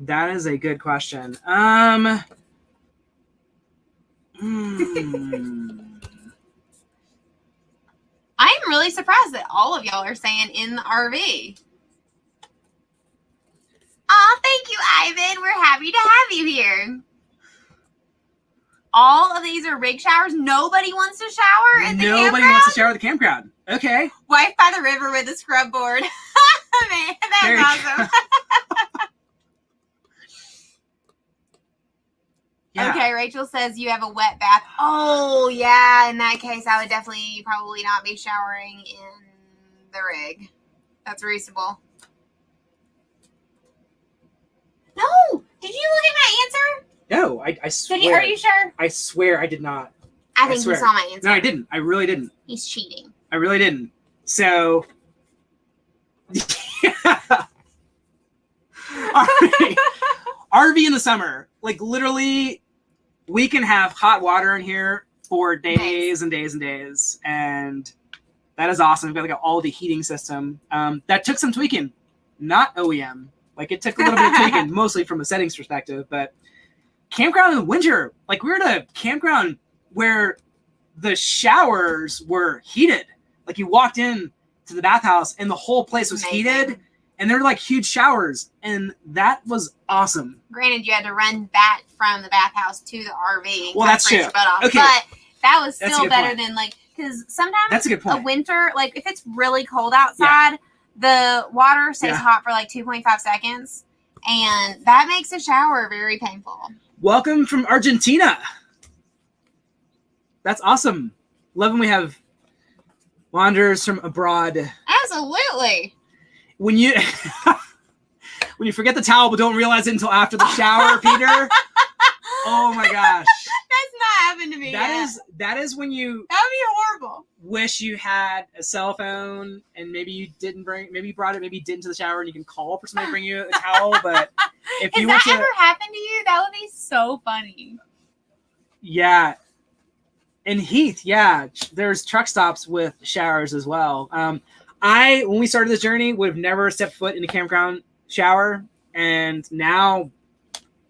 That is a good question. I'm really surprised that all of y'all are saying in the RV. Oh, thank you, Ivan. We're happy to have you here. All of these are rig showers. Nobody wants to shower at the campground? Nobody wants to shower at the campground. Okay. Wife by the river with a scrub board. Man, that's awesome. Yeah. Okay, Rachel says you have a wet bath. Oh, yeah. In that case, I would definitely probably not be showering in the rig. That's reasonable. No! Did you look at my answer? No, I swear. Are you sure? I swear I did not. I think you saw my answer. No, I didn't. I really didn't. He's cheating. I really didn't. So, yeah. RV in the summer. Like, literally, we can have hot water in here for days and days and days. And that is awesome. We've got like an all-day heating system. That took some tweaking. Not OEM. Like, it took a little bit of tweaking, mostly from a settings perspective. But campground in the winter. Like, we were at a campground where the showers were heated. Like, you walked in to the bathhouse and the whole place was heated. And they're like huge showers, and that was awesome. Granted, you had to run back from the bathhouse to the RV. Well, that's true. Okay. But that was still better than, like, because sometimes that's a good point. A winter, like, if it's really cold outside, the water stays hot for like 2.5 seconds, and that makes a shower very painful. Welcome from Argentina. That's awesome. Love when we have wanderers from abroad. Absolutely. When you when you forget the towel but don't realize it until after the shower, Peter. Oh my gosh. That's not happened to me yet. That is when you That would be horrible. wish you had a cell phone and maybe you brought it, maybe you didn't to the shower and you can call for somebody to bring you a towel. But if you Has that ever happened to you? That would be so funny. Yeah. In Heath, yeah, there's truck stops with showers as well. When we started this journey, would have never stepped foot in a campground shower, and now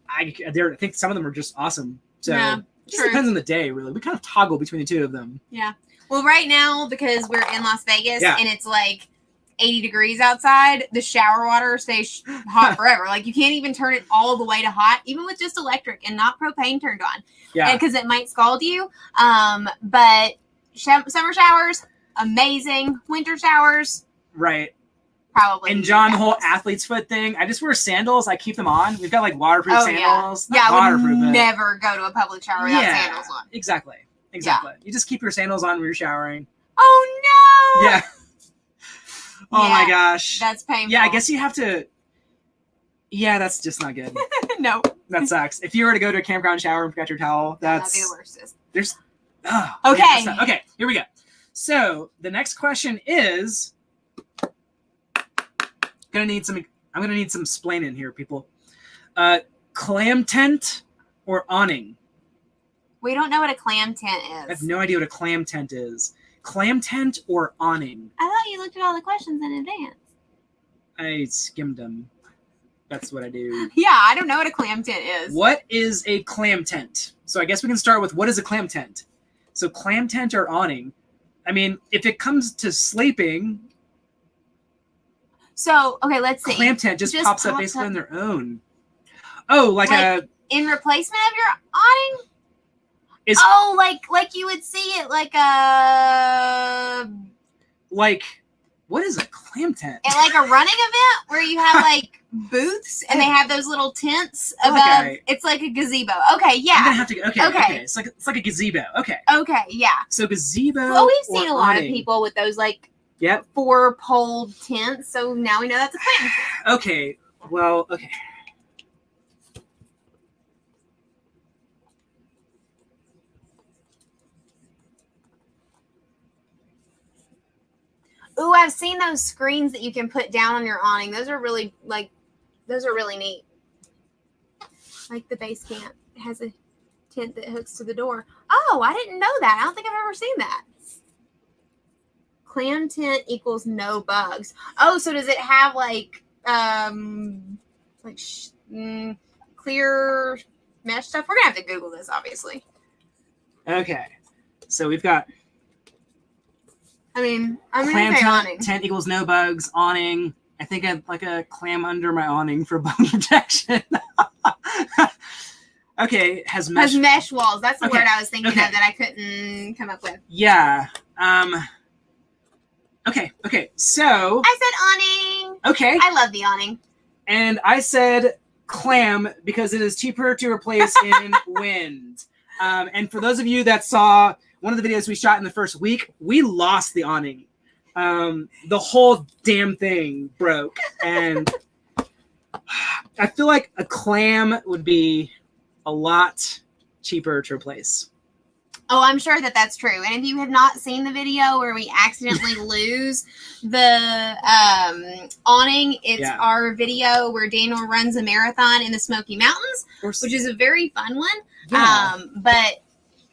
I think some of them are just awesome. So it just depends on the day, really. We kind of toggle between the two of them. Yeah. Well, right now, because we're in Las Vegas Yeah. and it's like 80 degrees outside, the shower water stays hot forever. Like, you can't even turn it all the way to hot, even with just electric and not propane turned on. Yeah. Because it might scald you. But summer showers, amazing. Winter showers, Right. probably. And John, the whole athlete's foot thing, I just wear sandals. I keep them on. We've got like waterproof sandals. Yeah, Not I would waterproof, but- never go to a public shower without sandals on. Exactly. You just keep your sandals on when you're showering. Oh, no! Yeah. Oh my gosh. That's painful. Yeah, I guess you have to. Yeah, that's just not good. No. That sucks. If you were to go to a campground shower and forgot your towel, That'd be the worst. Okay. Okay, here we go. So the next question is I'm gonna need some splaining here, people. Clam tent or awning? We don't know what a clam tent is. I have no idea what a clam tent is. Clam tent or awning? I thought you looked at all the questions in advance. I skimmed them. That's what I do. Yeah, I don't know what a clam tent is. What is a clam tent? So I guess we can start with what is a clam tent? So clam tent or awning? I mean, if it comes to sleeping, So, okay, let's see. clam tent just pops up basically on their own. Oh, like a... In replacement of your awning? Is, like you would see it like a... Like, what is a clam tent? At like a running event where you have like booths and they have those little tents above. Okay. It's like a gazebo. Okay, yeah. I'm gonna have to... Okay. Okay. It's like a gazebo. Okay. Okay, yeah. So gazebo Well, we've seen or a lot awning. of people with those like Yep. 4-pole tents, so now we know that's a clam tent. Okay. Well, okay. Ooh, I've seen those screens that you can put down on your awning. Those are really neat. Like the base camp has a tent that hooks to the door. Oh, I didn't know that. I don't think I've ever seen that. Clam tent equals no bugs. Oh, so does it have like clear mesh stuff? We're gonna have to Google this, obviously. Okay. So we've got I'm clam gonna say awning. tent equals no bugs, awning. I think I'd like a clam under my awning for bug protection. Okay, has mesh walls. That's the Okay. word I was thinking Okay. of that I couldn't come up with. Yeah. Okay. So I said awning. okay, I love the awning. and I said clam because it is cheaper to replace in wind. And for those of you that saw one of the videos we shot in the first week, we lost the awning. The whole damn thing broke, and I feel like a clam would be a lot cheaper to replace. Oh, I'm sure that that's true. And if you have not seen the video where we accidentally lose the awning, it's our video where Daniel runs a marathon in the Smoky Mountains, which is a very fun one. Yeah. But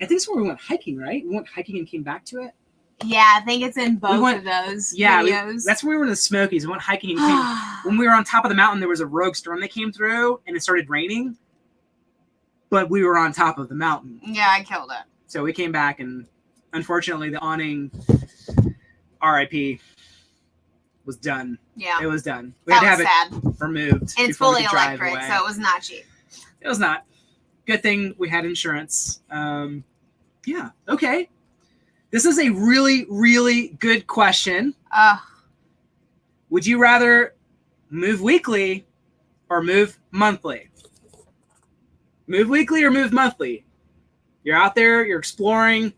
I think it's where we went hiking, right? We went hiking and came back to it. yeah, I think it's in both of those videos. That's when we were in the Smokies. We went hiking and came. When we were on top of the mountain, there was a rogue storm that came through, and it started raining. But we were on top of the mountain. Yeah, I killed it. So we came back, and unfortunately, the awning, RIP, was done. Yeah. It was done. We had to have it removed. And it's before we fully could drive electric, away. so it was not cheap. It was not. Good thing we had insurance. Yeah. Okay. This is a really, really good question. Would you rather move weekly or move monthly? Move weekly or move monthly? You're out there, you're exploring,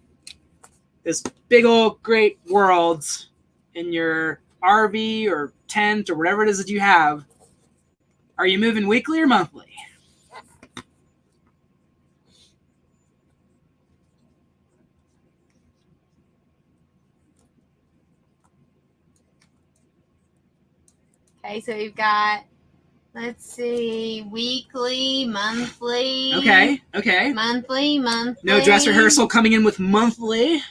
this big old great world in your RV or tent or whatever it is that you have, are you moving weekly or monthly? Okay, so we've got, let's see, weekly, monthly. Okay. Monthly. No dress rehearsal coming in with monthly.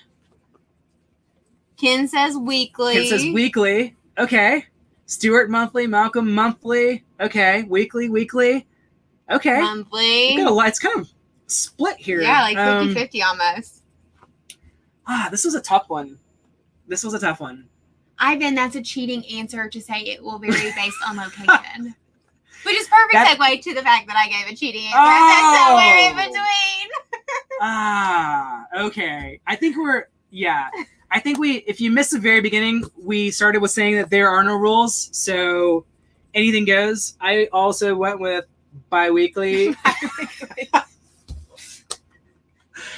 Ken says weekly. Okay. Stuart monthly. Malcolm monthly. Okay. Weekly. Okay. Monthly. We've got a lot. It's kind of split here. Yeah, like 50-50 almost. This was a tough one. Ivan, that's a cheating answer to say it will vary based on location. Which is perfect segue to the fact that I gave a cheating answer. Oh. That's somewhere in between. Okay. I think if you missed the very beginning, we started with saying that there are no rules, so anything goes. I also went with bi-weekly.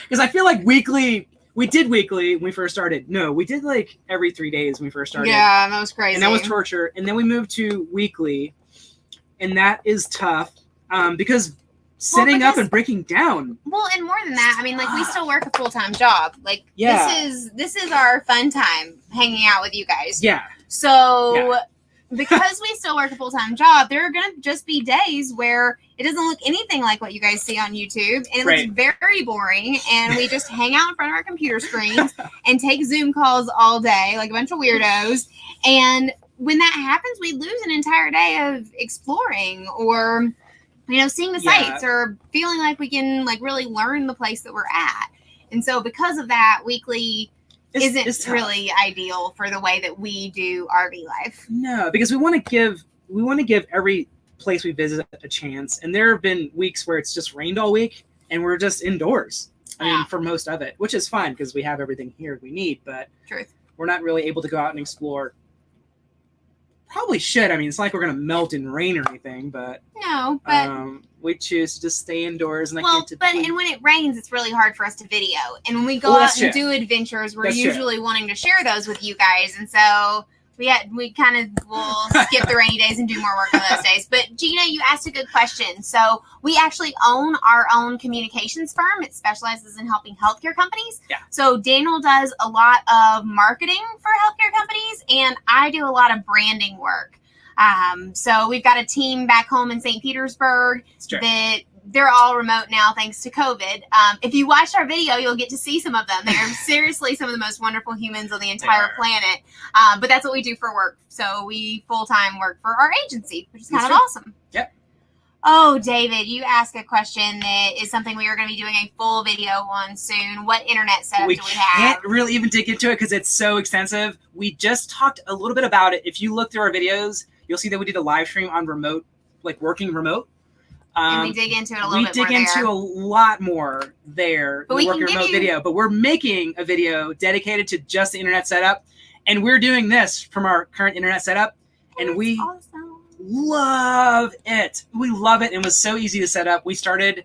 Because I feel like weekly, we did weekly when we first started. No, we did like every 3 days when we first started. Yeah, that was crazy. And that was torture. And then we moved to weekly, and that is tough because sitting up and breaking down. Well, and more than that, I mean, like, we still work a full-time job. Like, this is our fun time hanging out with you guys. Yeah. So because we still work a full-time job, there are going to just be days where it doesn't look anything like what you guys see on YouTube, and it looks very boring, and we just hang out in front of our computer screens and take Zoom calls all day like a bunch of weirdos. And when that happens, we lose an entire day of exploring or, you know, seeing the sights or feeling like we can like really learn the place that we're at. And so because of that, weekly isn't really ideal for the way that we do RV life. No, because we want to give every place we visit a chance. And there have been weeks where it's just rained all week and we're just indoors. I mean, for most of it, which is fine because we have everything here we need, but we're not really able to go out and explore. Probably should. I mean, it's not like we're going to melt in rain or anything, but no, but we choose to just stay indoors. And and when it rains, it's really hard for us to video. And when we go out and do adventures, we're usually wanting to share those with you guys. And so we kind of will skip the rainy days and do more work on those days. But Gina, you asked a good question. So we actually own our own communications firm. It specializes in helping healthcare companies. Yeah. So Daniel does a lot of marketing for healthcare companies, and I do a lot of branding work. So we've got a team back home in St. Petersburg that they're all remote now thanks to COVID. If you watched our video, you'll get to see some of them. They're seriously some of the most wonderful humans on the entire planet. But that's what we do for work. So we full-time work for our agency, which is kind of awesome. Yep. Oh, David, you asked a question that is something we are going to be doing a full video on soon. What internet setup do we have? We can't really even dig into it because it's so extensive. We just talked a little bit about it. If you look through our videos, you'll see that we did a live stream on remote, like working remote. And we dig into it a little bit more there. We dig into a lot more there. But we can give you video. But we're making a video dedicated to just the internet setup. And we're doing this from our current internet setup. And we love it. We love it. It was so easy to set up. It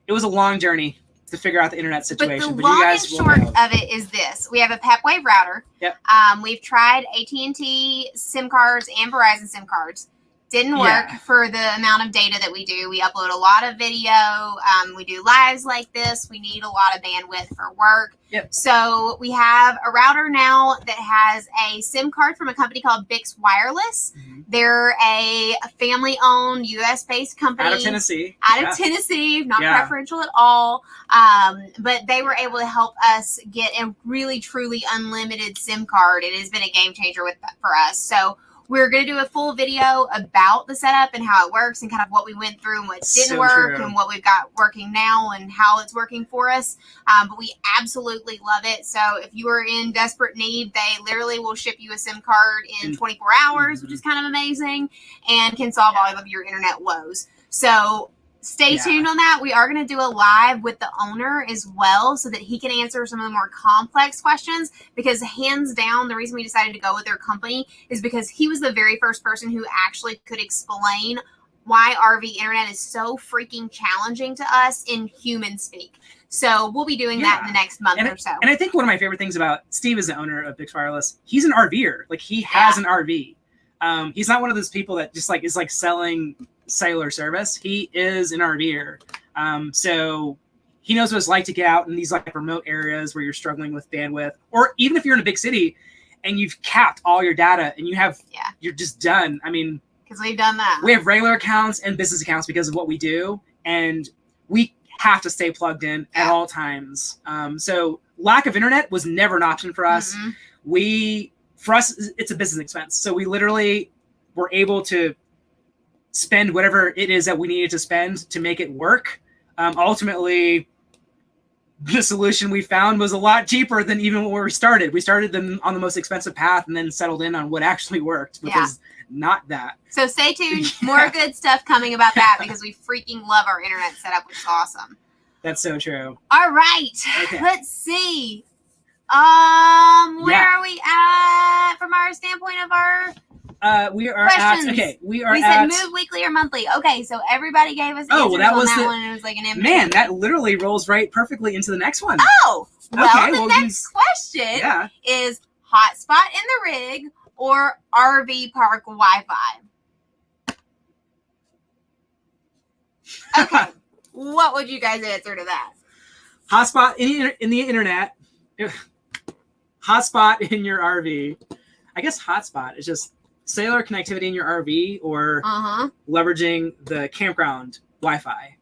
was a long journey to figure out the internet situation. But the long and short of it is this. We have a PepWave router. Yep. We've tried AT&T SIM cards and Verizon SIM cards. Didn't work for the amount of data that we do. We upload a lot of video. We do lives like this. We need a lot of bandwidth for work. Yep. So we have a router now that has a SIM card from a company called Bix Wireless. Mm-hmm. They're a family-owned, U.S.-based company. Out of Tennessee. Tennessee. Not preferential at all. But they were able to help us get a really, truly unlimited SIM card. It has been a game changer for us. So we're going to do a full video about the setup and how it works and kind of what we went through and what didn't work and what we've got working now and how it's working for us. But we absolutely love it. So if you are in desperate need, they literally will ship you a SIM card in 24 hours, which is kind of amazing, and can solve all of your internet woes. So stay tuned on that. We are going to do a live with the owner as well so that he can answer some of the more complex questions, because hands down, the reason we decided to go with their company is because he was the very first person who actually could explain why RV internet is so freaking challenging to us in human speak. So we'll be doing that in the next month or so. And I think one of my favorite things about Steve is the owner of Bix Wireless. He's an RVer. Like, he has an RV. He's not one of those people that just like is like selling cellular service. He is an RVer. So he knows what it's like to get out in these like remote areas where you're struggling with bandwidth, or even if you're in a big city and you've capped all your data and you have, you're just done. I mean, because we've done that. We have regular accounts and business accounts because of what we do, and we have to stay plugged in at all times. So lack of internet was never an option for us. For us, it's a business expense. So we literally were able to spend whatever it is that we needed to spend to make it work. Ultimately, the solution we found was a lot cheaper than even when we started. We started them on the most expensive path and then settled in on what actually worked, which is not that. So stay tuned. More good stuff coming about that because we freaking love our internet setup, which is awesome. That's so true. All right. Okay. Let's see. Where are we at from our standpoint of our we are questions? We said move weekly or monthly. Okay, so everybody gave us answers on that one, and it was like an image. Man, that literally rolls right perfectly into the next one. Oh, well, the next question is hotspot in the rig or RV park Wi-Fi. Okay, what would you guys answer to that? Hotspot in the internet. Hotspot in your RV. I guess hotspot is just cellular connectivity in your RV or leveraging the campground Wi-Fi.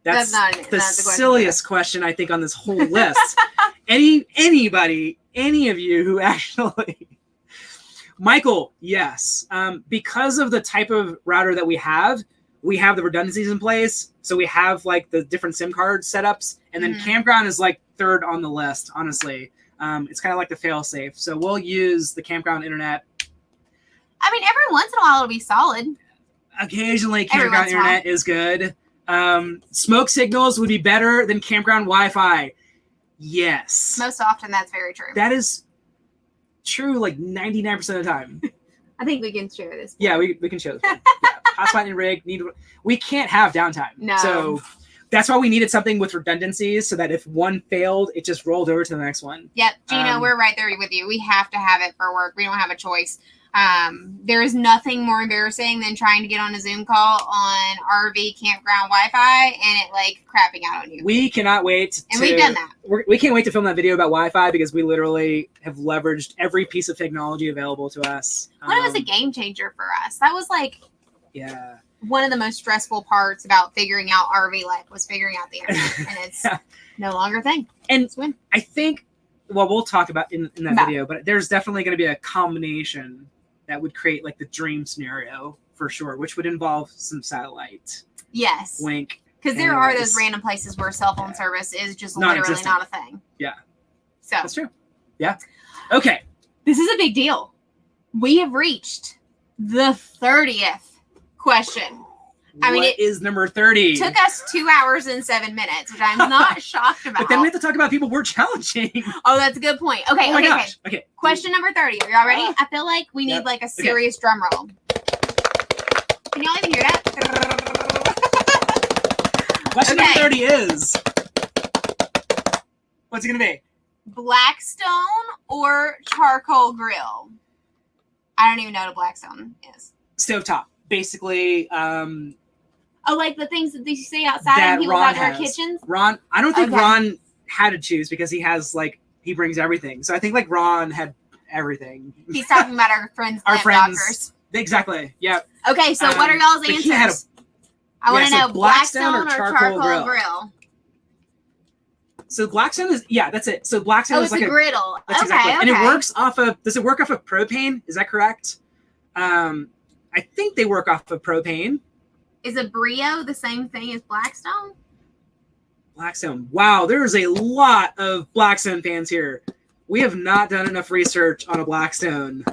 That's the silliest question I think on this whole list. Any of you who actually, Michael, yes, because of the type of router that we have the redundancies in place. So we have like the different SIM card setups, and then Campground is like third on the list, honestly. It's kind of like the fail safe. So we'll use the Campground internet. I mean, every once in a while it'll be solid. Occasionally Campground internet is good. Smoke signals would be better than Campground Wi-Fi. Yes. Most often that's very true. That is true like 99% of the time. I think we can share this. Yeah, we can show this. Hotspot and rig we can't have downtime. No. So that's why we needed something with redundancies so that if one failed, it just rolled over to the next one. Yep. Gino, we're right there with you. We have to have it for work. We don't have a choice. There is nothing more embarrassing than trying to get on a Zoom call on RV campground Wi-Fi and it like crapping out on you. We cannot wait. And we've done that. We can't wait to film that video about Wi-Fi because we literally have leveraged every piece of technology available to us. Well, it was a game changer for us. That was like one of the most stressful parts about figuring out RV life was figuring out the internet, and it's no longer a thing. And I think, well, we'll talk about in that video, but there's definitely going to be a combination that would create like the dream scenario for sure, which would involve some satellite. Yes. Wink. Because there are those random places where cell phone service is just literally not a thing. Yeah. So that's true. Yeah. Okay. This is a big deal. We have reached the 30th question. I mean, it is number 30. Took us 2 hours and 7 minutes, which I'm not shocked about. But then we have to talk about people we're challenging. Oh, that's a good point. Okay, okay. Question number 30. Are y'all ready? I feel like we need like a serious drum roll. Can y'all even hear that? Question number 30 is, what's it going to be? Blackstone or charcoal grill? I don't even know what a Blackstone is. Stovetop. Basically, like the things that you see outside in people's outdoor kitchens? Ron, I don't think Ron had to choose because he has like, he brings everything. So I think like Ron had everything. He's talking about our friends. Exactly. Yeah. Okay, so what are y'all's answers? I want to know Blackstone or charcoal grill. So Blackstone is, that's it. So Blackstone is like a griddle. That's exactly. And it works off of, does it work off of propane? Is that correct? I think they work off of propane. Is a Brio the same thing as Blackstone? Blackstone. Wow, there's a lot of Blackstone fans here. We have not done enough research on a Blackstone.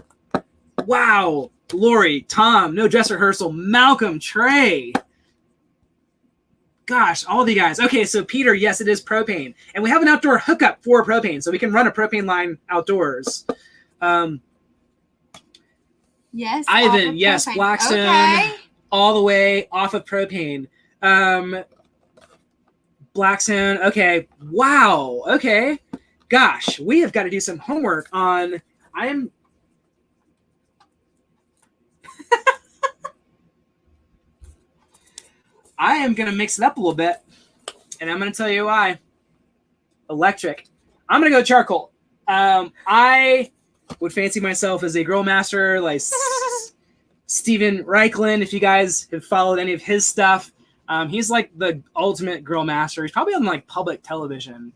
Wow. Lori, Tom, No Dress Rehearsal, Malcolm, Trey. Gosh, all of you guys. Okay, so Peter, yes, it is propane. And we have an outdoor hookup for propane, so we can run a propane line outdoors. Yes. Ivan, yes, Propane. Blackstone, Okay. all the way off of Propane. Blackstone, okay. Wow, okay. Gosh, we have got to do some homework on... I am going to mix it up a little bit, and I'm going to tell you why. Electric. I'm going to go charcoal. I would fancy myself as a grill master, like Steven Reichland, if you guys have followed any of his stuff. He's like the ultimate grill master. He's probably on like public television.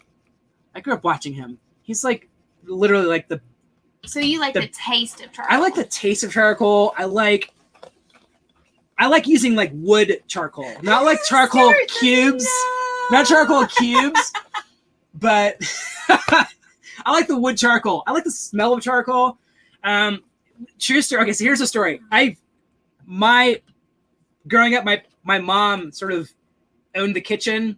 I grew up watching him. He's like literally like the... So you like the taste of charcoal? I like the taste of charcoal. I like using like wood charcoal, not like charcoal cubes, not charcoal cubes, but I like the wood charcoal. I like the smell of charcoal. True story. Okay, so here's the story. Growing up, my mom sort of owned the kitchen,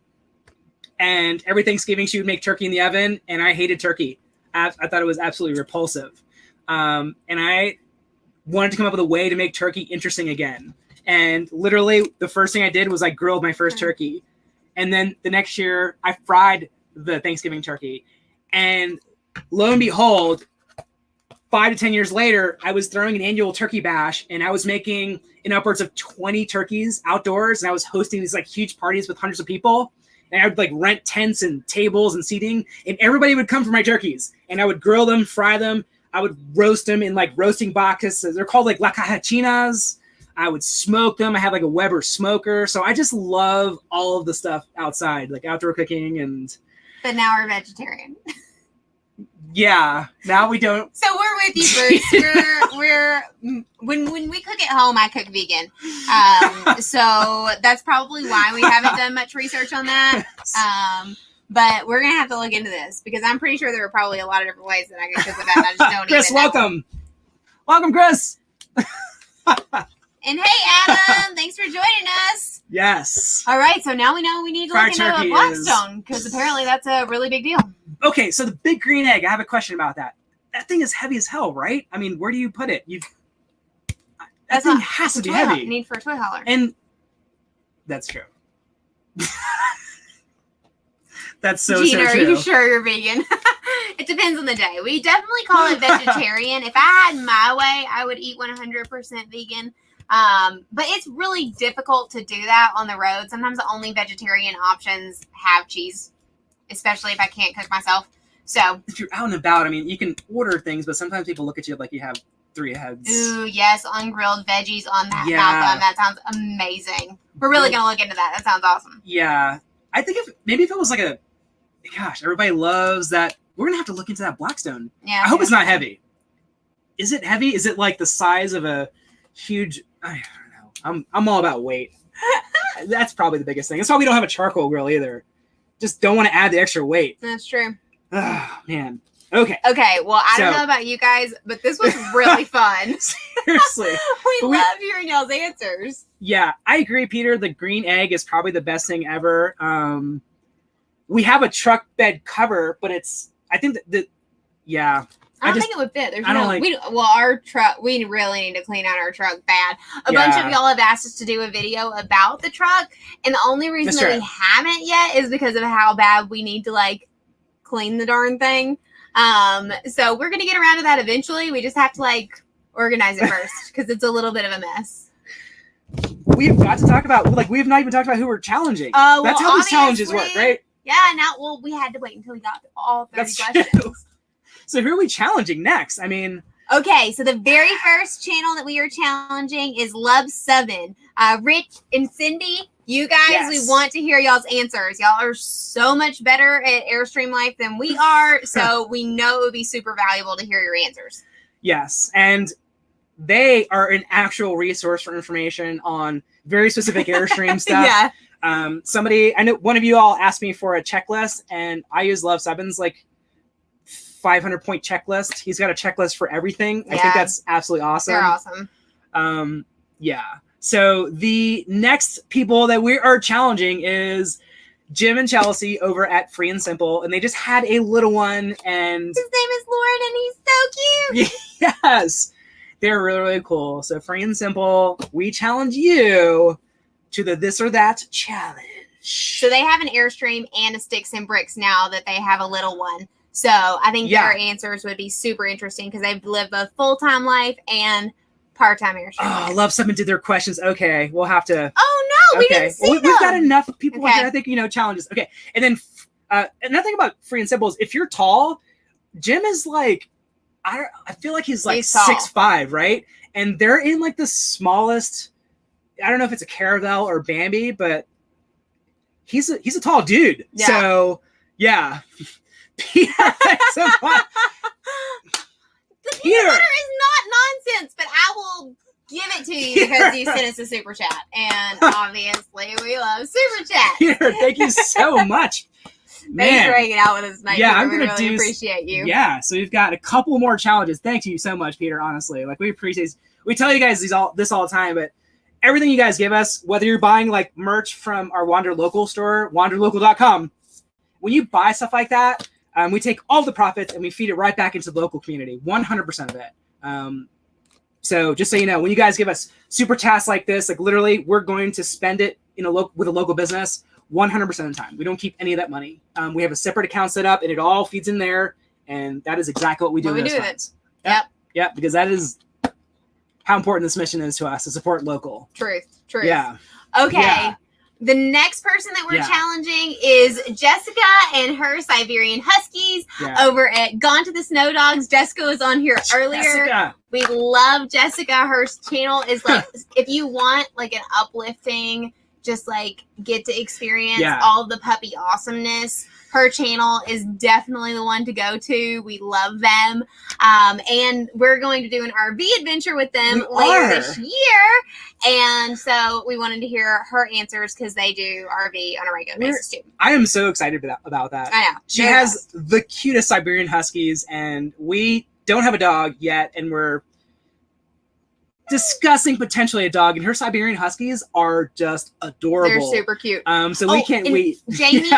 and every Thanksgiving she would make turkey in the oven, and I hated turkey. I thought it was absolutely repulsive. And I wanted to come up with a way to make turkey interesting again. And literally the first thing I did was I grilled my first turkey. And then the next year I fried the Thanksgiving turkey. And lo and behold, 5 to 10 years later, I was throwing an annual turkey bash, and I was making in upwards of 20 turkeys outdoors. And I was hosting these like huge parties with hundreds of people. And I would like rent tents and tables and seating, and everybody would come for my turkeys. And I would grill them, fry them. I would roast them in like roasting boxes. They're called like la cajachinas. I would smoke them. I had like a Weber smoker. So I just love all of the stuff outside, like outdoor cooking. And But now we're vegetarian. yeah, now we don't. So we're with you, Bruce. we're when we cook at home, I cook vegan. So that's probably why we haven't done much research on that. But we're gonna have to look into this, because I'm pretty sure there are probably a lot of different ways that I can cook with that. I just don't. Chris, even welcome. Welcome, Chris. And hey, Adam, thanks for joining us. Yes. All right, so now we know we need to Fried look into a turkey Blackstone, because apparently that's a really big deal. Okay, so the big green egg, I have a question about that. That thing is heavy as hell, right? I mean, where do you put it? That thing has to be heavy. Need for a toy hauler. And that's true. That's so Gina, true. are you sure you're vegan? It depends on the day. We definitely call it vegetarian. If I had my way, I would eat 100% vegan. But it's really difficult to do that on the road. Sometimes the only vegetarian options have cheese, especially if I can't cook myself. So if you're out and about, I mean, you can order things, but sometimes people look at you like you have 3 heads. Ooh, yes, ungrilled veggies on that Yeah. Malcolm. That sounds amazing. We're really going to look into that. That sounds awesome. Yeah. I think if it was like gosh, everybody loves that. We're going to have to look into that Blackstone. Yeah. I hope it's not heavy. Is it heavy? Is it like the size of a huge, I don't know. I'm all about weight. That's probably the biggest thing. That's why we don't have a charcoal grill either. Just don't want to add the extra weight. That's true. Oh, man. Okay. Okay, well, I don't know about you guys, but this was really fun. Seriously. we love hearing y'all's answers. Yeah, I agree, Peter. The green egg is probably the best thing ever. We have a truck bed cover, but I think yeah. I don't think it would fit. There's our truck, we really need to clean out our truck bad. A bunch of y'all have asked us to do a video about the truck, and the only reason that we haven't yet is because of how bad we need to like clean the darn thing. So we're gonna get around to that eventually. We just have to like organize it first, because it's a little bit of a mess. We've got to talk about, like, we've not even talked about who we're challenging. That's how these challenges work, right? Yeah, we had to wait until we got all 30 questions. So who are we challenging next? I mean... Okay, so the very first channel that we are challenging is Love7. Rich and Cindy, you guys, we want to hear y'all's answers. Y'all are so much better at Airstream life than we are, so we know it would be super valuable to hear your answers. Yes, and they are an actual resource for information on very specific Airstream stuff. Yeah. I know one of you all asked me for a checklist, and I use Love7's like 500-point checklist. He's got a checklist for everything. Yeah. I think that's absolutely awesome. They're awesome. Yeah. So the next people that we are challenging is Jim and Chelsea over at Free and Simple, and they just had a little one, and his name is Lauren, and he's so cute. Yes. They're really, really cool. So free and simple, we challenge you to the this or that challenge. So they have an Airstream and a Sticks and Bricks now that they have a little one. So I think their answers would be super interesting because they've lived both full-time life and part-time Airstream. Oh, I love someone did their questions. Okay, we'll have to. Oh no, we didn't see them. We've got enough people here, I think, challenges. Okay, and then another thing about free and simple is if you're tall, Jim is like, I feel like he's like 6'5", right? And they're in like the smallest. I don't know if it's a Caravel or Bambi, but he's a tall dude. Yeah. So yeah. Peter, the peanut butter is not nonsense, but I will give it to you because you sent us a super chat, and obviously we love super chat. Peter, thank you so much. Thanks for hanging out with us tonight. Yeah, Peter. We really appreciate you. Yeah, so we've got a couple more challenges. Thank you so much, Peter. Honestly, like we appreciate. We tell you guys this all the time, but everything you guys give us, whether you're buying like merch from our Wanderlocal store, wanderlocal.com, when you buy stuff like that. We take all the profits and we feed it right back into the local community, 100% of it. So just so you know, when you guys give us super tasks like this, like literally, we're going to spend it with a local business 100% of the time. We don't keep any of that money. We have a separate account set up, and it all feeds in there, and that is exactly what we do. Yep, because that is how important this mission is to us to support local. Truth. Yeah. Okay. Yeah. The next person that we're challenging is Jessica and her Siberian Huskies over at Gone to the Snow Dogs. Jessica was on here earlier. Jessica. We love Jessica. Her channel is like, if you want like an uplifting, just like get to experience all the puppy awesomeness, her channel is definitely the one to go to. We love them. And we're going to do an RV adventure with them later this year. And so we wanted to hear her answers because they do RV on a regular basis too. I am so excited about that. I know. She has the cutest Siberian Huskies, and we don't have a dog yet, and we're discussing potentially a dog, and her Siberian Huskies are just adorable. They're super cute. So we can't wait. Jamie,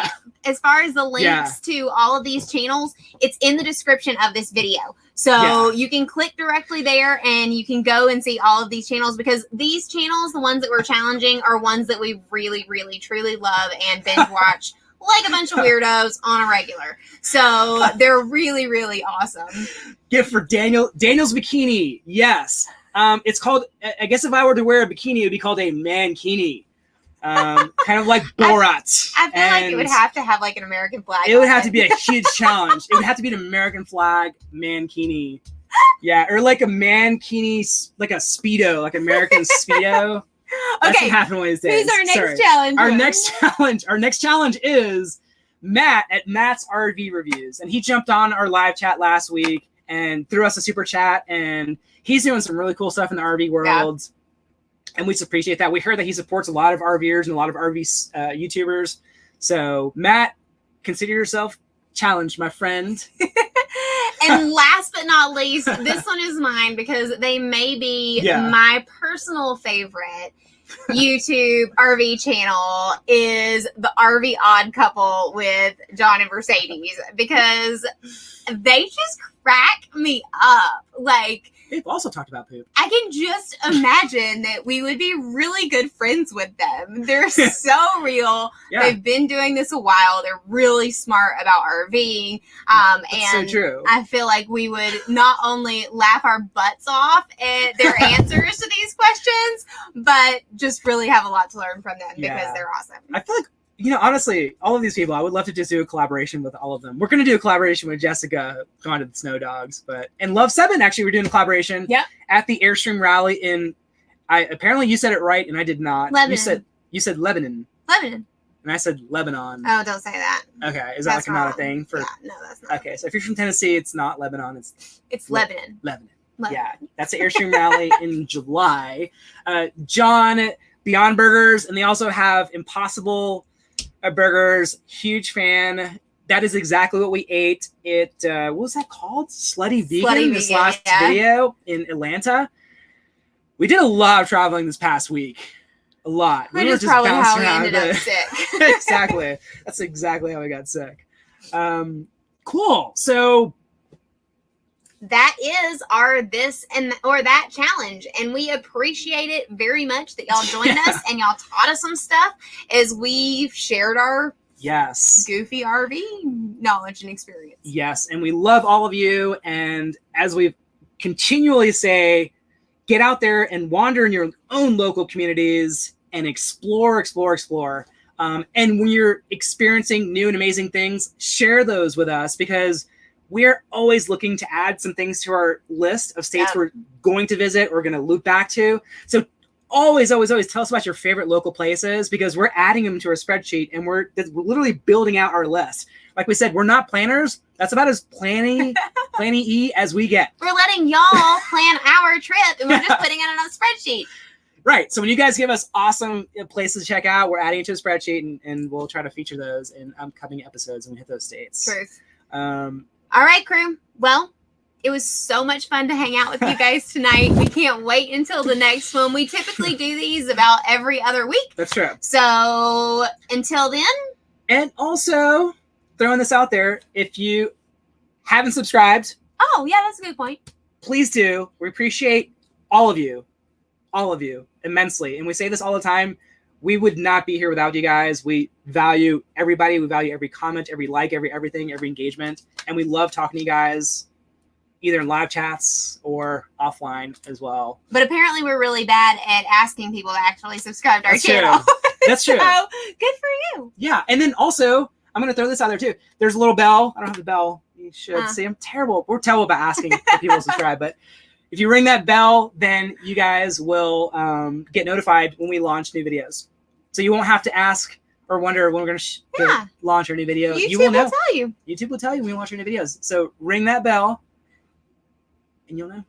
as far as the links to all of these channels, it's in the description of this video. So you can click directly there and you can go and see all of these channels, because these channels, the ones that we're challenging, are ones that we really, really, truly love and binge watch like a bunch of weirdos on a regular. So they're really, really awesome. Gift for Daniel's bikini. Yes. It's called, I guess if I were to wear a bikini, it would be called a mankini. Kind of like Borat. I feel like it would have to have like an American flag. It would have to be a huge challenge. It would have to be an American flag mankini. Yeah, or like a mankini, like a Speedo, like American Speedo. That's what happened one of these days. Who's our next challenge? Our next challenge is Matt at Matt's RV Reviews. And he jumped on our live chat last week and threw us a super chat, and he's doing some really cool stuff in the RV world. And we appreciate that. We heard that he supports a lot of RVers and a lot of RV YouTubers. So, Matt, consider yourself challenged, my friend. And last but not least, this one is mine because they may be my personal favorite YouTube RV channel, is the RV Odd Couple with John and Mercedes, because they just crack me up. Like, they've also talked about poop. I can just imagine that we would be really good friends with them. They're so real. Yeah. They've been doing this a while. They're really smart about RVing. And so true. I feel like we would not only laugh our butts off at their answers to these questions, but just really have a lot to learn from them because they're awesome. I feel like, honestly, all of these people, I would love to just do a collaboration with all of them. We're going to do a collaboration with Jessica, Gone to the Snow Dogs, and Love 7, actually, we're doing a collaboration at the Airstream rally in, apparently you said it right, and I did not. Lebanon. You said Lebanon. Lebanon. And I said Lebanon. Oh, don't say that. Okay, is that like not a thing? Yeah, no, that's not. Okay, so if you're from Tennessee, it's not Lebanon, it's Lebanon. Lebanon. Yeah, that's the Airstream rally in July. John, Beyond Burgers, and they also have Impossible Burgers. Huge fan. That is exactly what we ate. What was that called? Slutty Vegan. This last video in Atlanta. We did a lot of traveling this past week. A lot. We were just probably how we ended up sick. Exactly. That's exactly how we got sick. Cool. So that is our this and or that challenge, and we appreciate it very much that y'all joined us and y'all taught us some stuff as we shared our goofy RV knowledge and experience. Yes, and we love all of you, and as we continually say, get out there and wander in your own local communities and explore. And when you're experiencing new and amazing things, share those with us, because we're always looking to add some things to our list of states we're going to visit or going to loop back to. So always tell us about your favorite local places, because we're adding them to our spreadsheet, and we're literally building out our list. Like we said, we're not planners. That's about as planning-y as we get. We're letting y'all plan our trip, and we're just putting it on a spreadsheet. Right. So when you guys give us awesome places to check out, we're adding it to a spreadsheet, and we'll try to feature those in upcoming episodes when we hit those states. Truth. All right, crew. Well, it was so much fun to hang out with you guys tonight. We can't wait until the next one. We typically do these about every other week. That's true. So until then. And also, throwing this out there, if you haven't subscribed. Oh, yeah, that's a good point. Please do. We appreciate all of you immensely. And we say this all the time. We would not be here without you guys. We value everybody. We value every comment, every like, everything, every engagement. And we love talking to you guys, either in live chats or offline as well. But apparently we're really bad at asking people to actually subscribe to our channel. That's true. So good for you. Yeah. And then also, I'm going to throw this out there too. There's a little bell. I don't have the bell. You should see. I'm terrible. We're terrible about asking for people to subscribe. But if you ring that bell, then you guys will get notified when we launch new videos. So you won't have to ask or wonder when we're going to launch our new video. YouTube will know. Tell you. YouTube will tell you when we launch our new videos. So ring that bell, and you'll know.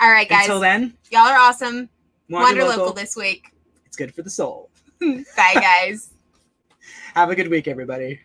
All right, guys. Until then, y'all are awesome. Wanderlocal this week. It's good for the soul. Bye, guys. Have a good week, everybody.